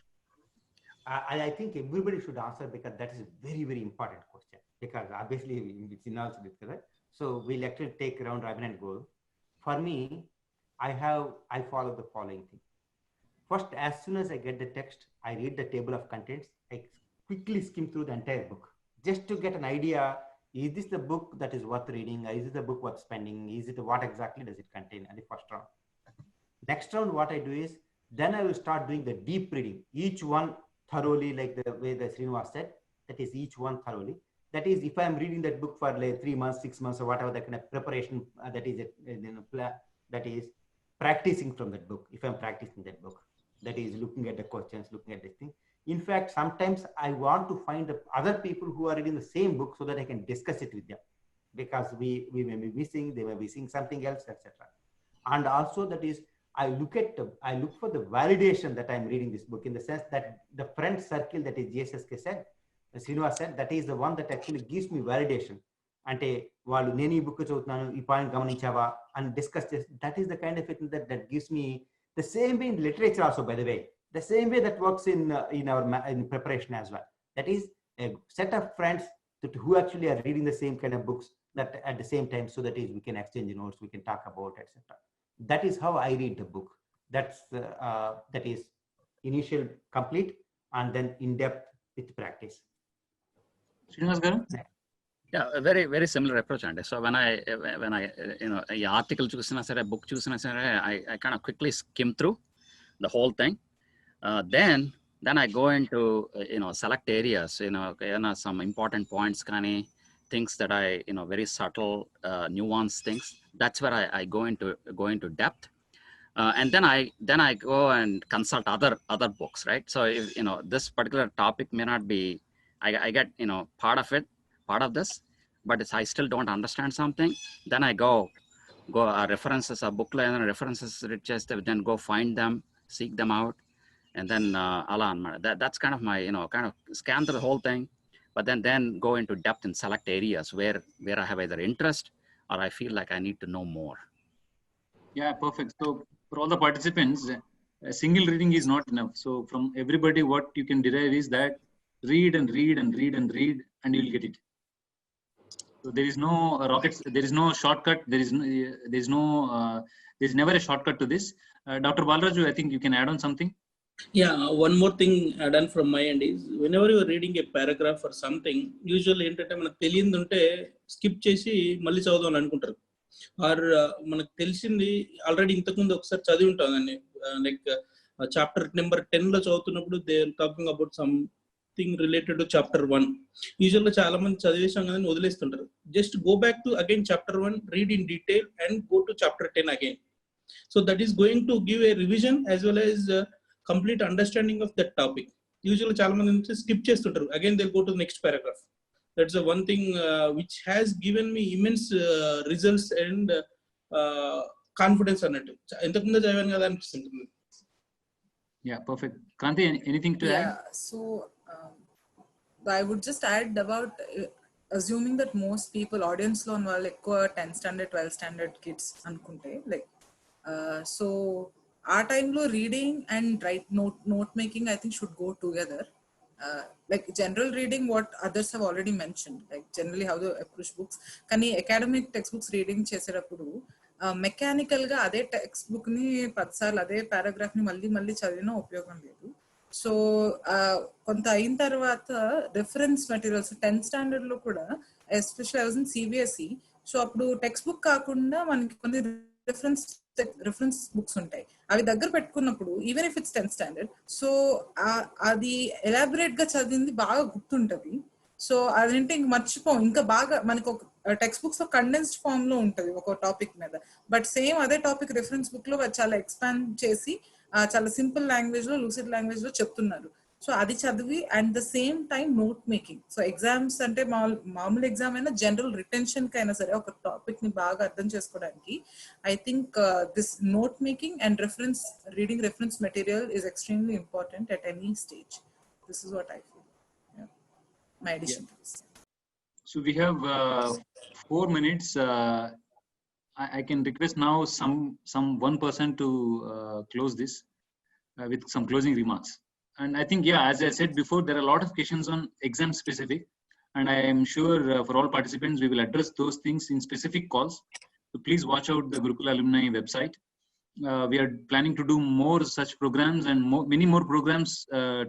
I think everybody should answer, because that is a very, very important question, because obviously it's in also this, correct? So we'll actually take round robin and go. For me, I follow the following thing. First, as soon as I get the text, I read the table of contents. I quickly skim through the entire book just to get an idea is this the book that is worth reading? Is it the book worth spending? Is it what exactly does it contain? And the first round. Next round, what I do is then I will start doing the deep reading, each one thoroughly, like the way the Srinivas said, that is each one thoroughly. That is, if I'm reading that book for like 3 months, 6 months, or whatever, that kind of preparation, that is that is practicing from that book. If I'm practicing that book, that is looking at the questions, looking at this thing. In fact, sometimes I want to find the other people who are reading the same book so that I can discuss it with them, because we may be missing, they may be seeing something else, etc. And also that is, I look for the validation that I'm reading this book, in the sense that the friend circle that is GSSK said, Srinivas said, that is the one that actually gives me validation. Ante వాళ్ళు నేను ఈ book చదువుతున్నాను, ఈ point గమనించావా అని discuss చేసి, that is the kind of it that gives me the same way in literature also, by the way, the same way that works in our preparation as well. That is a set of friends who actually are reading the same kind of books that at the same time, so that is we can exchange notes, we can talk about, etc. That is how I read the book. That is initial complete and then in depth with practice. Srinivas garu? Yeah, a very, very similar approach. And so when I the article chusina sare, book chusina sare, I kind of quickly skim through the whole thing. Then I go into select areas, some important points, things that I very subtle, nuanced things. That's where I go into depth. And then I go and consult other books, right? So if this particular topic may not be, I get part of this, but I still don't understand something. Then I go references, a book line references, then go find them, seek them out, and then that's kind of my kind of scan through the whole thing, but then go into depth in select areas where I have either interest or I feel like I need to know more. Yeah, perfect. So for all the participants, single reading is not enough. So from everybody, what you can derive is that read and read and read and read, and you'll get it. So there is no rockets, there is no shortcut, there is never a shortcut to this. Dr. Balaraju, I think you can add on something. Yeah, one more thing add on from my end is, whenever you are reading a paragraph or something, usually ఏంటంటే మనకు తెలియంది ఉంటే skip చేసి మళ్ళీ చదవదాం అనుకుంటారు, are మనకు తెలిసింది already ఇంతకుముందు ఒకసారి చదివి ఉంటాం దాన్ని, లైక్ చాప్టర్ నెంబర్ 10 లో చదువుతున్నప్పుడు they are talking about something related to chapter 1. Usual గా చాలా మంది చదివేసాం కదా వదిలేస్తుంటారు. Just go back to again chapter 1, read in detail and go to chapter 10 again. So that is going to give a revision as well as complete understanding of that topic. Usually చాలా మంది skip చేస్తుంటారు, again they'll go to the next paragraph. That's the one thing which has given me immense results and confidence అన్నట్టు. ఎంతకుముందు చదివాను కదా అనిపిస్తుంది. Yeah, perfect. Kranti, anything to add? Yeah, so I would just add about assuming that most people audience లో ఉన్న వాళ్ళు ఎక్కువ 10th standard 12th standard kids అనుకుంటే, like so ఆ టైంలో reading and note making I think should go together. like general reading, what others have already mentioned, like generally how to approach books. కానీ academic textbooks reading చేసేటప్పుడు mechanical గా అదే text book ని 10 సార్లు అదే paragraph ని మళ్ళీ చదివినా ఉపయోగం లేదు. సో కొంత అయిన తర్వాత రిఫరెన్స్ మెటీరియల్స్ 10th స్టాండర్డ్ లో కూడా, especially I was in CBSE, so అప్పుడు టెక్స్ట్ బుక్ కాకుండా మనకి కొన్ని రిఫరెన్స్ బుక్స్ ఉంటాయి, అవి దగ్గర పెట్టుకున్నప్పుడు even if it's 10th standard, so అది ఎలాబరేట్ గా చదివింది బాగా గుర్తుంటది. సో అదేంటే ఇంక మర్చిపోం, ఇంకా బాగా మనకు ఒక టెక్స్ట్ బుక్స్ లో కండెన్స్డ్ ఫామ్ లో ఉంటది ఒక టాపిక్ మీద, బట్ సేమ్ అదే టాపిక్ రిఫరెన్స్ బుక్ లో చాలా ఎక్స్పాండ్ చేసి చాలా సింపుల్ లాంగ్వేజ్ లో, లూసిడ్ లాంగ్వేజ్ లో చెప్తున్నారు. సో అది చదివి and the same time note making. So exams అంటే మామూలు ఎగ్జామ్ అయినా జనరల్ రిటెన్షన్ కి అయినా సరే ఒక టాపిక్ ని బాగా అర్థం చేసుకోవడానికి I think this note making and reading reference material is extremely important at any stage. This is what I feel. My addition to this. So we have 4 minutes. I can request now some one person to close this with some closing remarks. And I think, yeah, as I said before, there are a lot of questions on exam specific, and I am sure for all participants we will address those things in specific calls. So please watch out the Gurukula Alumni website. We are planning to do more such programs and many more programs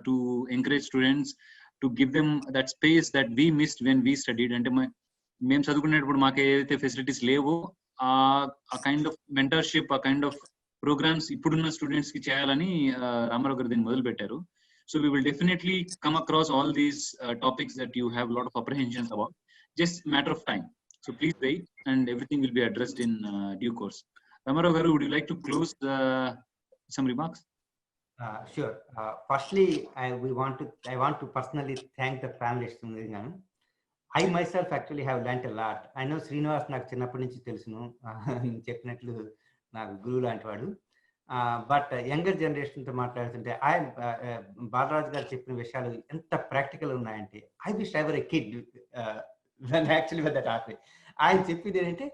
to encourage students, to give them that space that we missed when we studied. And మేము చదువుకునేటప్పుడు మాకు ఏదైతే facilities లేవో ఆ kind of mentorship, ఆ kind of programmes ఇప్పుడున్న students కి చేయాలని రామారావు గారు దీన్ని మొదలు పెట్టారు. So we will definitely come across all these topics that you have a lot of apprehensions about. Just matter of time. So please wait, and everything will be addressed in due course. Ramarao garu, would you like to close some remarks? Sure. Firstly, I want to personally thank the panelists. I myself actually have learnt a lot. I know Srinivas నాకు చిన్నప్పటి నుంచి తెలుసును, చెప్పినట్లు నాకు గురువు లాంటి వాడు. But younger జనరేషన్తో మాట్లాడుతుంటే బాలరాజు గారు చెప్పిన విషయాలు ఎంత ప్రాక్టికల్ ఉన్నాయంటే I wish I were a kid actually with that art. ఆయన చెప్పింది ఏంటంటే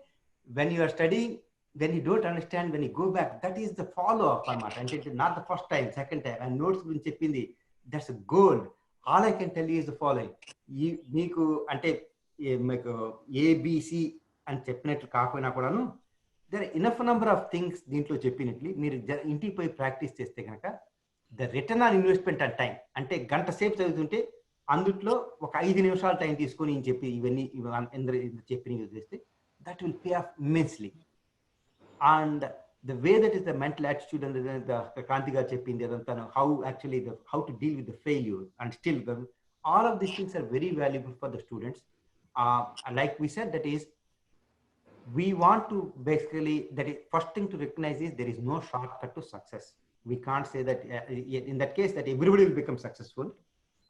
when you are studying, when you don't understand, when you go back, that is the follow up అనమాట. అంటే not the first time, second time. ఆయన notes గురించి చెప్పింది that's gold. All I can tell you is the following. మీకు అంటే మీకు ABC అని చెప్పినట్లు కాకపోయినా కూడాను there are enough number of things దీంట్లో చెప్పినట్లు మీరు ఇంటికి పోయి ప్రాక్టీస్ చేస్తే కనుక the return on investment and time, అంటే గంట సేపు చదువుతుంటే అందుట్లో ఒక 5 నిమిషాల టైం తీసుకొని చెప్పి ఇవన్నీ చెప్పి యూజ్ చేస్తే that will pay off immensely. And the way that is the mental attitude and Kanthi garu చెప్పింది అదంతా, how to deal with the failure and still all of these things are very valuable for the students. Like we said, that is, we want to basically, first thing to recognize is there is no shortcut to success. We can't say that in that case that everybody will become successful.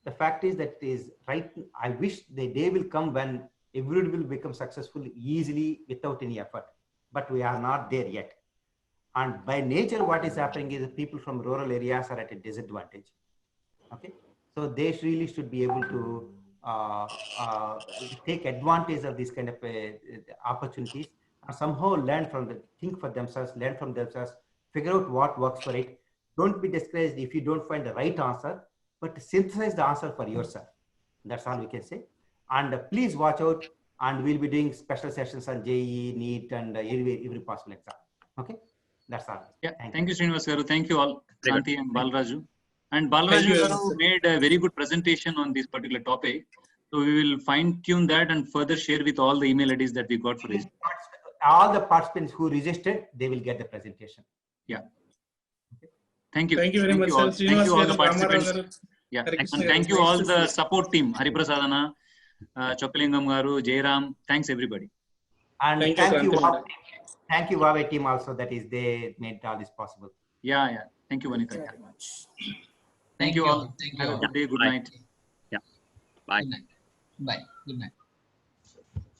The fact is that is right. I wish the day will come when everybody will become successful easily without any effort, but we are not there yet. And by nature what is happening is that people from rural areas are at a disadvantage. Okay, so they really should be able to take advantage of these kind of opportunities and somehow think for themselves, learn from themselves, figure out what works for it. Don't be discouraged if you don't find the right answer, but synthesize the answer for yourself. That's all we can say. And please watch out, and we'll be doing special sessions on JEE, NEET, and every possible exam. Okay, that's all. Yeah, thank you Srinivas garu. Thank you all, Shanti and Balaraju. And Balaraju garu made a very good presentation on this particular topic. So we will fine tune that and further share with all the email IDs that we got for this. All the participants who registered, they will get the presentation. Yeah. Okay. Thank you. Thank you very much, sir. Thank you all the participants. Yeah. And thank you all the support team, Hariprasadana, Chokalingam garu, Jairam. Thanks everybody. And thank you Vaave team also, that is they made all this possible. Yeah. Thank you Vanita. Very much. Thank you all. Have a good day. Good night. Yeah. Bye. Good night. Bye. Good night.